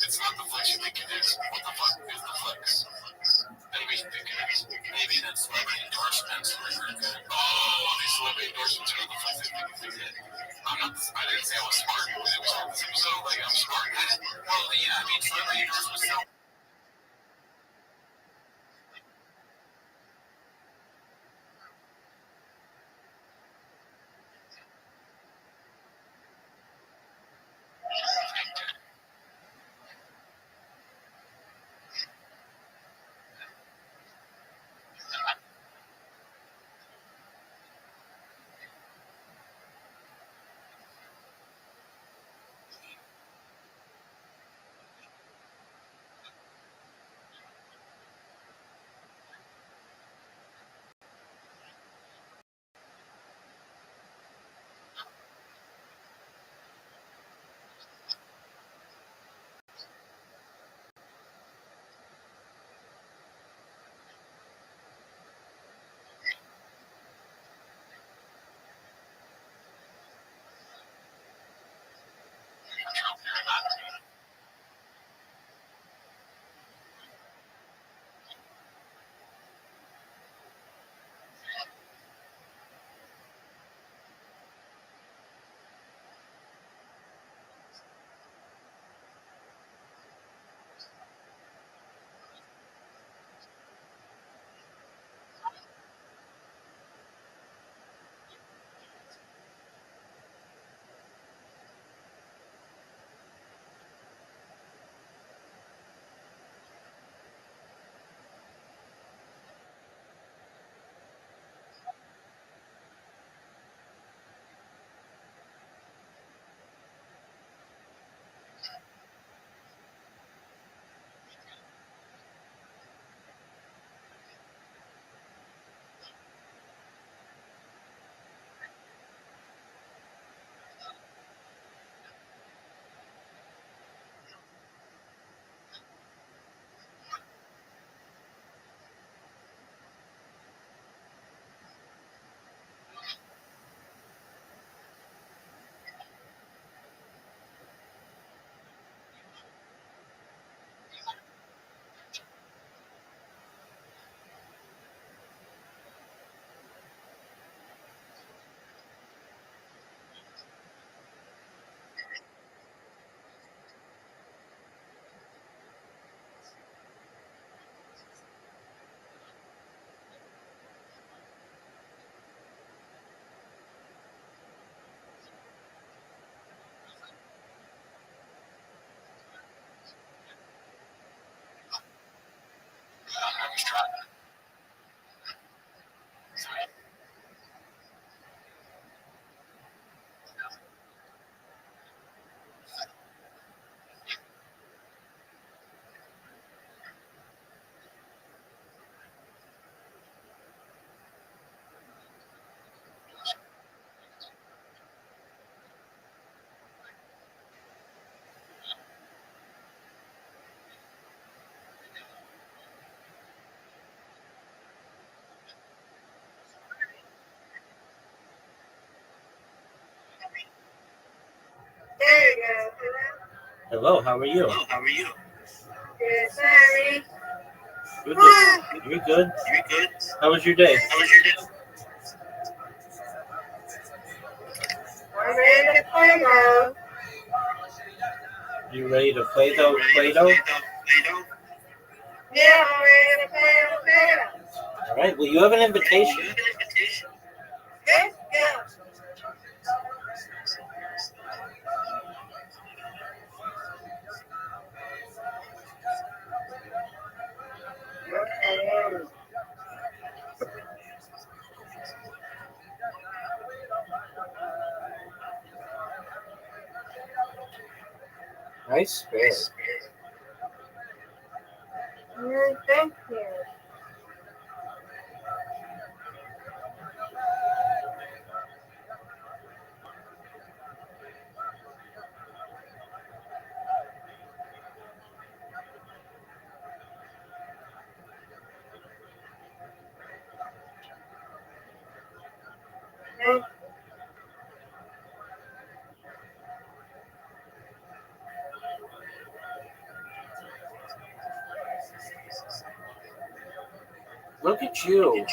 It's not the flex you think it is. What the fuck is the flex that we think it is? Maybe that's celebrity endorsements. These celebrity endorsements are not the flex they think it is. I didn't say I was smart. It was so like I'm smart. Well, yeah, I mean, celebrity endorsements don't. Hello, how are you? Hello, how are you? Good, sorry. You're good. You're good. You're good? How was your day? How was your day? I'm ready to play now. You ready to play though? Ready to Play-Doh? Play-Doh? Yeah, I'm ready to play now. All right. Well, you have an You invitation. have an invitation. Let's go. Okay. Nice spare. Thank you. Thank Look at you. you.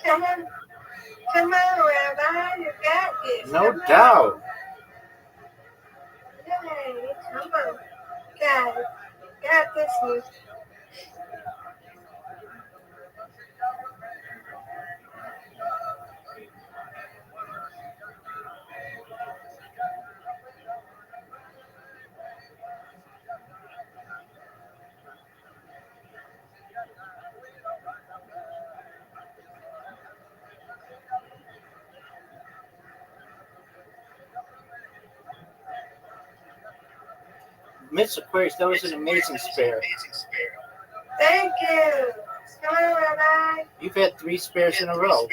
Come on. Come on, Rabbi. You got this. No Come doubt. On. Yay. Come on. Got it. Got this one. Miss Aquarius, that was an amazing spare. Thank you. Come on, Rabbi. You've had 3 spares in a row.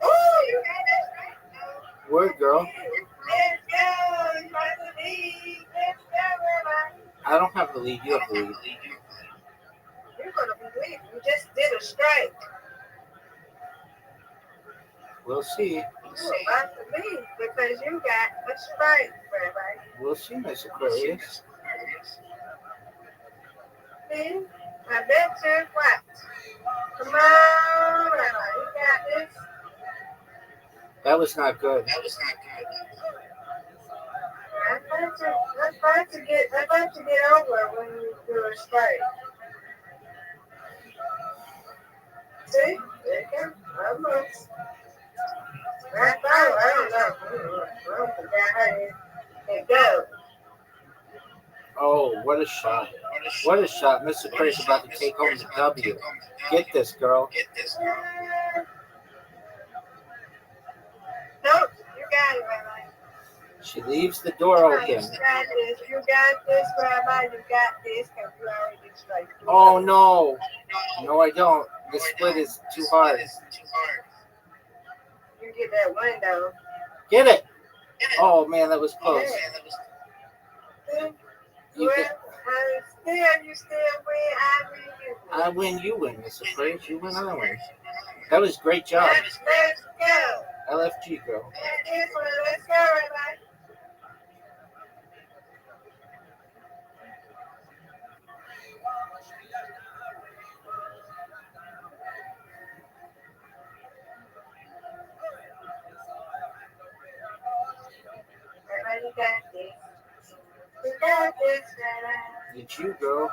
Oh, you got that right. Word, girl. Let's go. You got the lead. Let's go, Rabbi. I don't have the lead. You have the lead. You're going to believe you just did a strike. We'll see. You're about to leave because you got a strike, Rabbi. We'll see, Miss Aquarius. See? I bet you what? Come on, Rabbi. You got this. That was not good. I'm about to get over when you do a strike. See? There you go. Almost. I don't know. I don't forget how it goes. Oh, what a shot. What a shot. Miss Aquarius about to take home the W. Get this, girl. Nope, you got it, Rabbi. She leaves the door You open. got this. You got this, Rabbi. You got this because you already strike. Oh, no. No, I don't. The split is too hard. You get that window. Get it. Oh, man, that was close. Yeah. You Well, get, you still win. I win, you win, Miss Aquarius. You win, I win. That was a great job. Let's go. LFG, girl. Let's go, Rabbi. Rabbi, you got this. You got this, Rabbi. It's you, girl.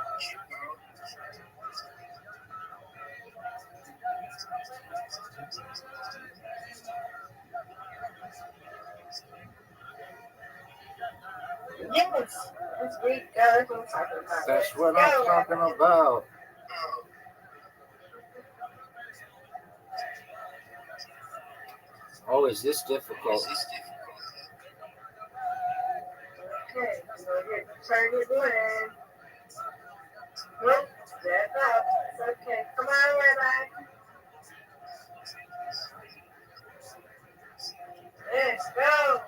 Yes. That's great. That's what I'm talking about. That's what I'm talking about. Oh, is this difficult? Okay, so here, turn it in. Nope, that's out. It's okay. Come on, Rabbi. Let's go.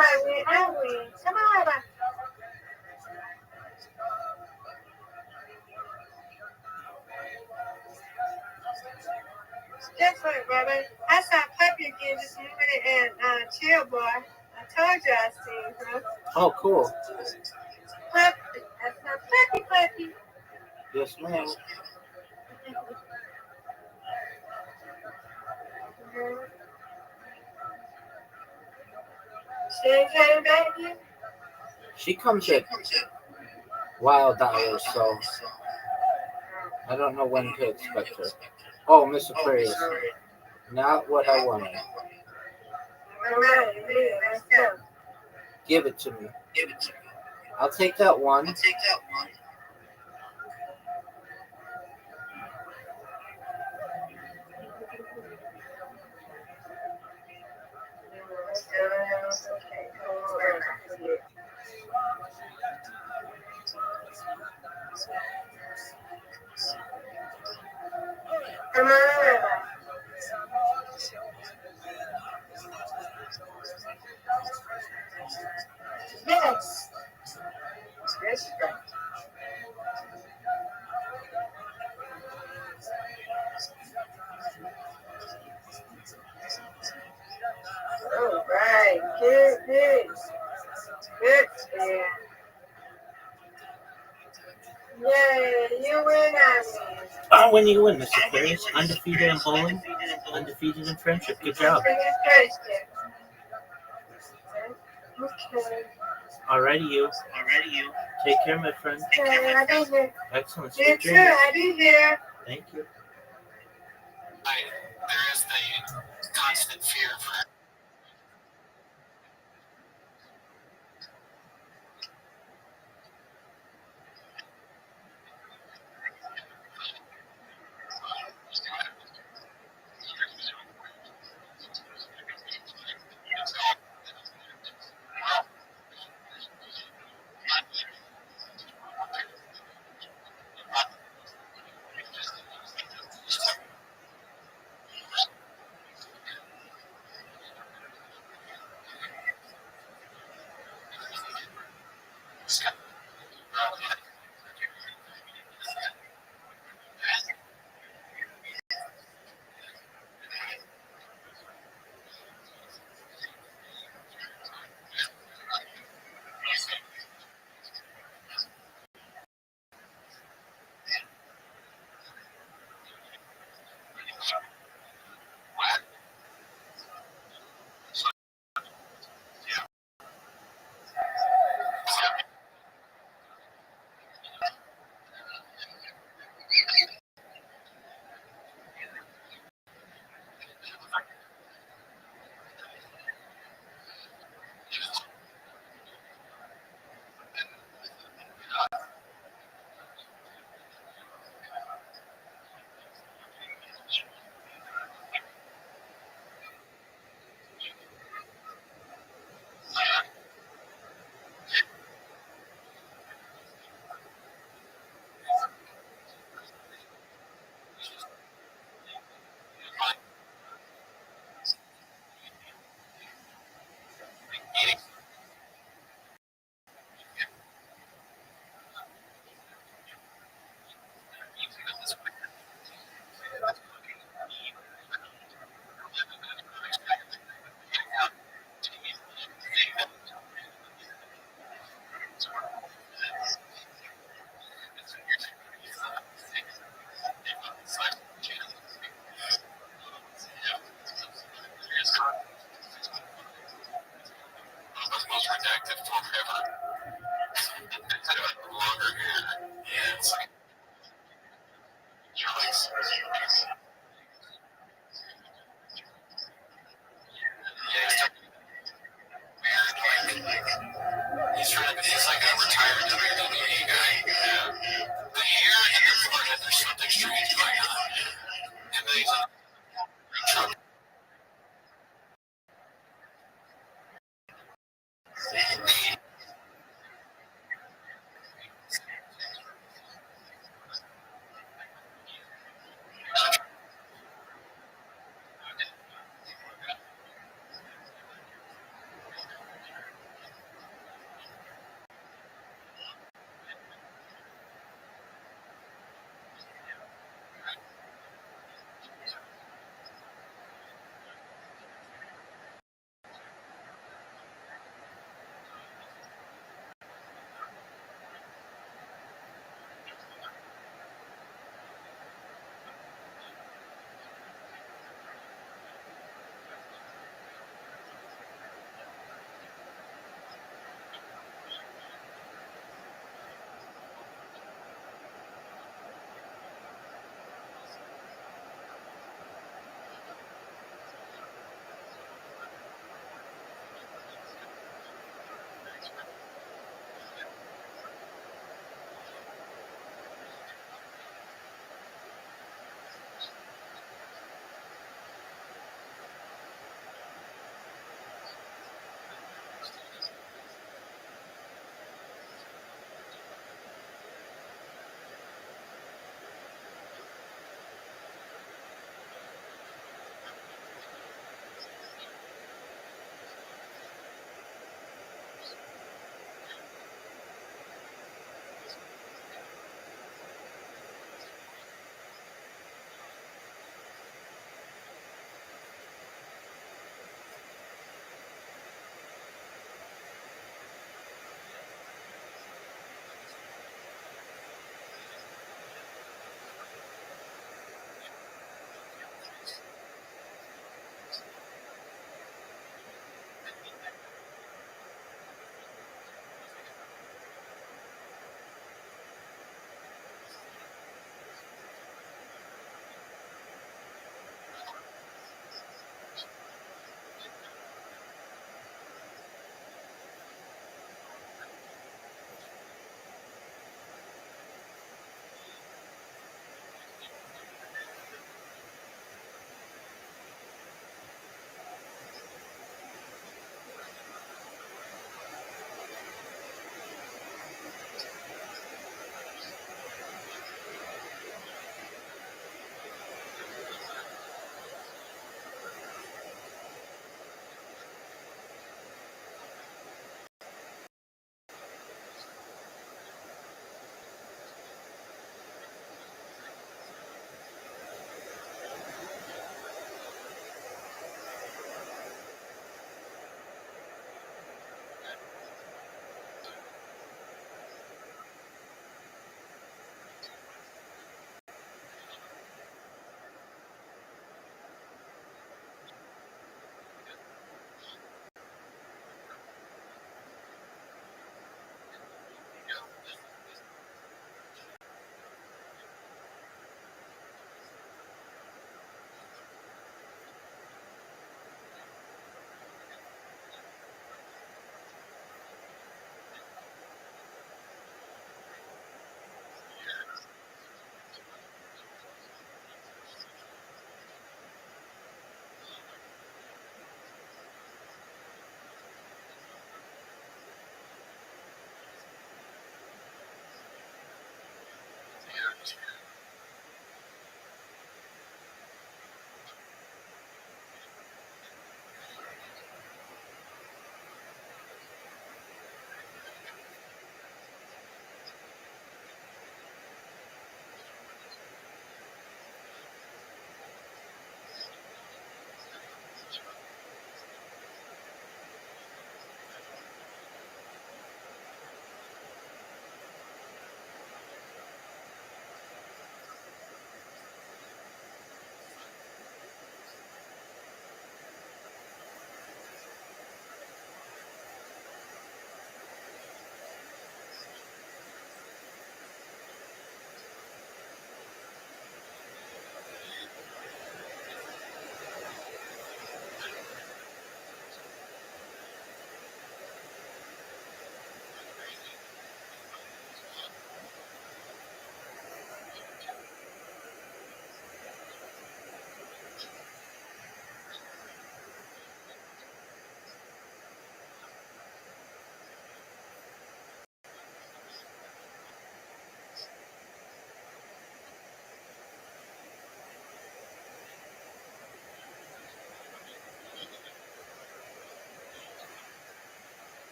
I win. I win. Come on, Rabbi. That's right, Rabbi. I saw Puppy again this morning and Chill Boy. I told you I seen her. Oh, cool. Puppy. I saw Puppy. Yes, ma'am. She ain't came back yet? She comes at wild hours, so I don't know when to expect her. Oh, Miss Aquarius. Not what I wanted. All right, yeah, let's go. Give it to me. I'll take that one. Okay, come on, Rabbi. Yes. That's right. All right. Good. Good. Yeah. Yay, you win, I win. When you win, Miss Aquarius. Undefeated in bowling. Undefeated in friendship. Good job. Okay. Alrighty, you. Take care, my friend. Okay, I'll be here. Excellent. You Sweet too, dreams. I'll be here. Thank you. There is the constant fear for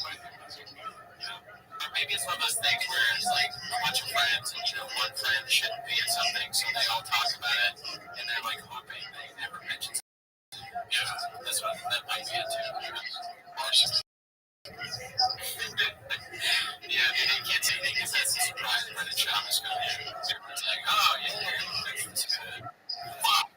Or maybe it's one of those things where it's like a bunch of friends, and one friend shouldn't be in something, so they all talk about it, and they're like hoping they never mention it. Yeah, that's what that might be it too. Or it's just, yeah, they can't say anything because that's a surprise. Brendan Schaub is going to do. It's like, oh yeah, that's good. Fuck.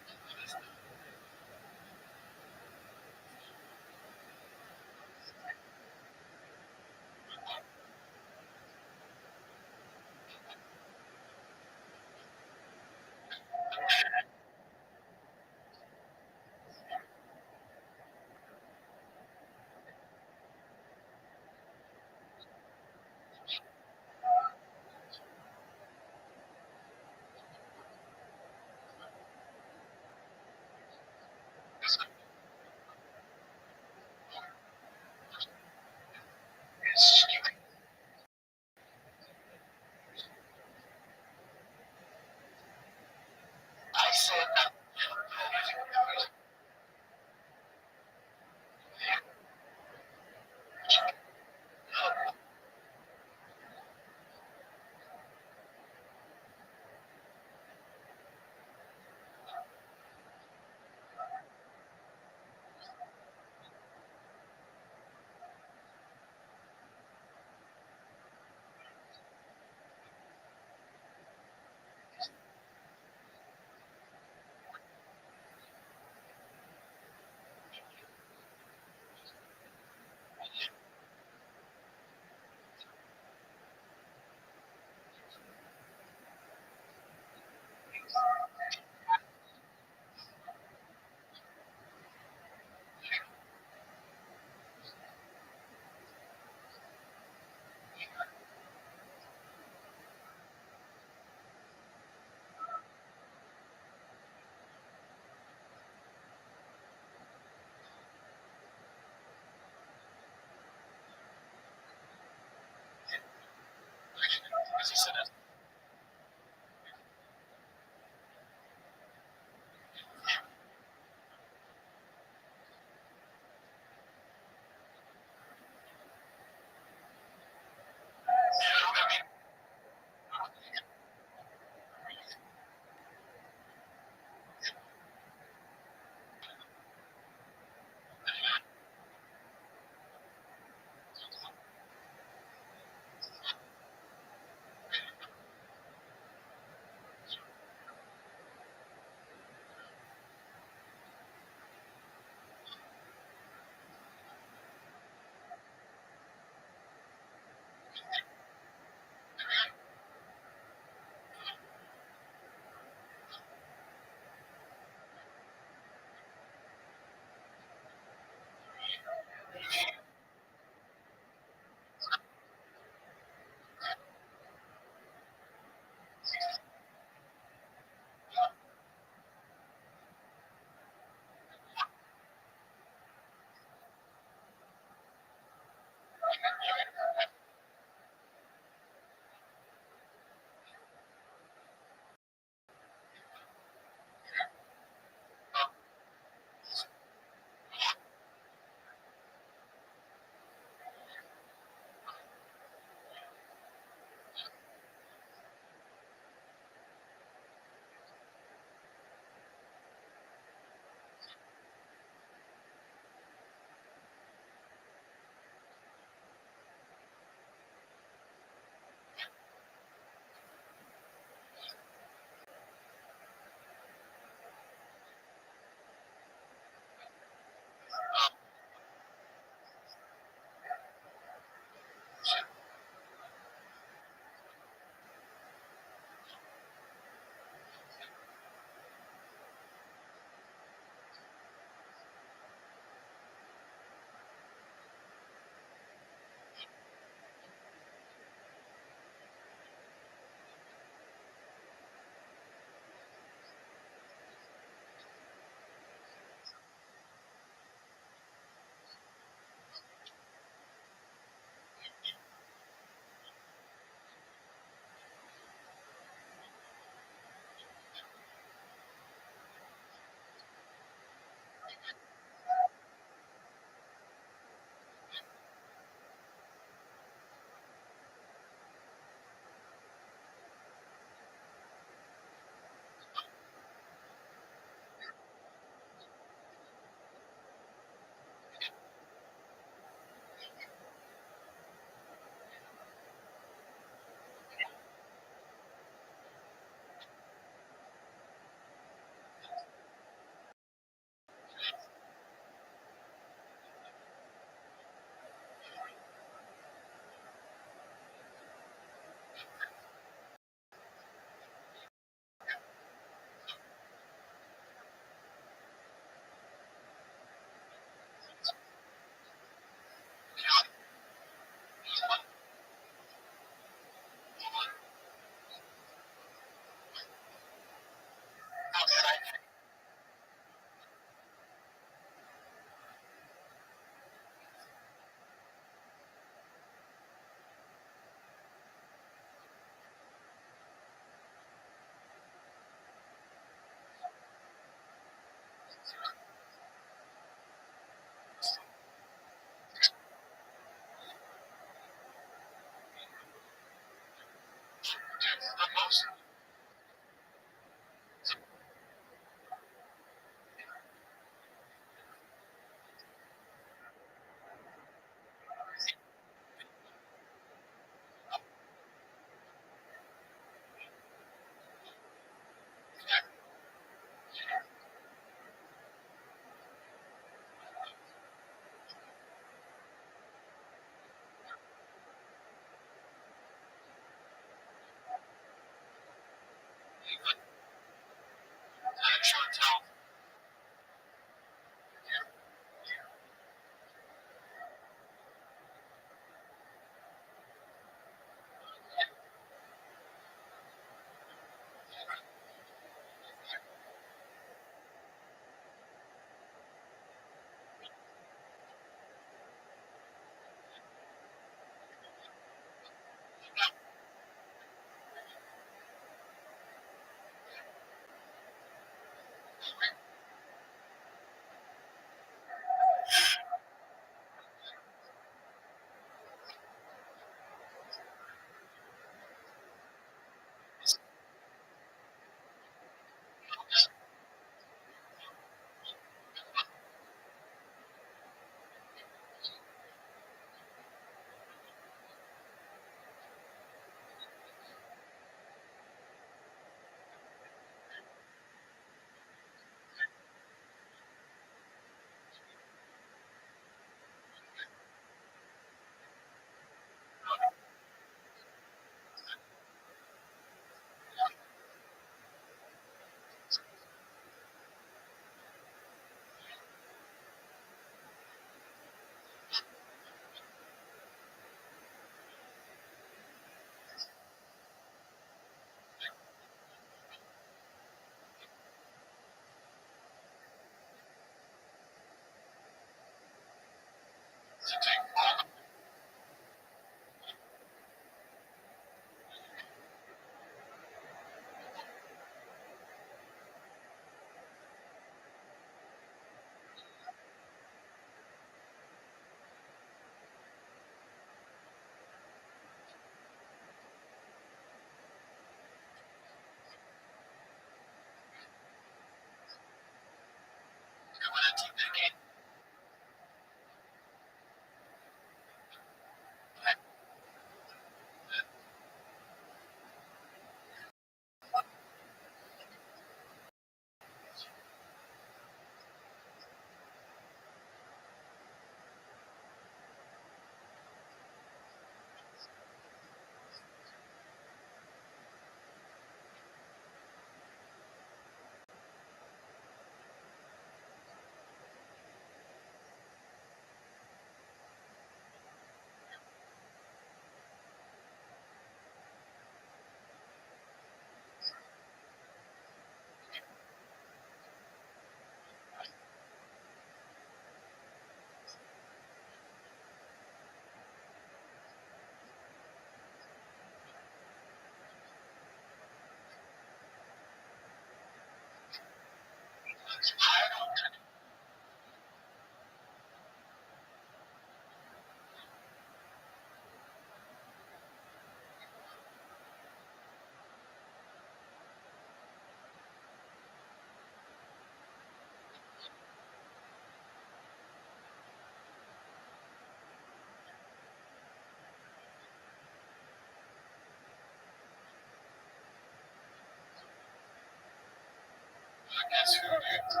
That's who you.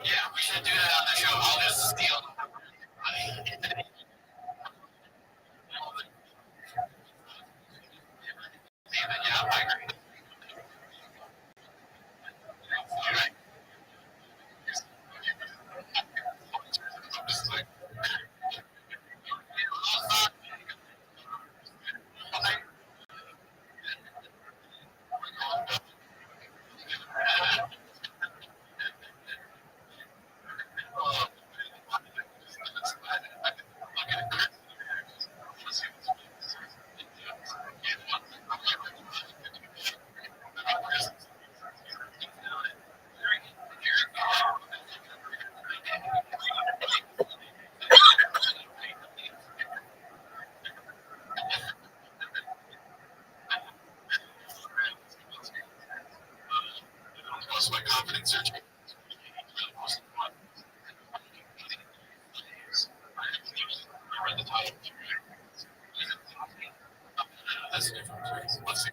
Yeah, we should do that on the show. I'll just steal. Yeah, I agree. Most of my confidence surgery. I read the title. That's a different place. Let's see.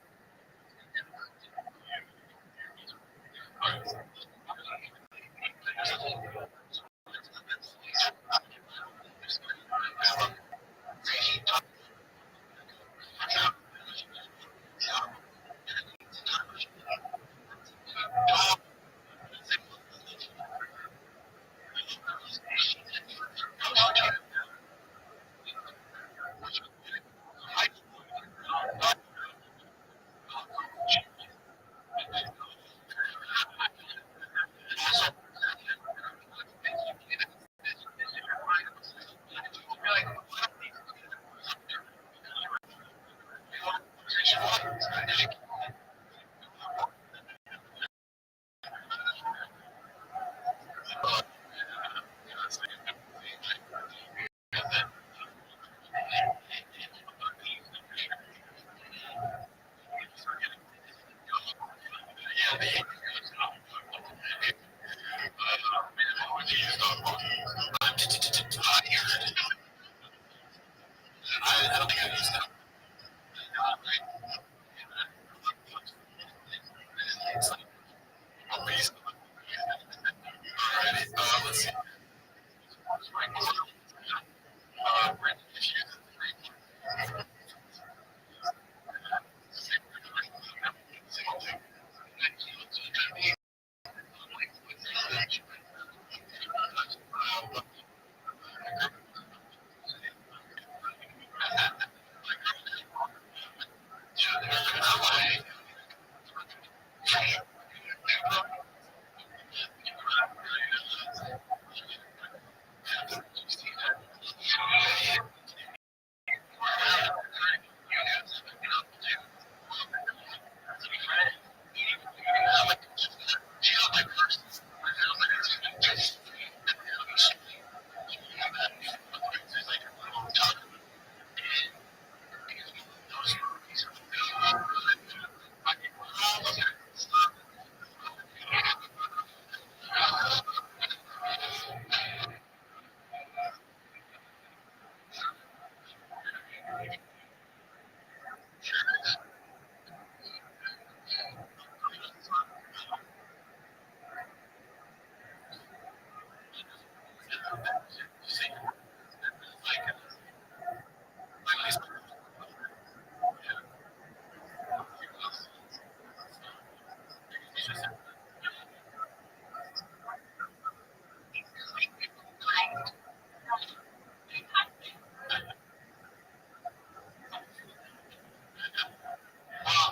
I don't think I used that. Let's see.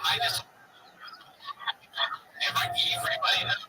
I just everybody knows.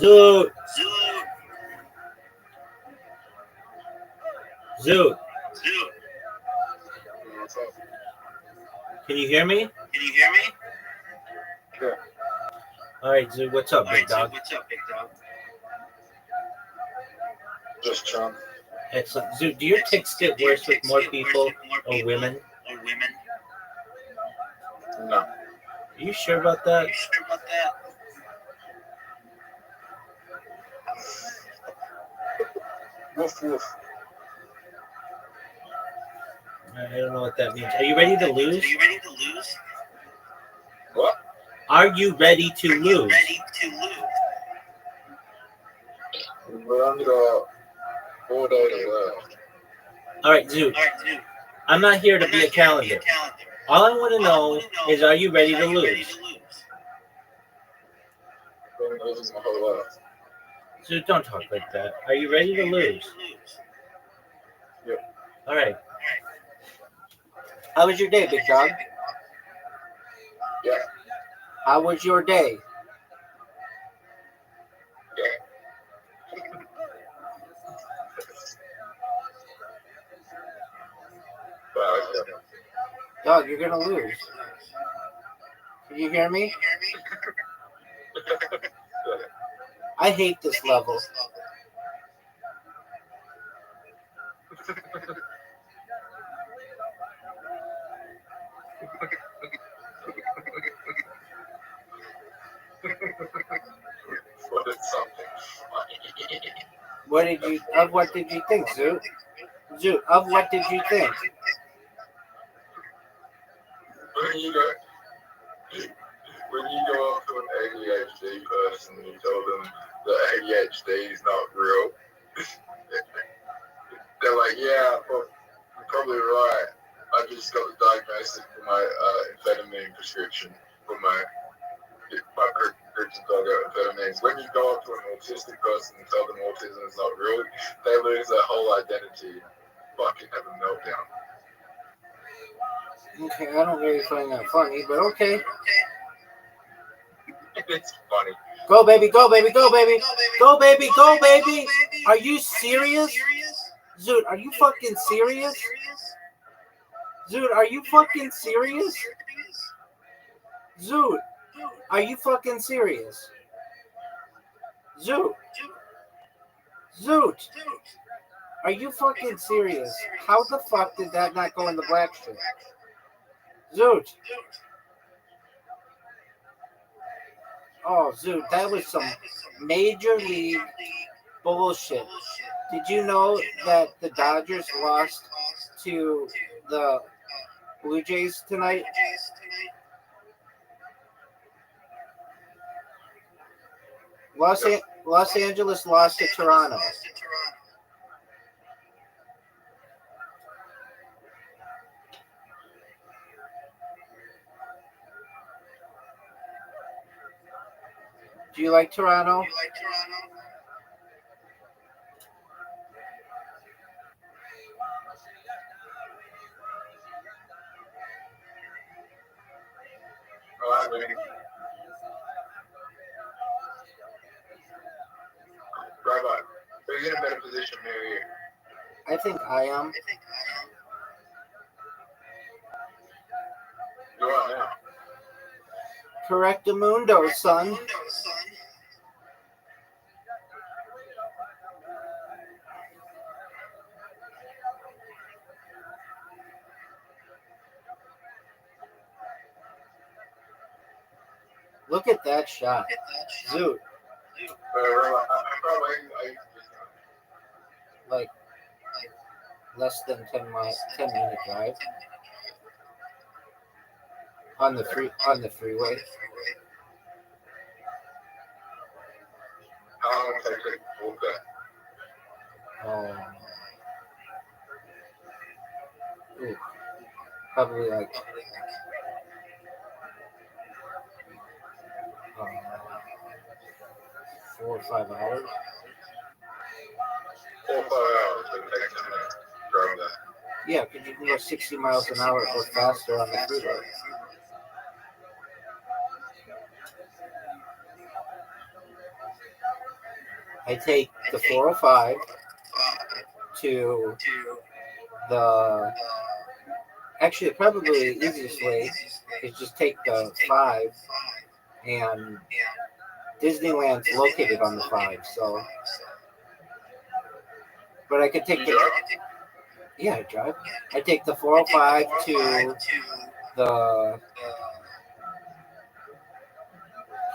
Zoot. Zoot. What's up? Can you hear me? Yeah. All right, Zoot. What's up, big dog? Just chum. Excellent. Zoot, do your ticks get worse with more people or women? No. Are you sure about that? Woof woof. I don't know what that means. Are you ready to lose? What? Are you ready to lose? We're only got 4 days left. All right, Zoot. I'm not here to be a calendar. All I want to know is, are you ready to lose? Been losing my whole life. Zoot, don't talk like that. Are you ready to lose? Yep. All right. How was your day, big dog? Yeah. How was your day? Dog, you're gonna lose. Can you hear me? I hate this level. What did you think, Zoot? Zoot, of what did you think? When you go up to an ADHD person and you tell them that ADHD is not real, they're like, yeah, well, you're probably right. I just got the diagnosis for my amphetamine prescription for my prescription dog amphetamines. When you go up to an autistic person and tell them autism is not real, they lose their whole identity and fucking have a meltdown. Okay, I don't really find that funny, but okay. It's funny. Go, baby, go, baby, go, baby. Go, baby, go, baby. Are you serious? Zoot, are you fucking serious? Zoot, are you fucking serious? Zoot, are you fucking serious? Zoot. Zoot. Are you fucking serious? How the fuck did that not go in the black strip? Zoot. Oh, Zoot, that was some major league bullshit. Did you know that the Dodgers lost to the Blue Jays tonight? Los Angeles lost to Toronto. Do you like Toronto? Rabbi, who's in a better position, me or you? I think I am. You are now. Correctamundo, son. Look at that shot. Zoot. Like less than 10-minute drive. On the freeway. How long would it take to walk that? Ooh, probably like 4 or 5 hours. 4 or 5 hours, it takes 10 minutes to drive that. Yeah, because you can go 60 miles an hour or faster on the freeway. I take the 405 to the. Actually, probably the easiest way is just take the 5, and Disneyland's located on the 5, so. But I could take the. Yeah, I drive. I take the 405 to the.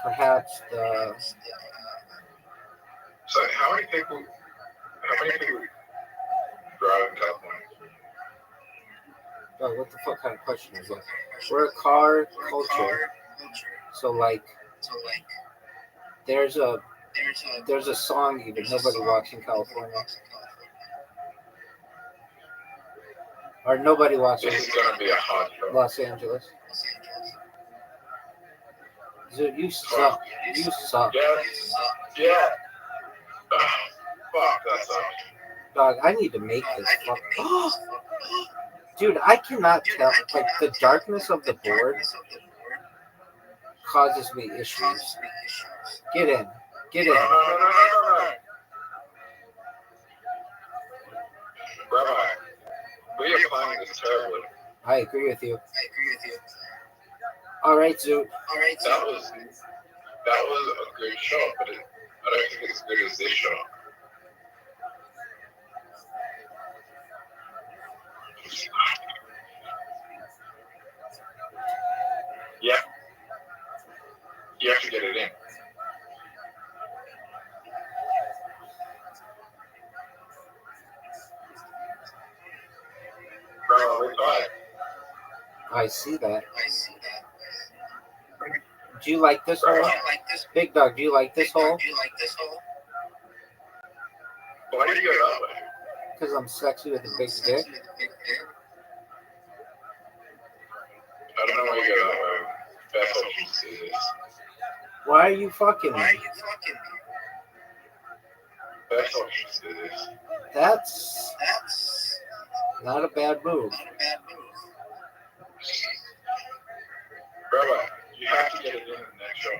Perhaps the. So how many people drive in California? Oh, what the fuck kind of question is that? We're a car culture, so like, there's a song even nobody walks in California, or nobody walks in This is gonna be a hot show. Los Angeles. Dude, you suck. You suck. Yeah. Fuck, that sucks. Dog, I need to make this fuck. Dude, I cannot tell. Like, the darkness of the board causes me issues. Get in. Get in. No. Rabbi, we are playing this terribly. I agree with you. All right, Zoot. That was a good show, but I don't think it's as good as this show. Yeah. You have to get it in. Bro, we're tired. I see that. Do you like this hole? Big Dog, do you like this hole? Why did you go that way? Because I'm sexy with a big dick. I don't know why you go that way. Best option to do this. Why are you fucking me? Best option to do this. That's not a bad move. Rabbi, you have to get it in the next show.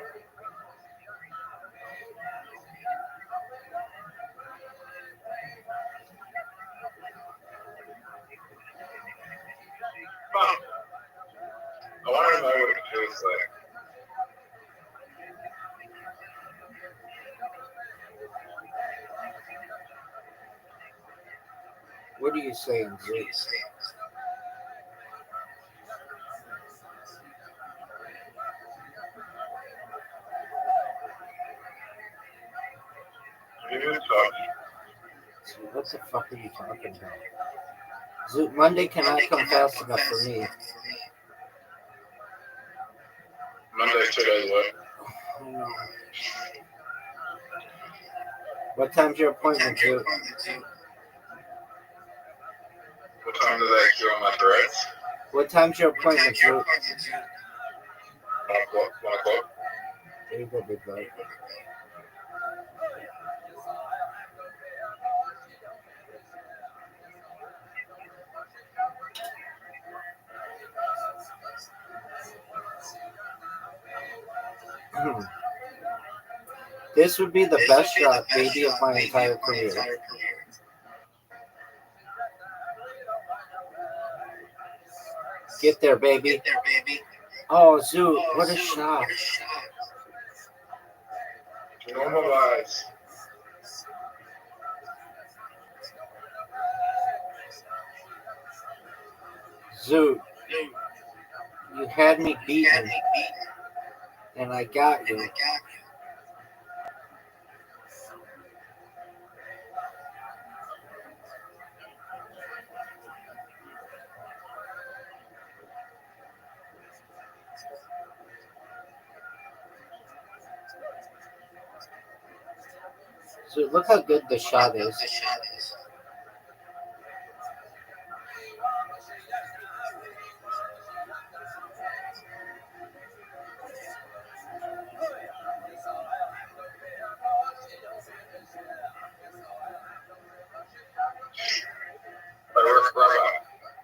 Fuck. I want to know what it feels like. What are you saying, Zoot? You're talking. What the fuck are you talking about? Zoot, Monday cannot come fast enough for me. Monday's 2 days away. I know. What time's your appointment, Zoot? What time do they cure my threats? What time's your appointment, Zoot? 1 o'clock. 1 o'clock. There you go, big dog. This would be the best shot, baby, of my entire career. Get there, baby. Oh, Zoot, what a shot. Normalize. Zoot, you had me beaten, and I got you. So look how good the shot is.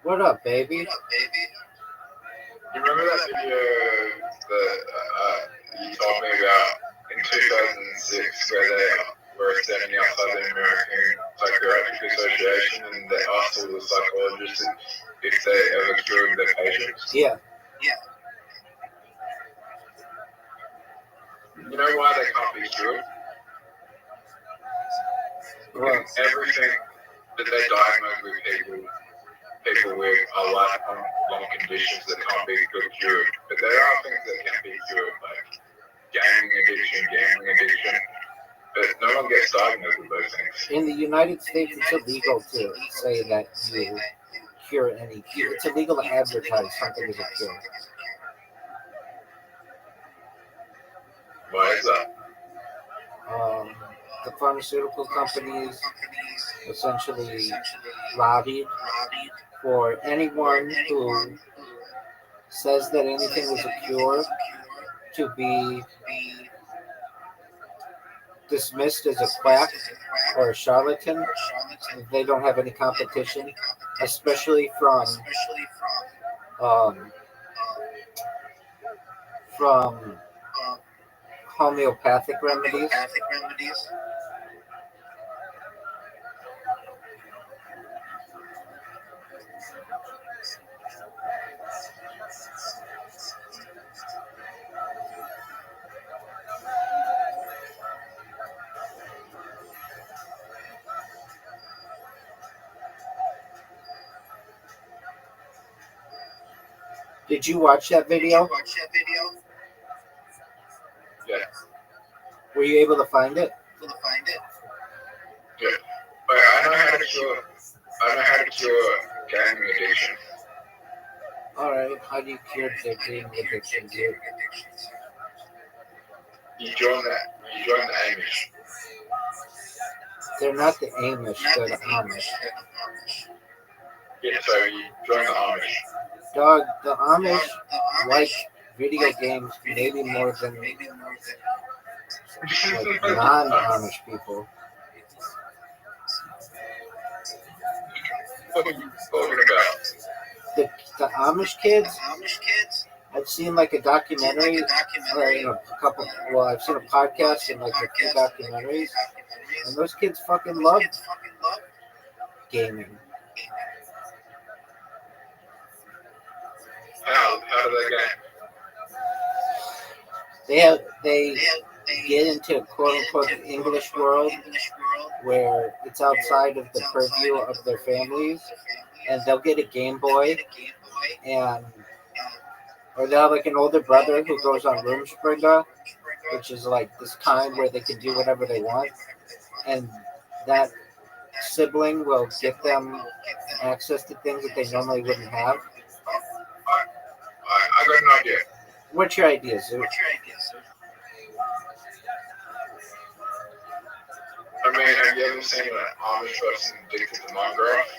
What up, baby? You remember that video that you told me about in 2006 where we're standing outside the American Psychiatric Association, and they asked all the psychologists if they ever cured their patients. Yeah. You know why they can't be cured? Well, Everything that they diagnose with people with are lifelong conditions that can't be cured. But there are things that can be cured, like gambling addiction. But no one gets diagnosed with those things. in the United States, it's illegal to say that you cure any. It's illegal to advertise something as a cure. Why is that? The pharmaceutical companies essentially lobbied for anyone who says that anything is a cure to be dismissed as a quack or a charlatan. They don't have any competition, especially from homeopathic remedies. Did you watch that video? Yeah. Were you able to find it? Yeah. But I know how to cure gambling addiction. Alright, how do you cure the gaming addiction, dude? You join the Amish. They're not the Amish, they're the Amish. Yeah, so you join the Amish. Dog, the Amish like video games maybe more than like non-Amish people. What are you talking about? The Amish kids, I've seen like a documentary, or I've seen a podcast and like a few documentaries, and those kids fucking love gaming. How do they get? They get into quote unquote the English world where it's outside of the purview of their families, and they'll get a Game Boy, or they'll have like an older brother who goes on Rumspringa, which is like this kind where they can do whatever they want, and that sibling will get them access to things that they normally wouldn't have. I got an idea. What's your idea, Zoo? I mean, have you ever seen an Amish person addicted to Minecraft?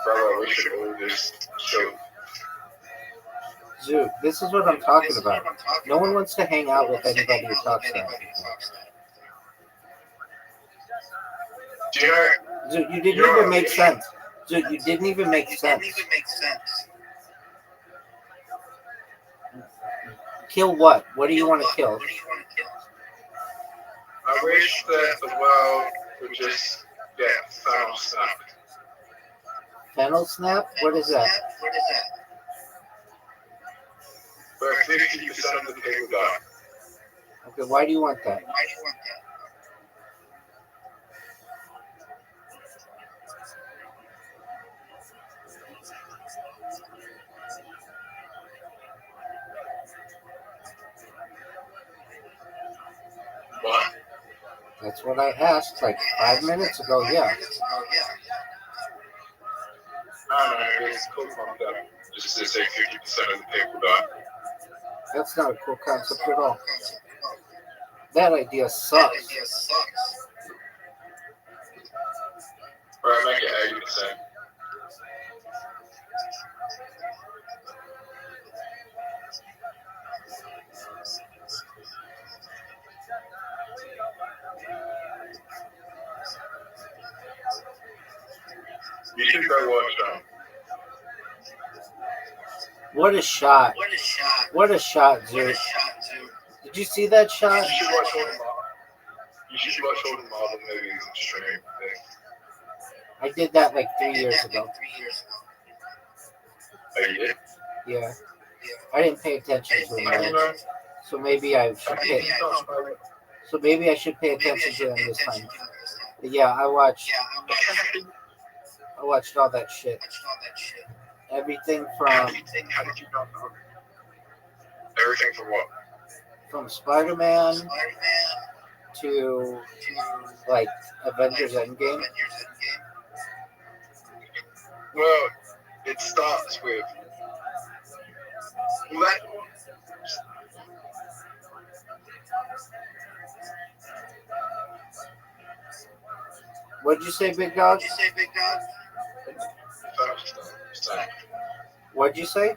Brother, we should all just chill. Zoo, this is what I'm talking about. No one wants to hang out with anybody who talks that. Do you know? Zoo, you didn't even make sense. Zoo, you didn't even make sense. Kill what? What do you want to kill? I wish that the world would just get fennel snapped. Fennel snap? What is that? Where 50% of the people die. Okay, why do you want that? Why? That's what I asked like 5 minutes ago, yeah. I don't know, it's cool from that. Just to say 50% of the people die. That's not a cool concept at all. That idea sucks. Alright, make it 80%. You should go watch What a shot. What a shot, What dude. a shot, dude. Did you see that shot? You should watch all the Marvel. You should watch all the Marvel movies and stream. I did that like 3 years ago. Oh, you did? Yeah. I didn't pay attention to How do you them. know? So maybe I should pay. It's not spoiling. So maybe I should pay attention to them this time. But yeah, I watched all that shit. Everything How did you not know? Everything from what? from Spider-Man to like Avengers Endgame. Well, it starts with. Let, What'd you say, big dog? What'd you say?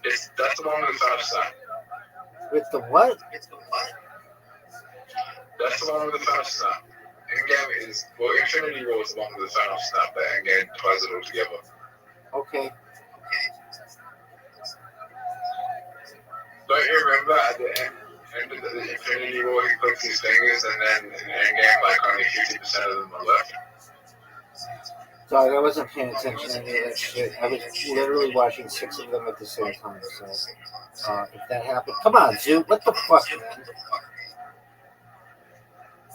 That's the one with the Thanos snap. With the what? That's the one with the Thanos snap. Endgame is, well, Infinity War is the one with the Thanos snap, but Endgame ties it all together. Okay. Don't you remember at the end of the Infinity War, he clicks his fingers, and then in Endgame, like only 50% of them are left? Dog, I wasn't paying attention to any of that shit. I was literally watching 6 of them at the same time. So, if that happened, come on, Zoo. What the fuck, man?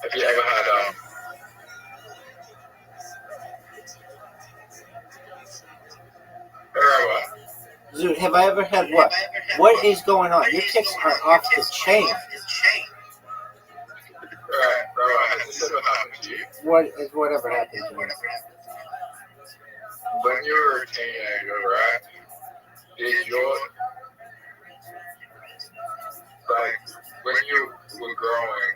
Have you ever had Zoo, have I ever had what? What is going on? Your kicks are off the chain. Rabbi, has this ever happened to you? Whatever happened to me? When you were a teenager, right? Did your, like, when you were growing,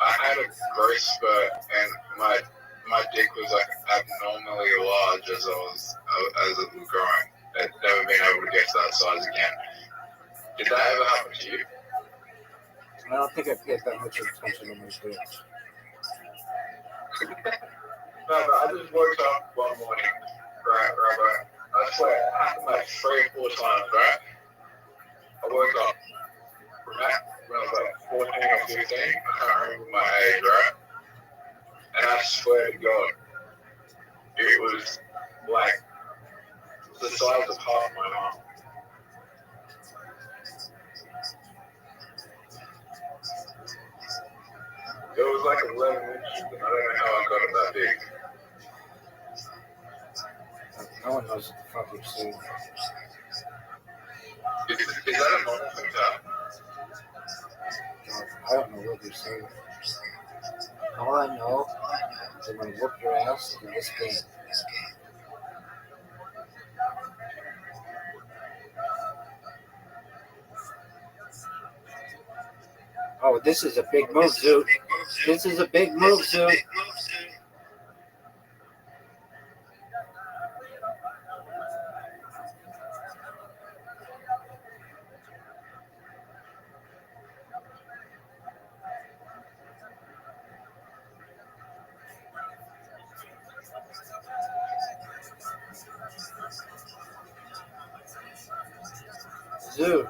I had a growth spurt, and my dick was like abnormally large as it was growing. I'd never been able to get to that size again. Did that ever happen to you? I don't think I paid that much attention to my dick. No, but I just woke up one morning, right, Rabbi. I swear, it happened like 3 or 4 times, right? I woke up from that when I was like 14 or 15. I can't remember my age, right? And I swear to God, it was like the size of half my arm. It was like 11 inches, and I don't know how I got it that big. No one knows what the fuck you're saying. Is that a normal thing to happen? I don't know what you're saying. All I know is I'm gonna whoop your ass in this game. Oh, this is a big move, Zoo. This is a big move, Zoo. Zoo.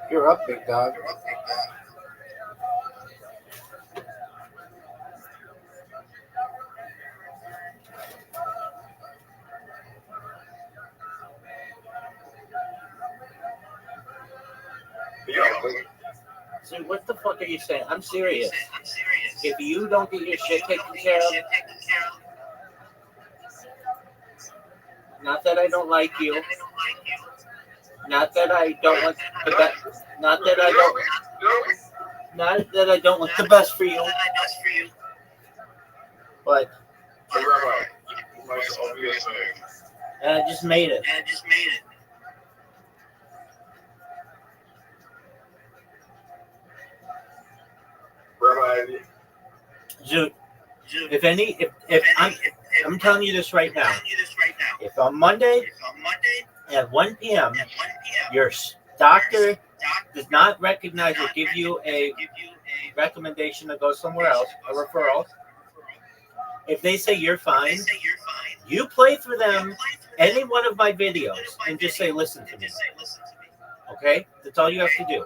You're up, big dog. So what the fuck are you saying? I'm serious. If you don't get your shit taken care of, not that I don't like you, not that I don't want the best, not that I don't want the best for you, but Rabbi, the most obvious move And I just made it. Rabbi, Dude, if I'm telling you this right now, if on Monday at 1 p.m. your doctor does not recognize or give you a recommendation to go somewhere else, a referral, if they say you're fine, you play for them any one of my videos and just say, listen to me. Okay? That's all you have to do.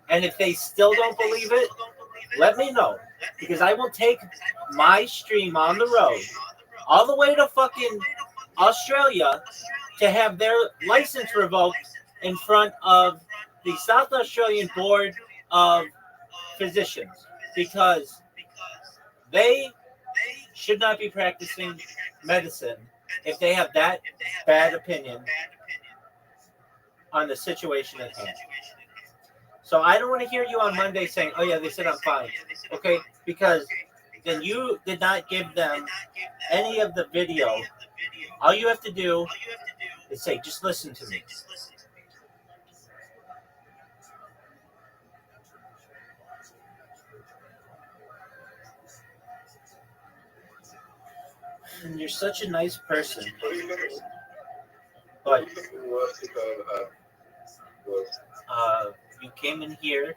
And if they still don't believe it, let me know. Because I will take my stream on the road all the way to fucking Australia to have their license revoked in front of the South Australian Board of Physicians. Because they should not be practicing medicine if they have that bad opinion on the situation at hand. So I don't want to hear you on Monday saying, oh yeah, they said I'm fine. Okay, because then you did not give them any of the video. All you have to do is say, just listen to me. And you're such a nice person. But you came in here,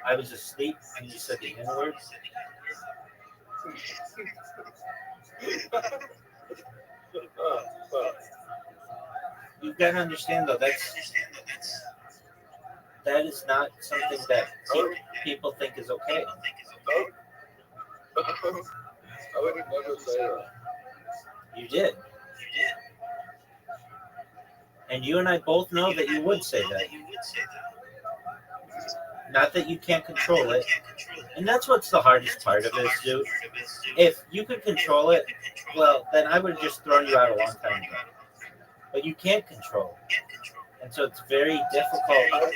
I was asleep, and you said the N-word. You've got to understand, though, that is not something that people think is okay. I would never say that. You did. And you and I both know that you would say that. Not that you can't control it. And that's what's the hardest part of this, dude. If you could control it, well, then I would have just thrown you out a long time ago. But you can't control it. And so it's very difficult. I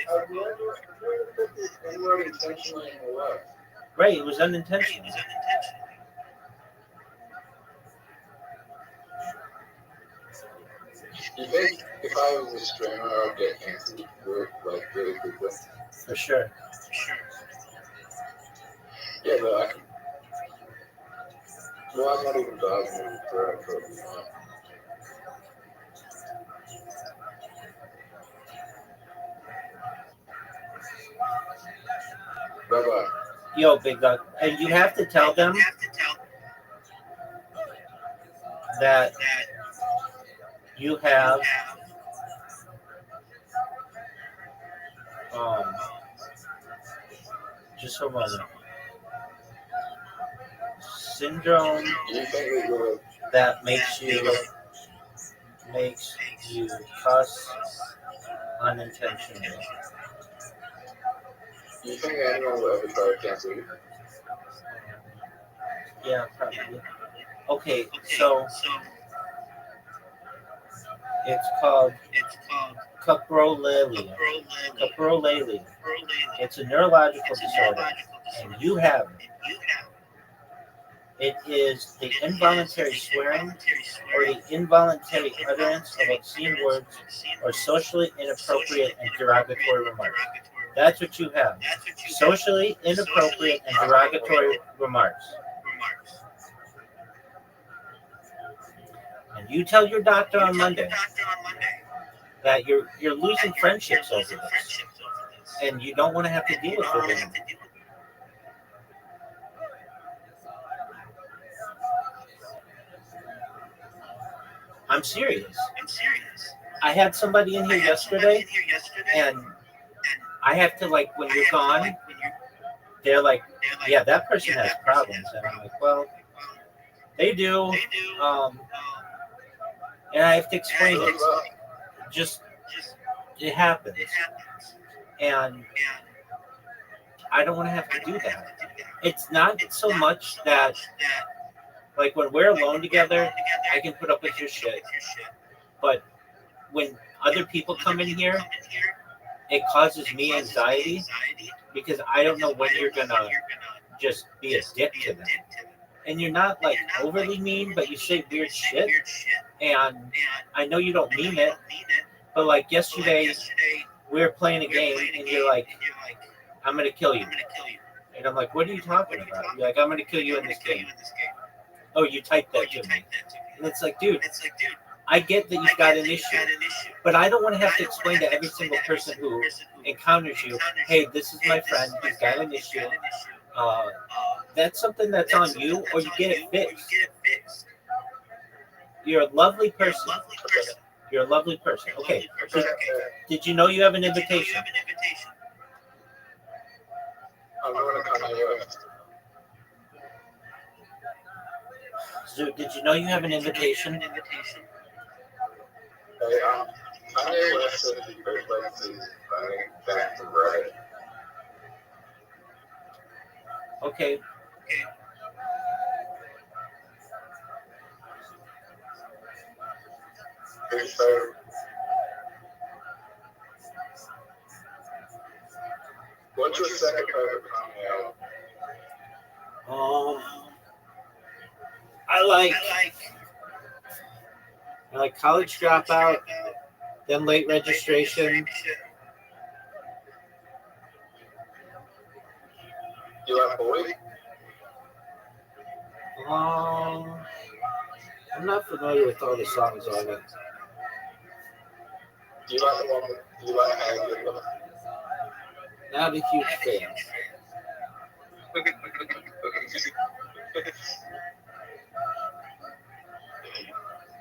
never intentionally in the way. Right, it was unintentional. You think if I was a streamer, I would get canceled really quickly? For sure. Yeah, but I can. Well, I'm not even dodging for Bye-bye. Yo, big dog. And you have to tell them that you have just a moment. Syndrome that makes you cuss unintentionally. Do you think anyone will ever try to cancel you? Yeah, probably. Okay, so it's called coprolalia. Coprolalia. It's a neurological disorder, and you have it. It is the involuntary swearing or the involuntary utterance of obscene words or socially inappropriate and derogatory remarks. That's what you have. Socially inappropriate and derogatory remarks. And you tell your doctor on Monday that you're losing friendships over this, and you don't want to have to deal with it anymore. I'm serious. I had somebody in here yesterday, and I have to, like, when you're gone, they're like, yeah, that person has problems. And I'm like, well, they do. And I have to explain it. Just, it happens. And I don't want to have to do that. It's not so much that, like, when we're alone together, I can put up with your shit. But when other people come in here, it causes me anxiety because I don't know when you're going to just be a dick to them. and you're not like overly mean, but you say weird shit. And I know you don't mean it, but like yesterday, we were playing a game, and you're like, "I'm gonna kill you," and I'm like, "What are you talking about?" You're like, "I'm gonna kill you in this game." Oh, you typed that to me, and it's like, dude, I get that you've got an issue, but I don't want to have to explain to every single person who encounters you, "Hey, this is my friend. He's got an issue." That's something that's on you, or you get it fixed. You're a lovely person. You're a lovely person. Okay. Did you know you have an invitation? I'm going to come here. So, did you know you have an invitation? Hey, Kanye West said the great legacy is running back to bread. Okay. So, what's your second favorite Kanye album? I like College Dropout, then Late Registration. You like Boy? I'm not familiar with all the songs on it. Do you like the one with, do you like How You Look? Not a huge fan.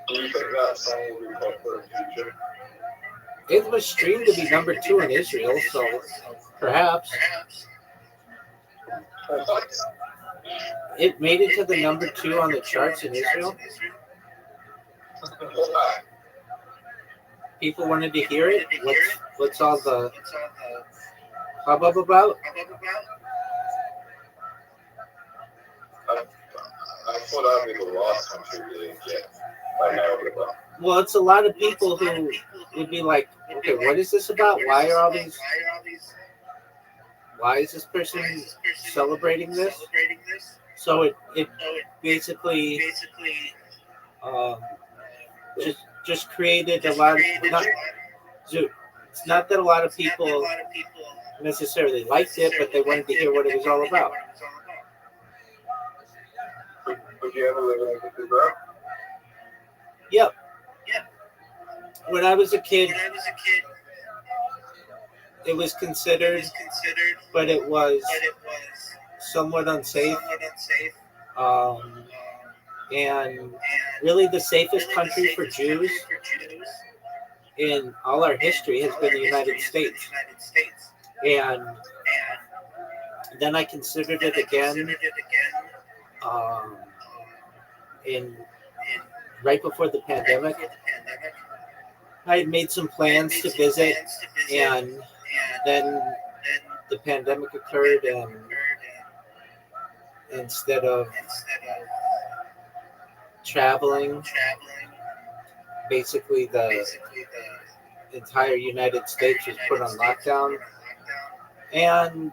Do you think that song will be popular in the future? It was streamed to be number 2 in Israel, so perhaps. It made it to the number 2 on the charts in Israel. Why? People wanted to hear it. What's all the hubbub about? I thought I'd be the last country to get by now. Well, it's a lot of people who would be like, okay, what is this about? Why is this person celebrating this? So it basically just created a lot of it's not that a lot of people necessarily liked it, but they wanted to hear what it was all about. Would you ever live in a cathedral? Yep. When I was a kid, it was considered, but it was somewhat unsafe. And really the safest country for Jews in all our history has been the United States. And then I considered it again right before the pandemic. I had made some plans to visit, and then the pandemic occurred, and instead of traveling, basically the entire United States was put on lockdown. And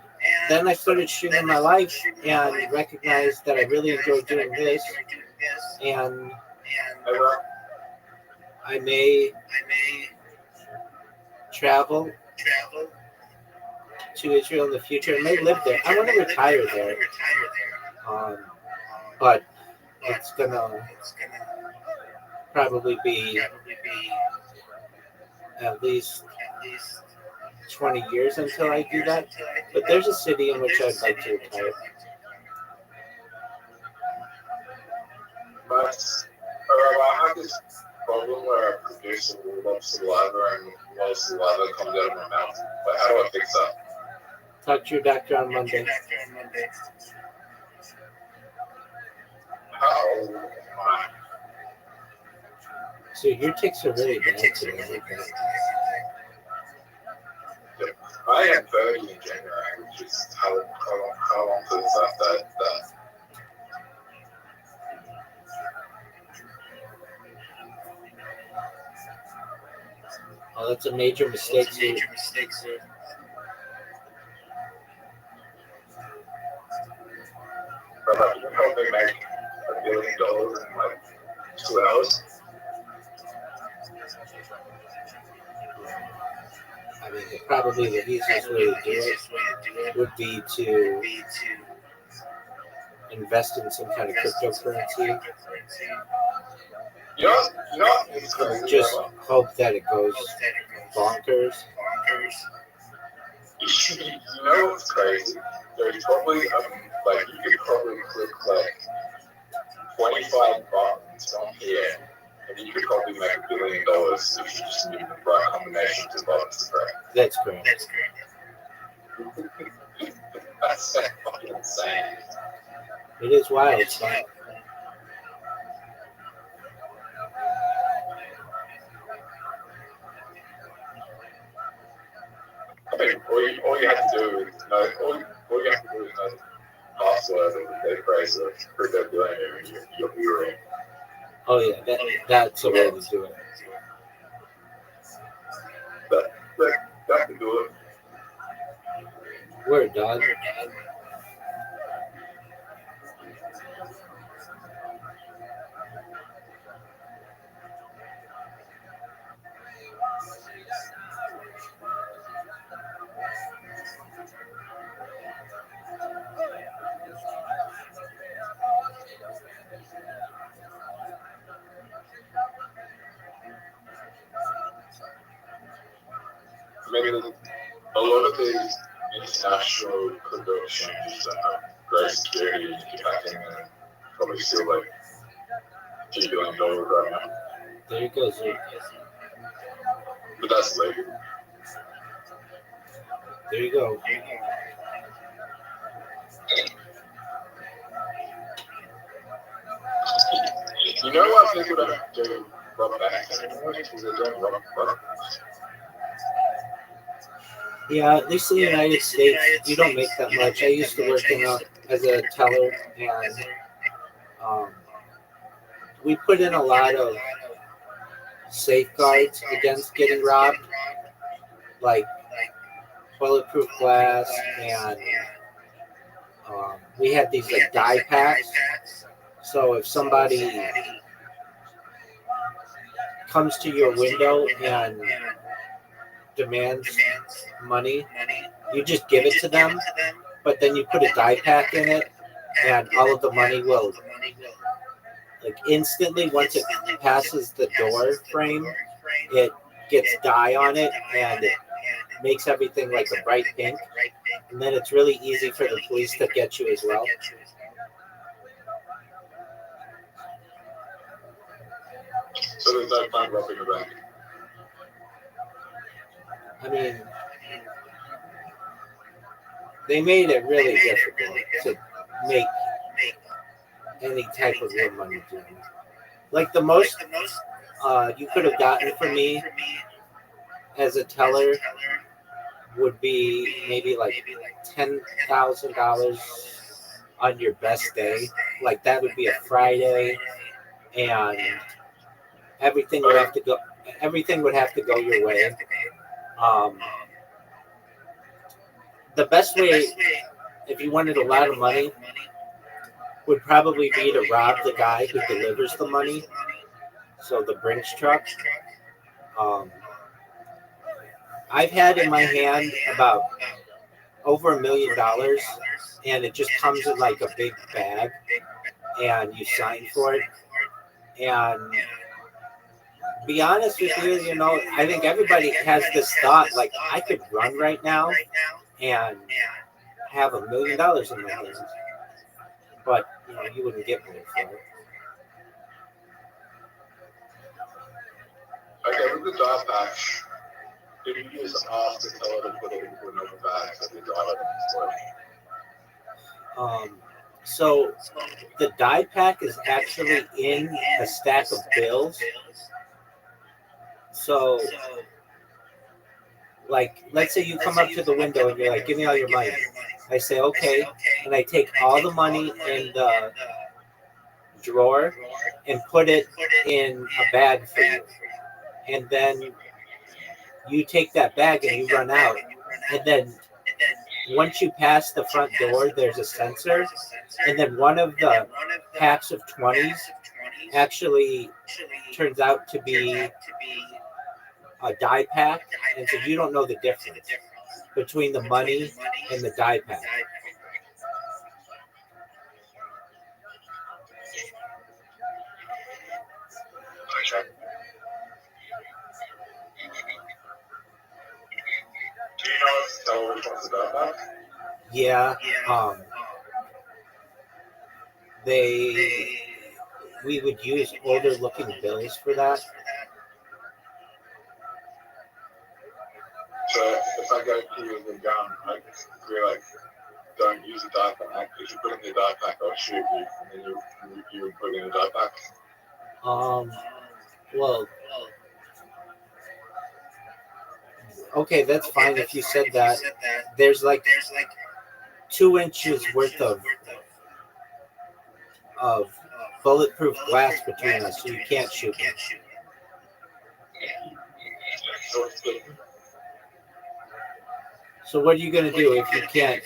then I started streaming my life and recognized that I really enjoyed doing this, and I may travel to Israel in the future. I may live there. I want to retire there, but it's gonna probably be at least 20 years until I do that. But there's a city in which I'd like to retire. But I have this problem where I produce a lot of saliva and a lot of saliva comes out of my mouth. But how do I fix that? Talk to your doctor on Monday. How old am I? So your tics are really bad today. I am 30 in January, which is how long to the stuff that. Oh, that's a major mistake. Helping make billion in like 2 hours. I mean, probably the easiest way to do it would be to invest in some kind of cryptocurrency It's and crazy. just hope that it goes bonkers. You know what's crazy? There's probably like you could probably click like 25 buttons on here, and you could probably make $1 billion if you just knew the right combination of buttons to press. That's correct. That's fucking insane. It is wild. It's fun. I mean, all you have to do is know the password and the phrase of crypto billionaire, and you'll be in. Oh yeah, that's the way to do it. That can do it. Word, dog. I mean, a lot of these international crypto exchanges have great security. You can hack in and probably steal like $2 billion right now. There you go, Zoom. But that's legal. There you go. You know why people don't do rob banks anymore? Because they don't rob banks. Yeah, at least in the United States, you don't make that much. I used to work as a teller, and we put in a lot of safeguards against getting robbed, like bulletproof glass, and we had these like die packs. So if somebody comes to your window and demands money, you just give it to them, but then you put a die pack in it, and all of the money will, like instantly, once it passes the door frame, it gets dye on it, and it makes everything like a bright pink, and then it's really easy for the police to get you as well. So there's no point robbing a bank. I mean, they made it really difficult to make any type of real money doing it. Like the most you could have gotten from me as a teller would be maybe like $10,000 on your best day. Like that would be a Friday, and everything would have to go. Everything would have to go your way. The best way, if you wanted a lot of money, would probably be to rob the guy who delivers the money. So the Brinks truck. I've had in my hand about over $1 million, and it just comes in like a big bag, and you sign for it. And be honest with you, you know, I think everybody has this thought, like, I could run right now and have $1 million in my hands, but you know, you wouldn't get me for it. Okay, with the die patch, did you just ask the teller to put it into another bag so the die doesn't So the die pack is actually in a stack of bills. So, like, let's say you come up to the window and you're like, give me all your money. I say, okay. And I take all the money in the drawer and put it in a bag for you. And then you take that bag and you run out. And then once you pass the front door, there's a sensor. And then one of the packs of 20s actually turns out to be a die pack, and so you don't know the difference between the money and the die pack. Okay. Do you know us tell which one's the backpack? Yeah, we would use older looking bills for that. So if I go to use the gun, I feel like don't use a die pack. If you put in the die pack, I'll shoot you, and then you would put in a die pack. Well, okay, that's fine if you said that. There's like 2 inches worth of bulletproof glass between us, so you can't shoot me. So what are you gonna do if you can't?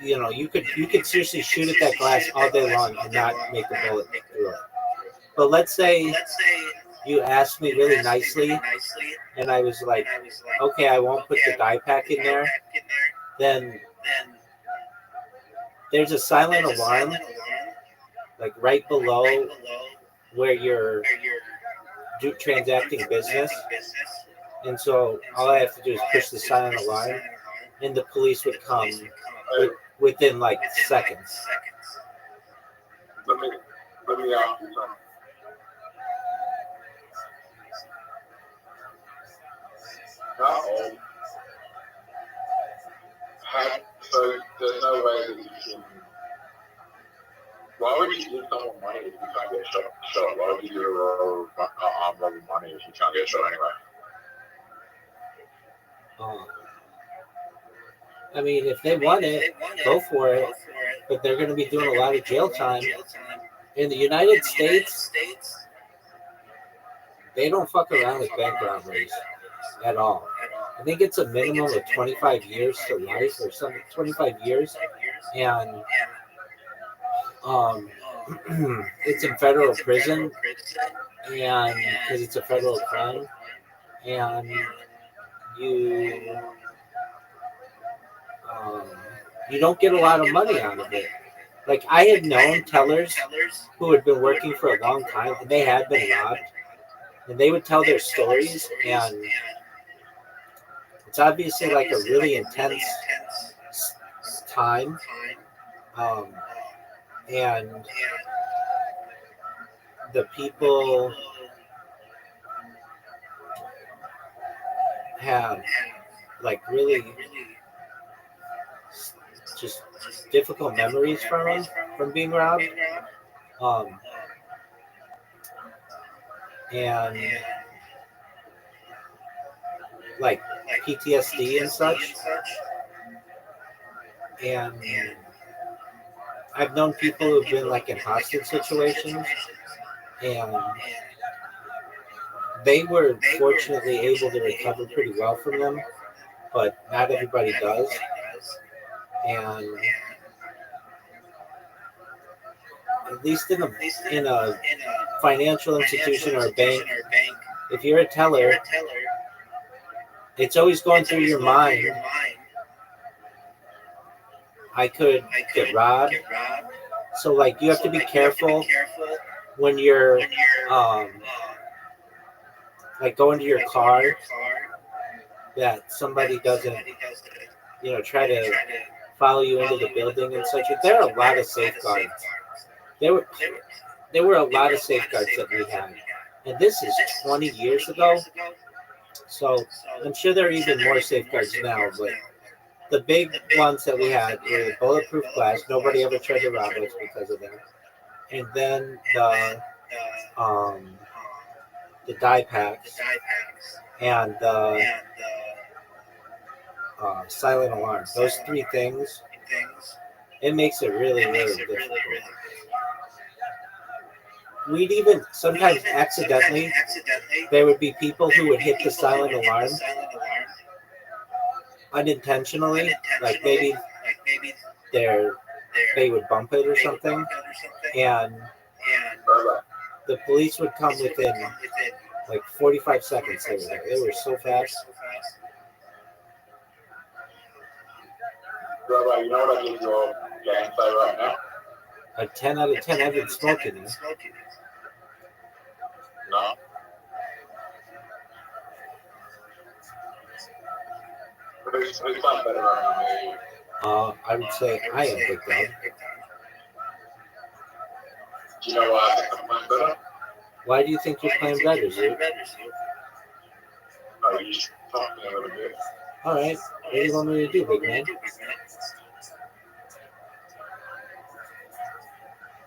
You know, you could seriously shoot at that glass all day long and not make a bullet through it. But let's say you asked me really nicely, and I was like, okay, I won't put the die pack in there. Then there's a silent alarm, like right below where you're transacting business. And so all I have to do is push the silent alarm, and the police would come within like seconds. Let me ask you something. So there's no way that you can. Why would you give someone money if you can't get shot? Why would you give a armed robber money if you can't get shot anyway? I mean, if they want it, go for it. But they're going to be doing a lot of jail time. In the United States, they don't fuck around with bank robberies at all. I think it's a minimum of 25 years to life or something, 25 years. And it's in federal prison, and because it's a federal crime, and you don't get a lot of money out of it. Like, I had known tellers who had been working for a long time, and they had been robbed, and they would tell their stories, and it's obviously like a really intense time, and the people have like really just difficult memories from being robbed, and like PTSD and such. And I've known people who've been like in hostage situations, and they were fortunately able to recover pretty well from them, but not everybody does. And at least in a financial institution or a bank, if you're a teller, it's always going through your mind, I could get robbed. So like you have to be careful when you're like going to your car, that somebody doesn't, try to follow you into the building and such. There are a lot of safeguards. There were a lot of safeguards that we had. And this is 20 years ago. So I'm sure there are even more safeguards now, but the big ones that we had were bulletproof glass. Nobody ever tried to rob us because of that. And then the die packs and the silent alarm. Those 3 things, it makes it really, really difficult. We'd even sometimes accidentally, there would be people who would hit the silent alarm unintentionally, like maybe they're they would bump it or something, and Rabbi, the police would come within like 45 seconds. They were so fast. Rabbi, you know what I give you all gameplay right now? A 10 out of 10. I've been smoking it. No. Who's not better right now? I would say I am Big Dog. Do you know why I think I'm playing better? Why do you think you're playing better, Zoo? Oh, you just taught me a little bit. All right. What do you want me to do, big man?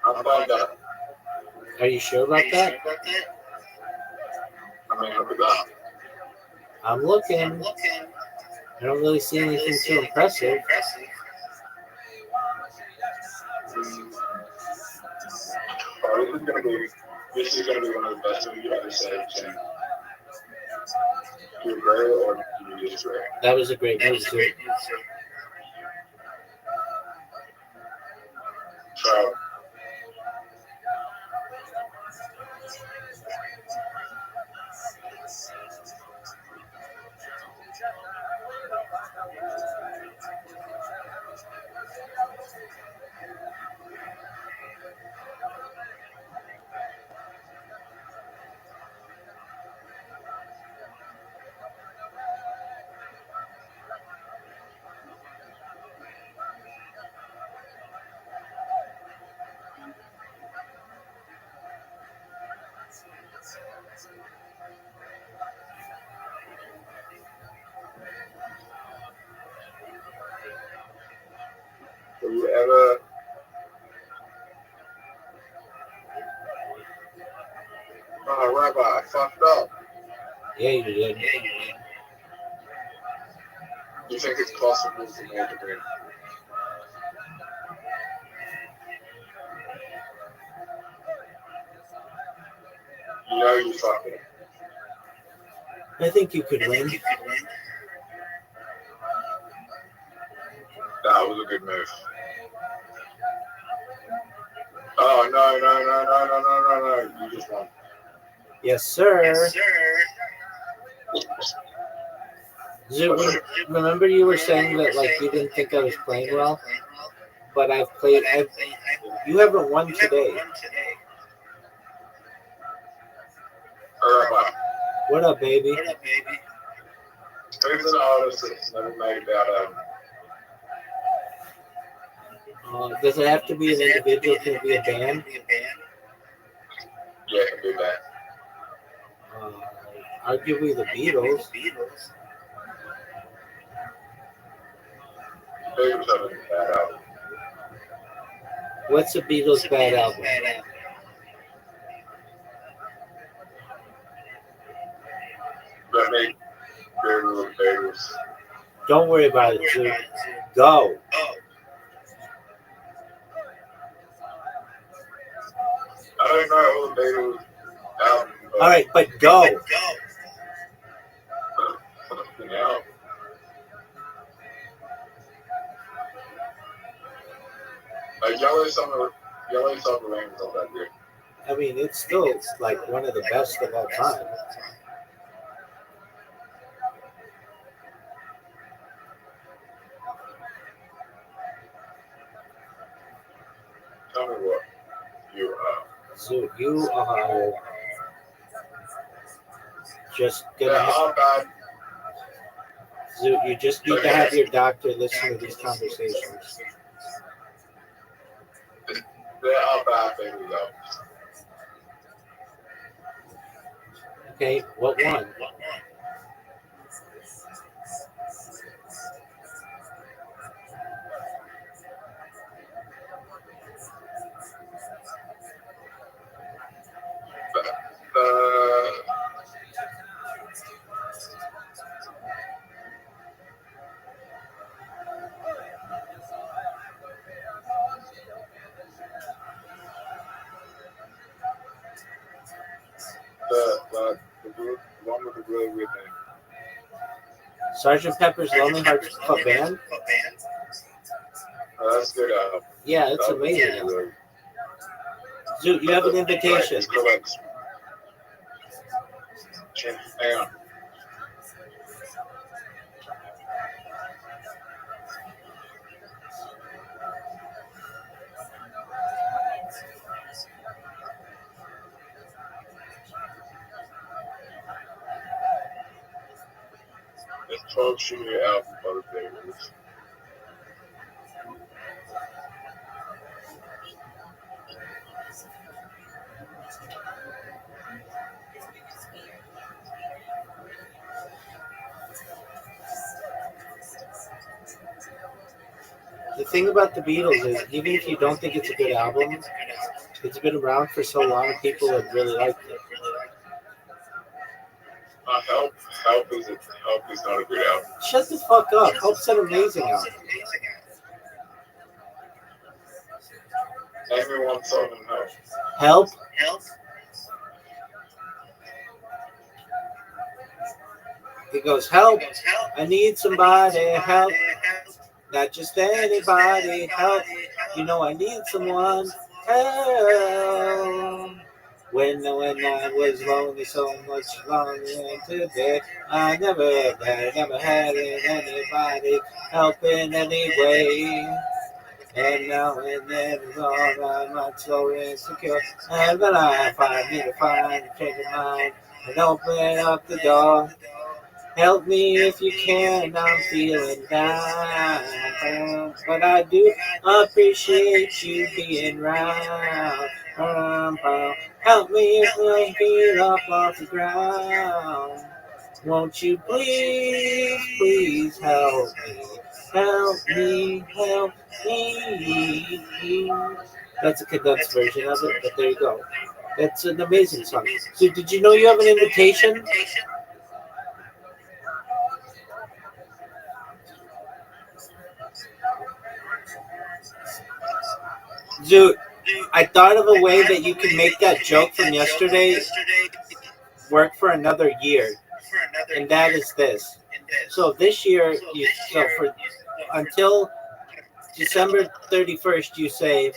I'm playing better. Are you sure about that? I mean, look at that. I'm looking. I don't really see anything too impressive. Oh, this is gonna be one of the best things you ever said. Sam. Do you agree or do you disagree? That was a great move, Zoo. So, have you ever? Oh, Rabbi, I fucked up. Yeah, you did. You think it's possible for me to win? You know you fucking. I think you could win. That was a good move. Oh, no. You just won. Yes, sir. Zoo, remember you were saying that like you didn't think I was playing well, but I've played. You haven't won today. Rabbi, What up, baby? who's an artist that's never made about Does it have to be an individual? Can it be a band? Yeah, it can do that. Arguably the Beatles. Beatles haven't been bad album. What's a Beatles bad album? Let me Google the Beatles. Don't worry about it, Zoo. Go. I don't know all the Beatles albums. All right, but go. Fucking hell. Yellow Submarine is not that good. I mean, it's still like one of the best of all time. Tell me what you are. Zoo, you are just Yeah, gonna. I'm bad. Zoo, you just need to have your doctor listen to these conversations. There are bad Beatles albums. Okay, what one? The one with the really weird name. Sergeant Pepper's Lonely Hearts Club Band? Oh, that's a good album. Yeah, it's That album's amazing. really- Zoot, you have an Right, invitation. let's go back. Hang on. Let's talk to your album motivators. The thing about the Beatles is, even if you don't think it's a good album, it's been around for so long, people have really liked it. Help is not a good album. Shut the fuck up. Help's an amazing album. Everyone song on Help. Help? It goes, help. I need somebody, help. Not just anybody, help. You know I need someone, help. When I was lonely, so much longer than today, I never had anybody help in any way. And now and then it's all I'm not so insecure. And then I need to find a change of mind and open up the door. Help me if you can, I'm feeling down. But I do appreciate you being around. Help me if my feet off the ground. Won't you please help me? Help me, help me. That's a condensed version of it, but there you go. That's an amazing song. So did you know you have an invitation? Dude, I thought of a way that you could make that joke from yesterday work for another year, and that is this. So this year, until December 31st, you say,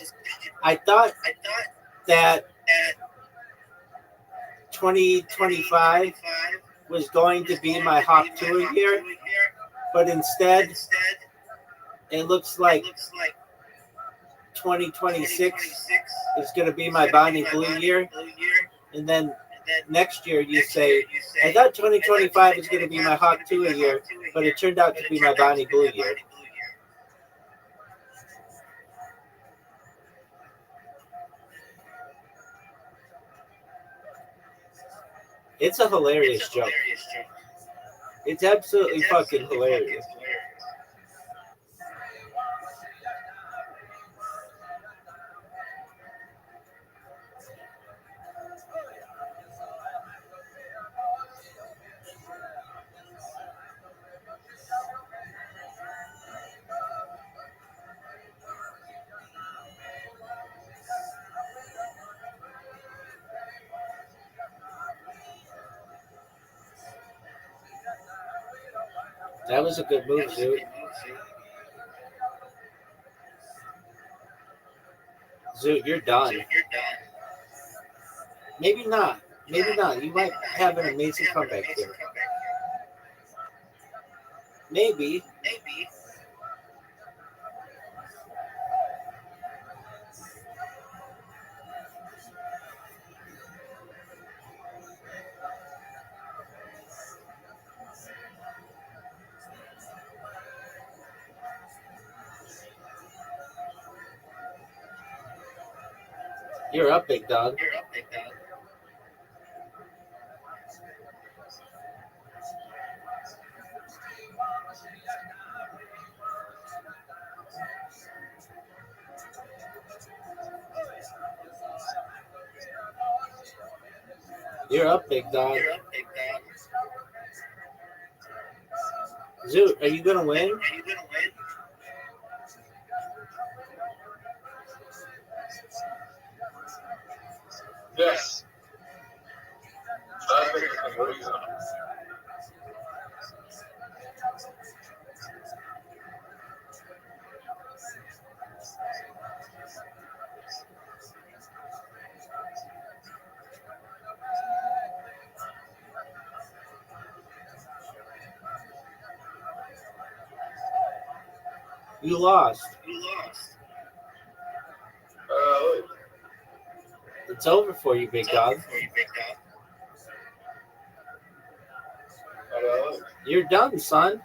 I thought that 2025 was going to be my Hawk Tour year, but instead, it looks like 2026 is going to be my Bonnie Blue year. And then next year you say, I thought 2025 was going to be my Hawk Tour year, but it turned out to be my Bonnie Blue year. It's a hilarious joke. It's absolutely fucking hilarious. That was a good move, Zoot. Zoot, you're done. Maybe not. Maybe not. You might have an amazing comeback here. Maybe. You're up, big dog. You're up, big dog. Zoot, are you going to win? Yes. I think I can lose. You lost. Look. It's over for you, big dog. Look. You're done, son.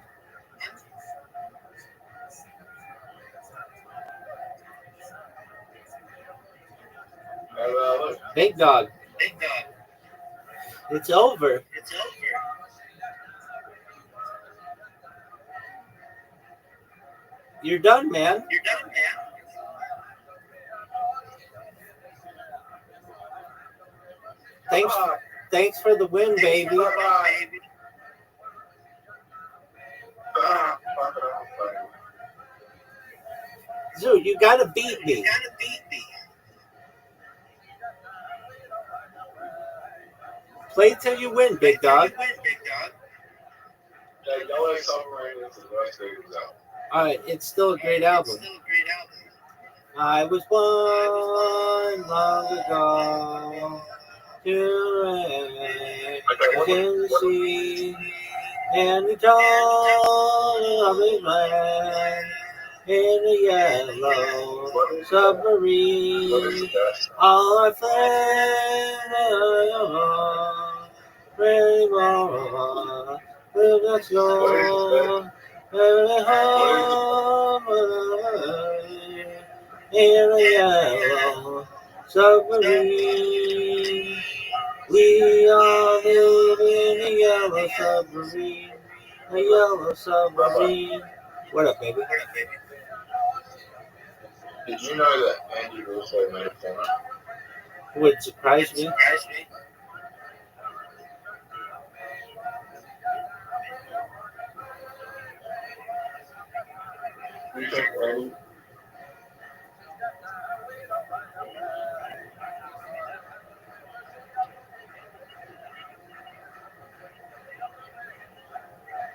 Look. Big dog. It's over. You're done, man. Thanks for the win, baby. Zoo, you gotta beat me. Play till you win, big dog. All right, it's still a great album. I was born long ago to Tennessee, and he told of his land in a yellow submarine. All our friends anymore. Let's go. Home in a yellow submarine. We all live in a yellow submarine. A yellow submarine. What up, baby? Did you know that Andy Rothschild made a porno? Would surprise me. Do you think Andy?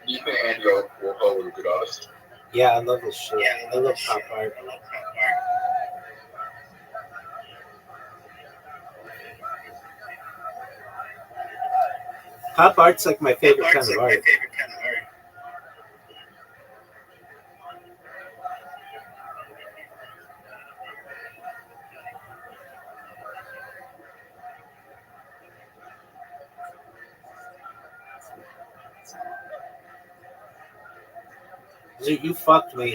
Do you think Andy Warhol was a good artist? Yeah, I love this shit. I love pop art. Pop art's like my favorite kind of art. Dude, you fucked me.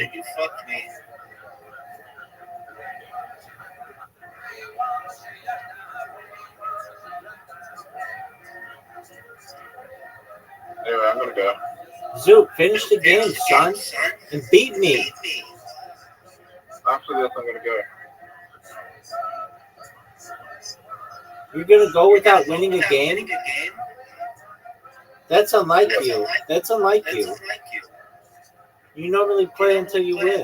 Anyway, I'm gonna go. Zook, finish the game, son, and beat me. After this, I'm gonna go. You're gonna go without winning a game? That's unlike you. That's unlike you. You normally play until you win.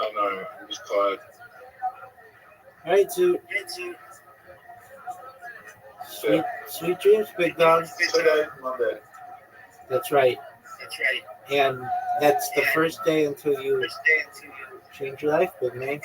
I know, I'm just tired. All right, Zook. Sweet dreams, big dog. Today, Monday. That's right. And that's the first day until you change your life, big man.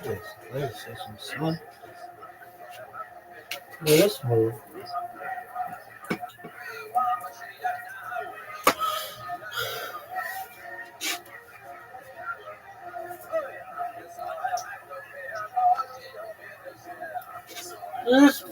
Let's see some sun. Well, let's move. Let's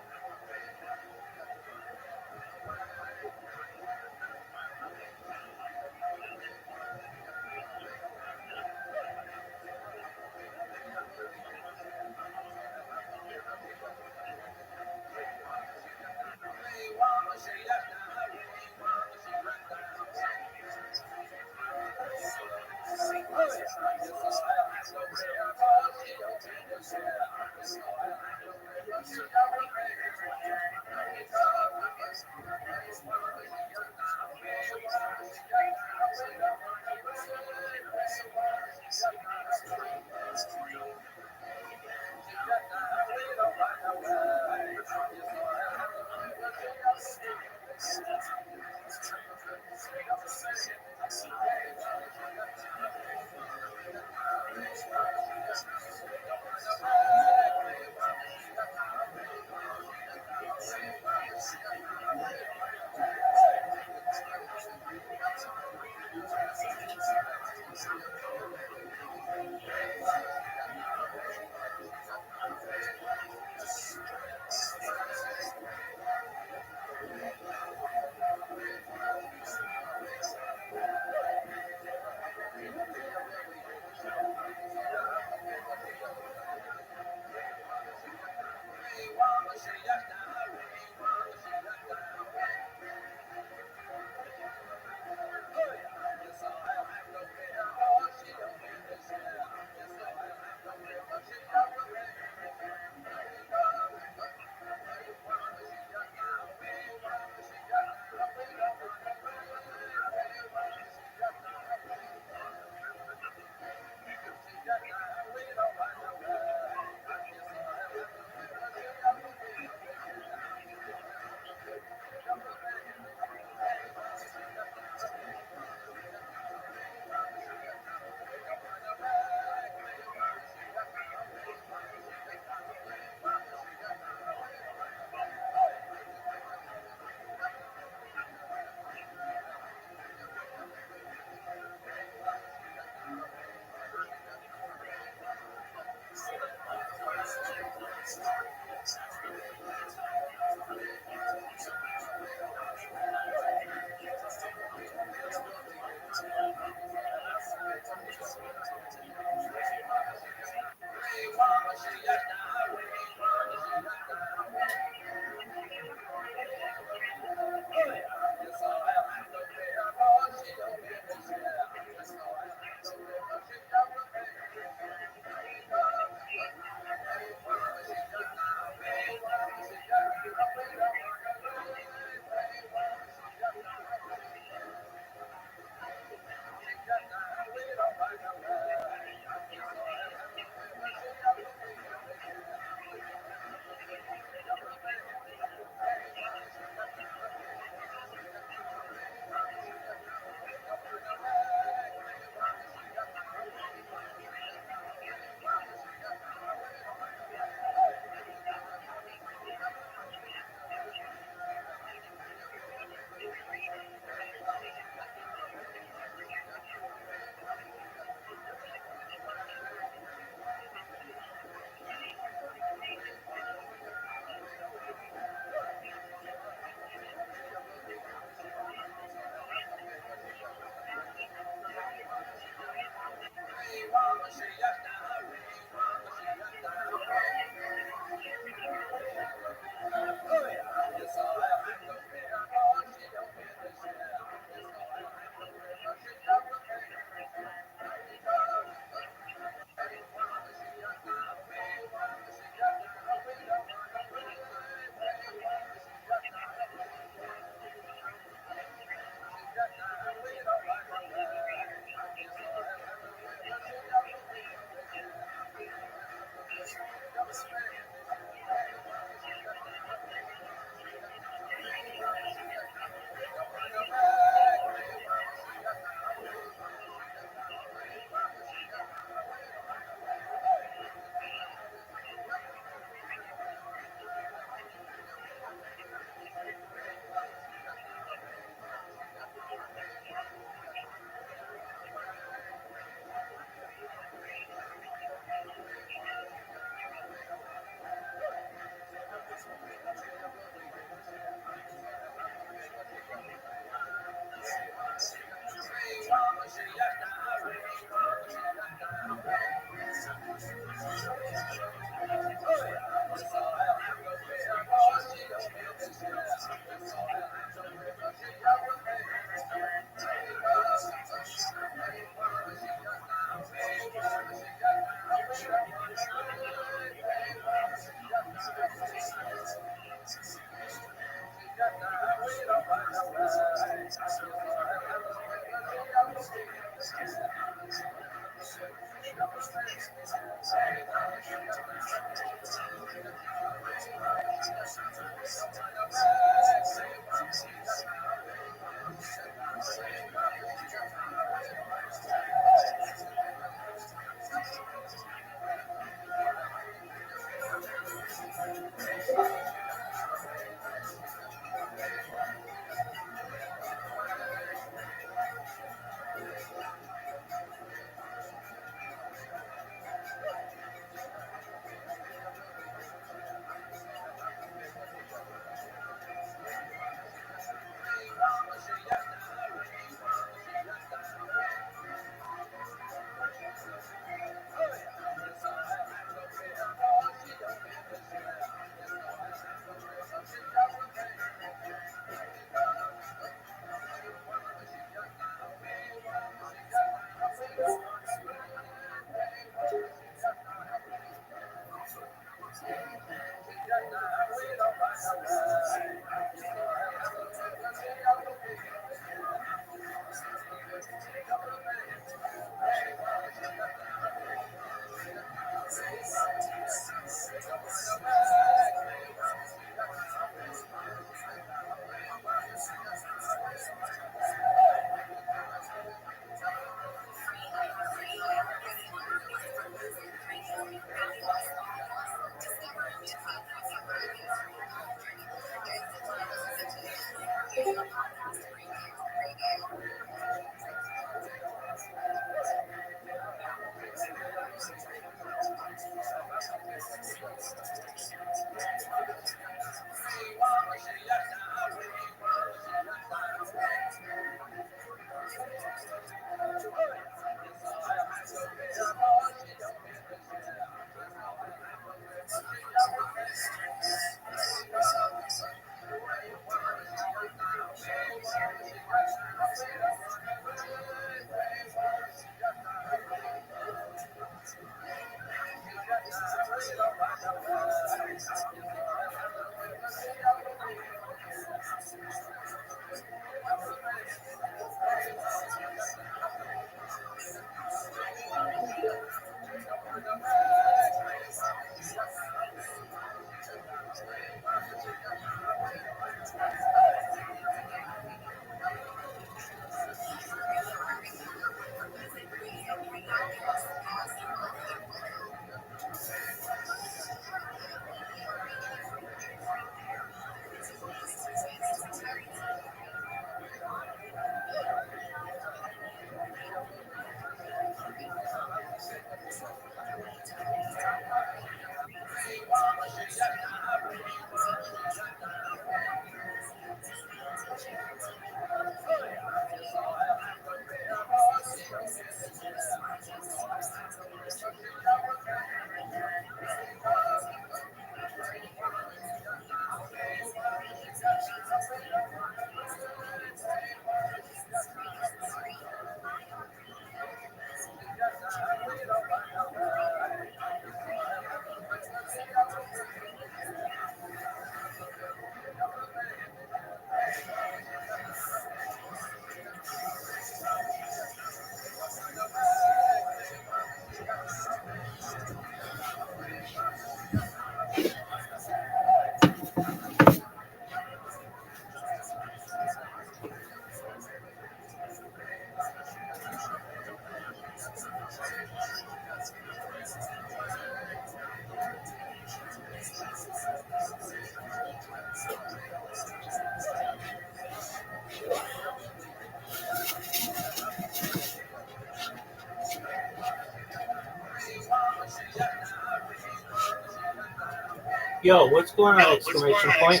Yo, what's going on? Exclamation point.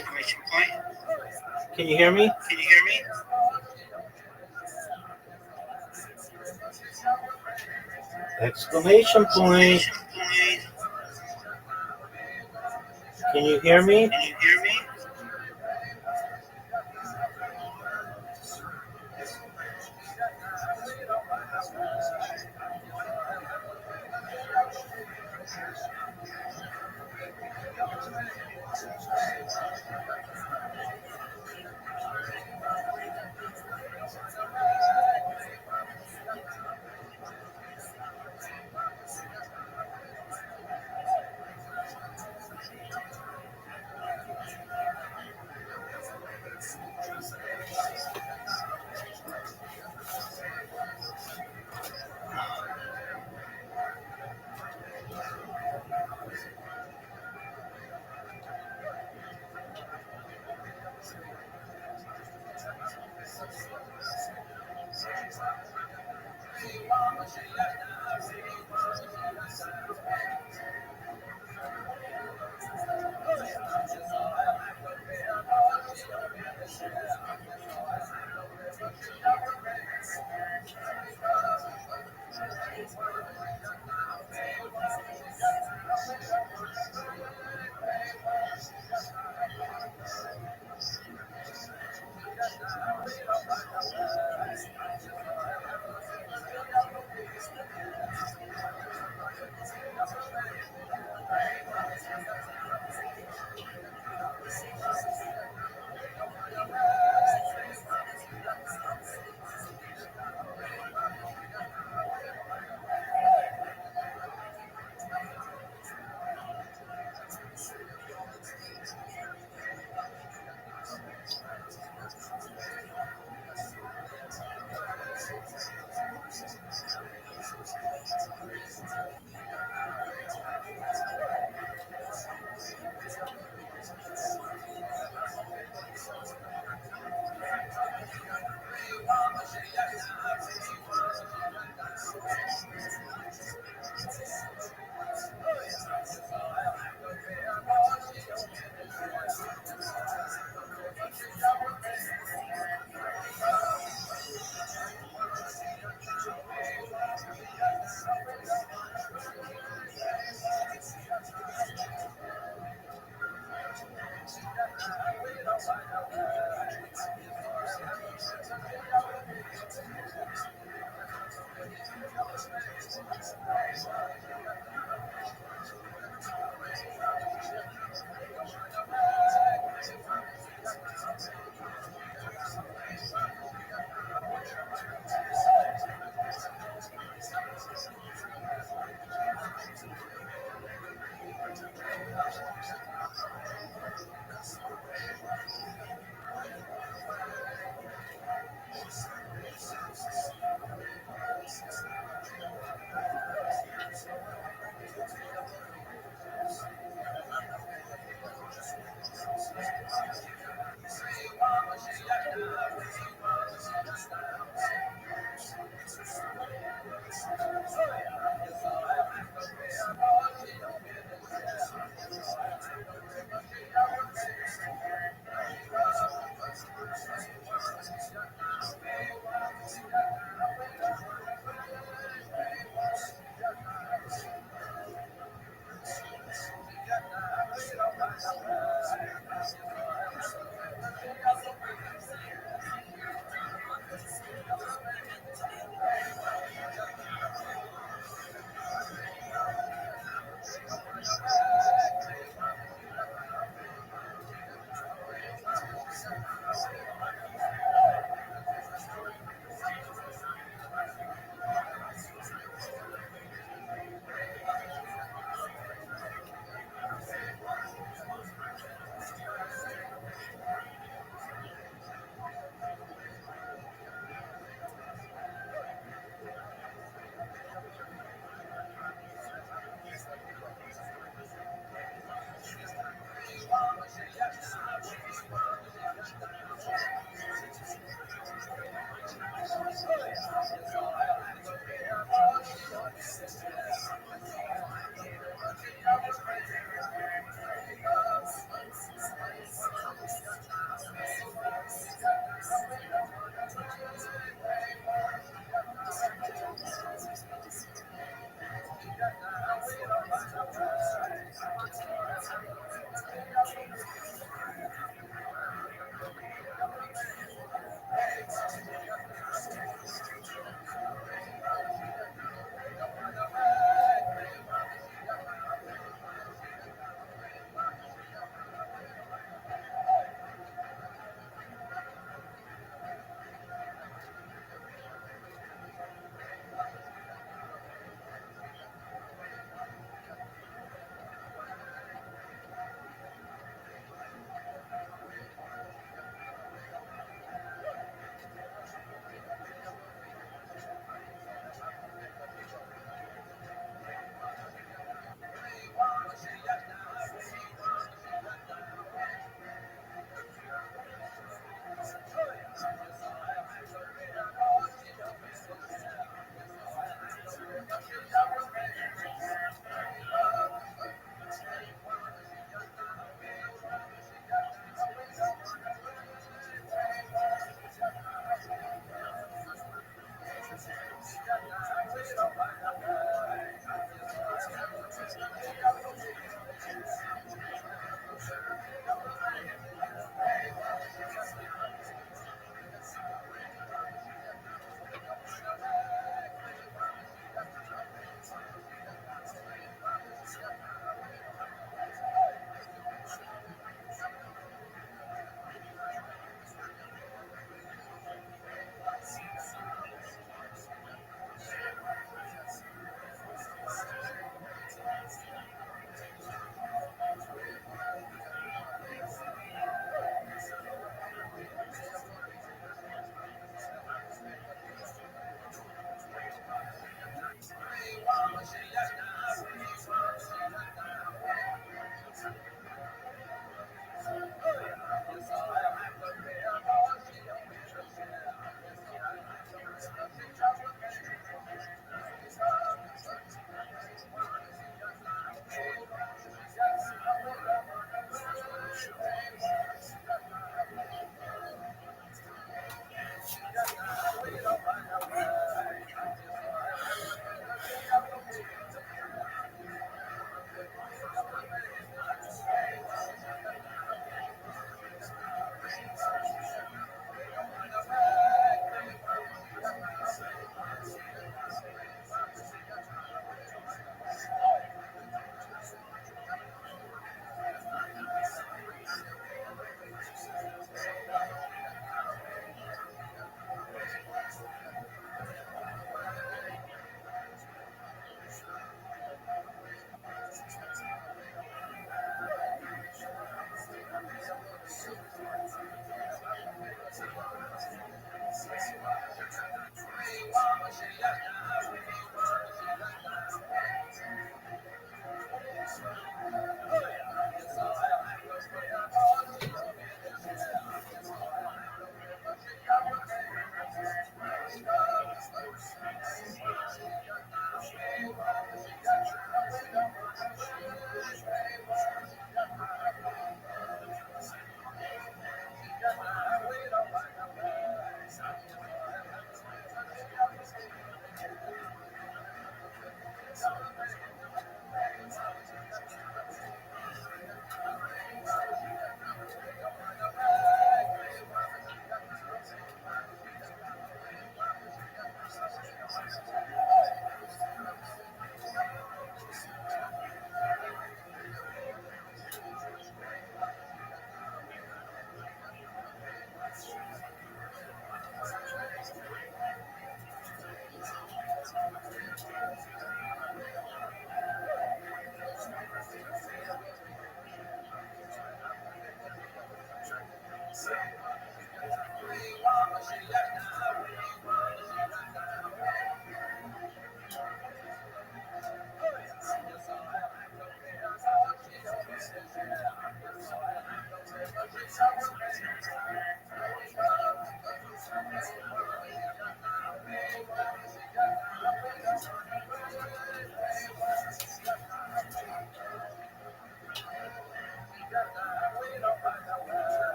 Can you hear me? Exclamation point. Can you hear me?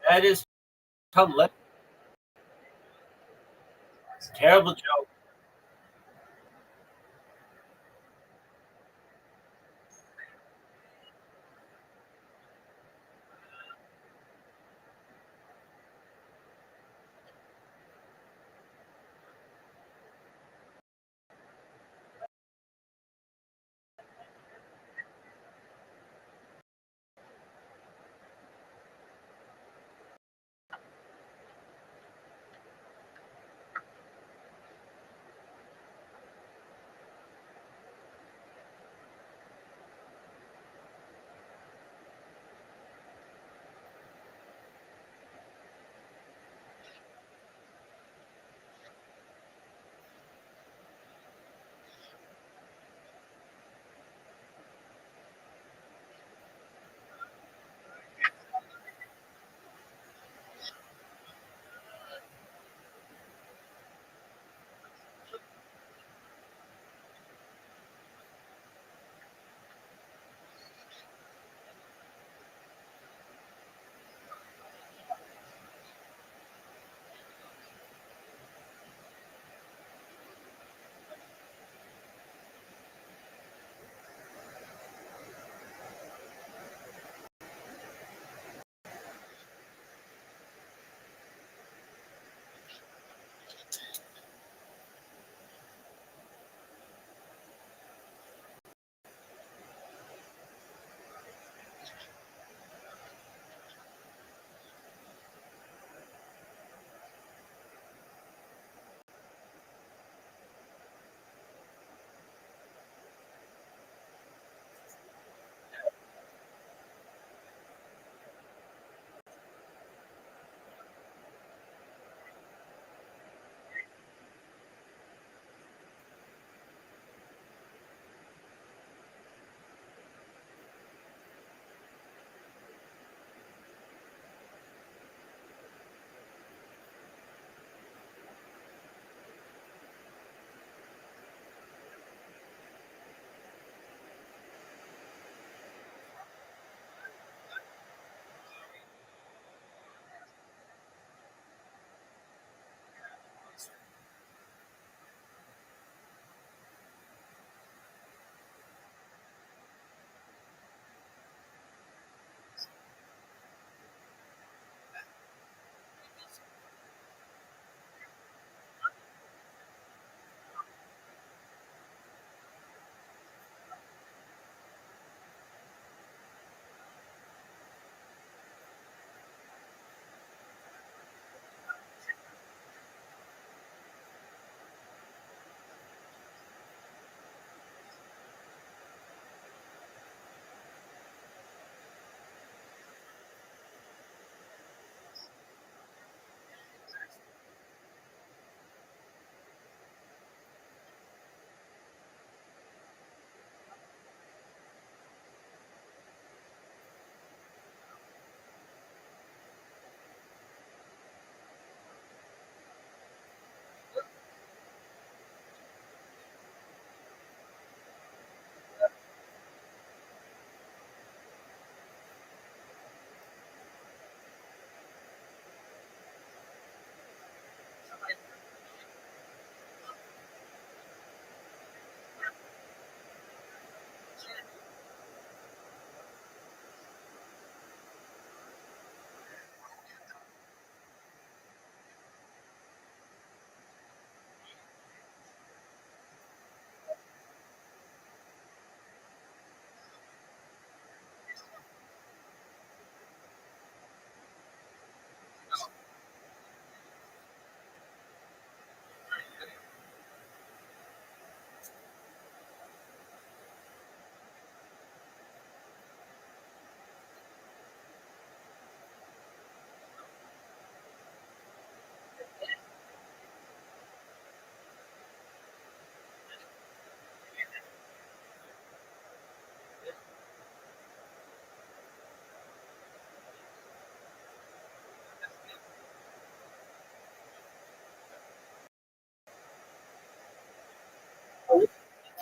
That is terrible joke.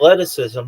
athleticism.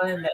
one.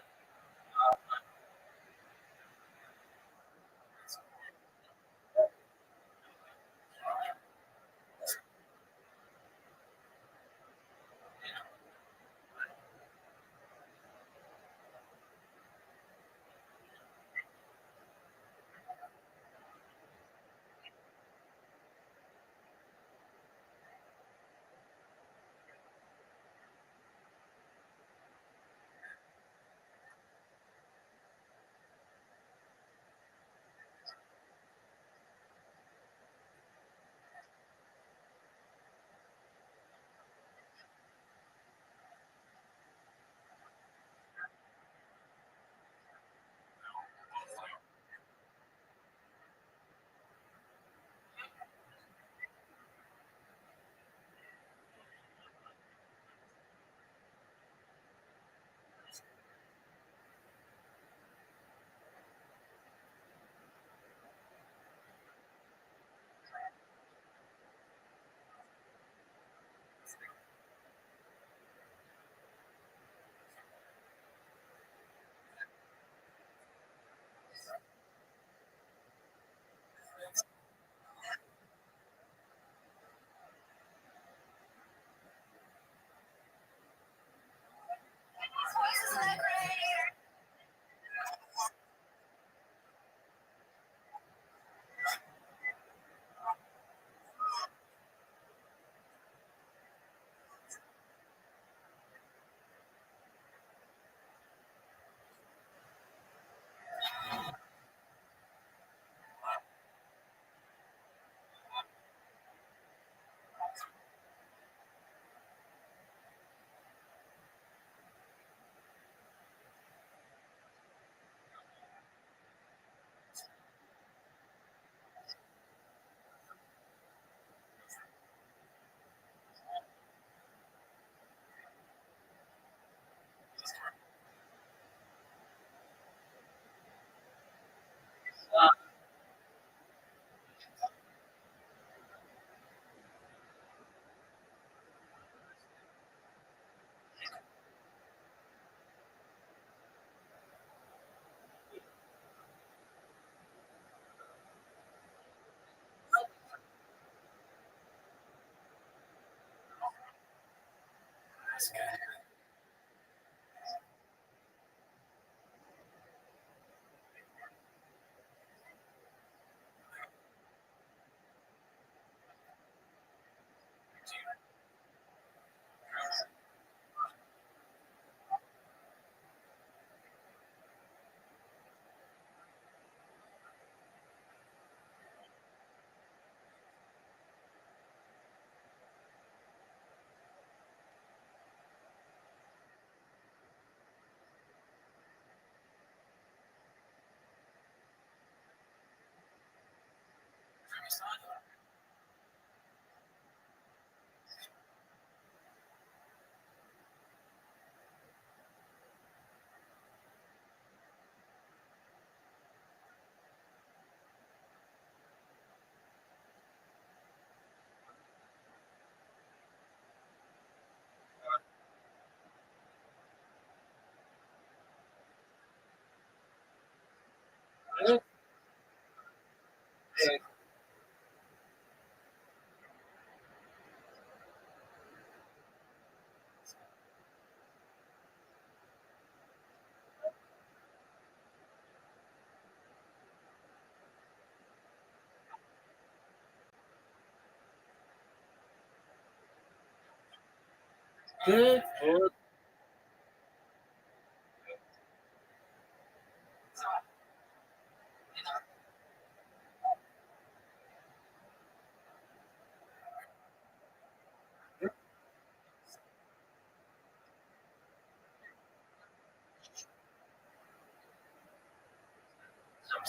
Good for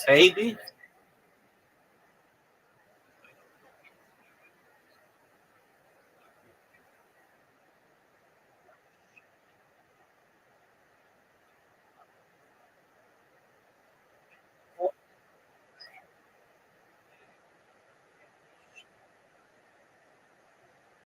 baby.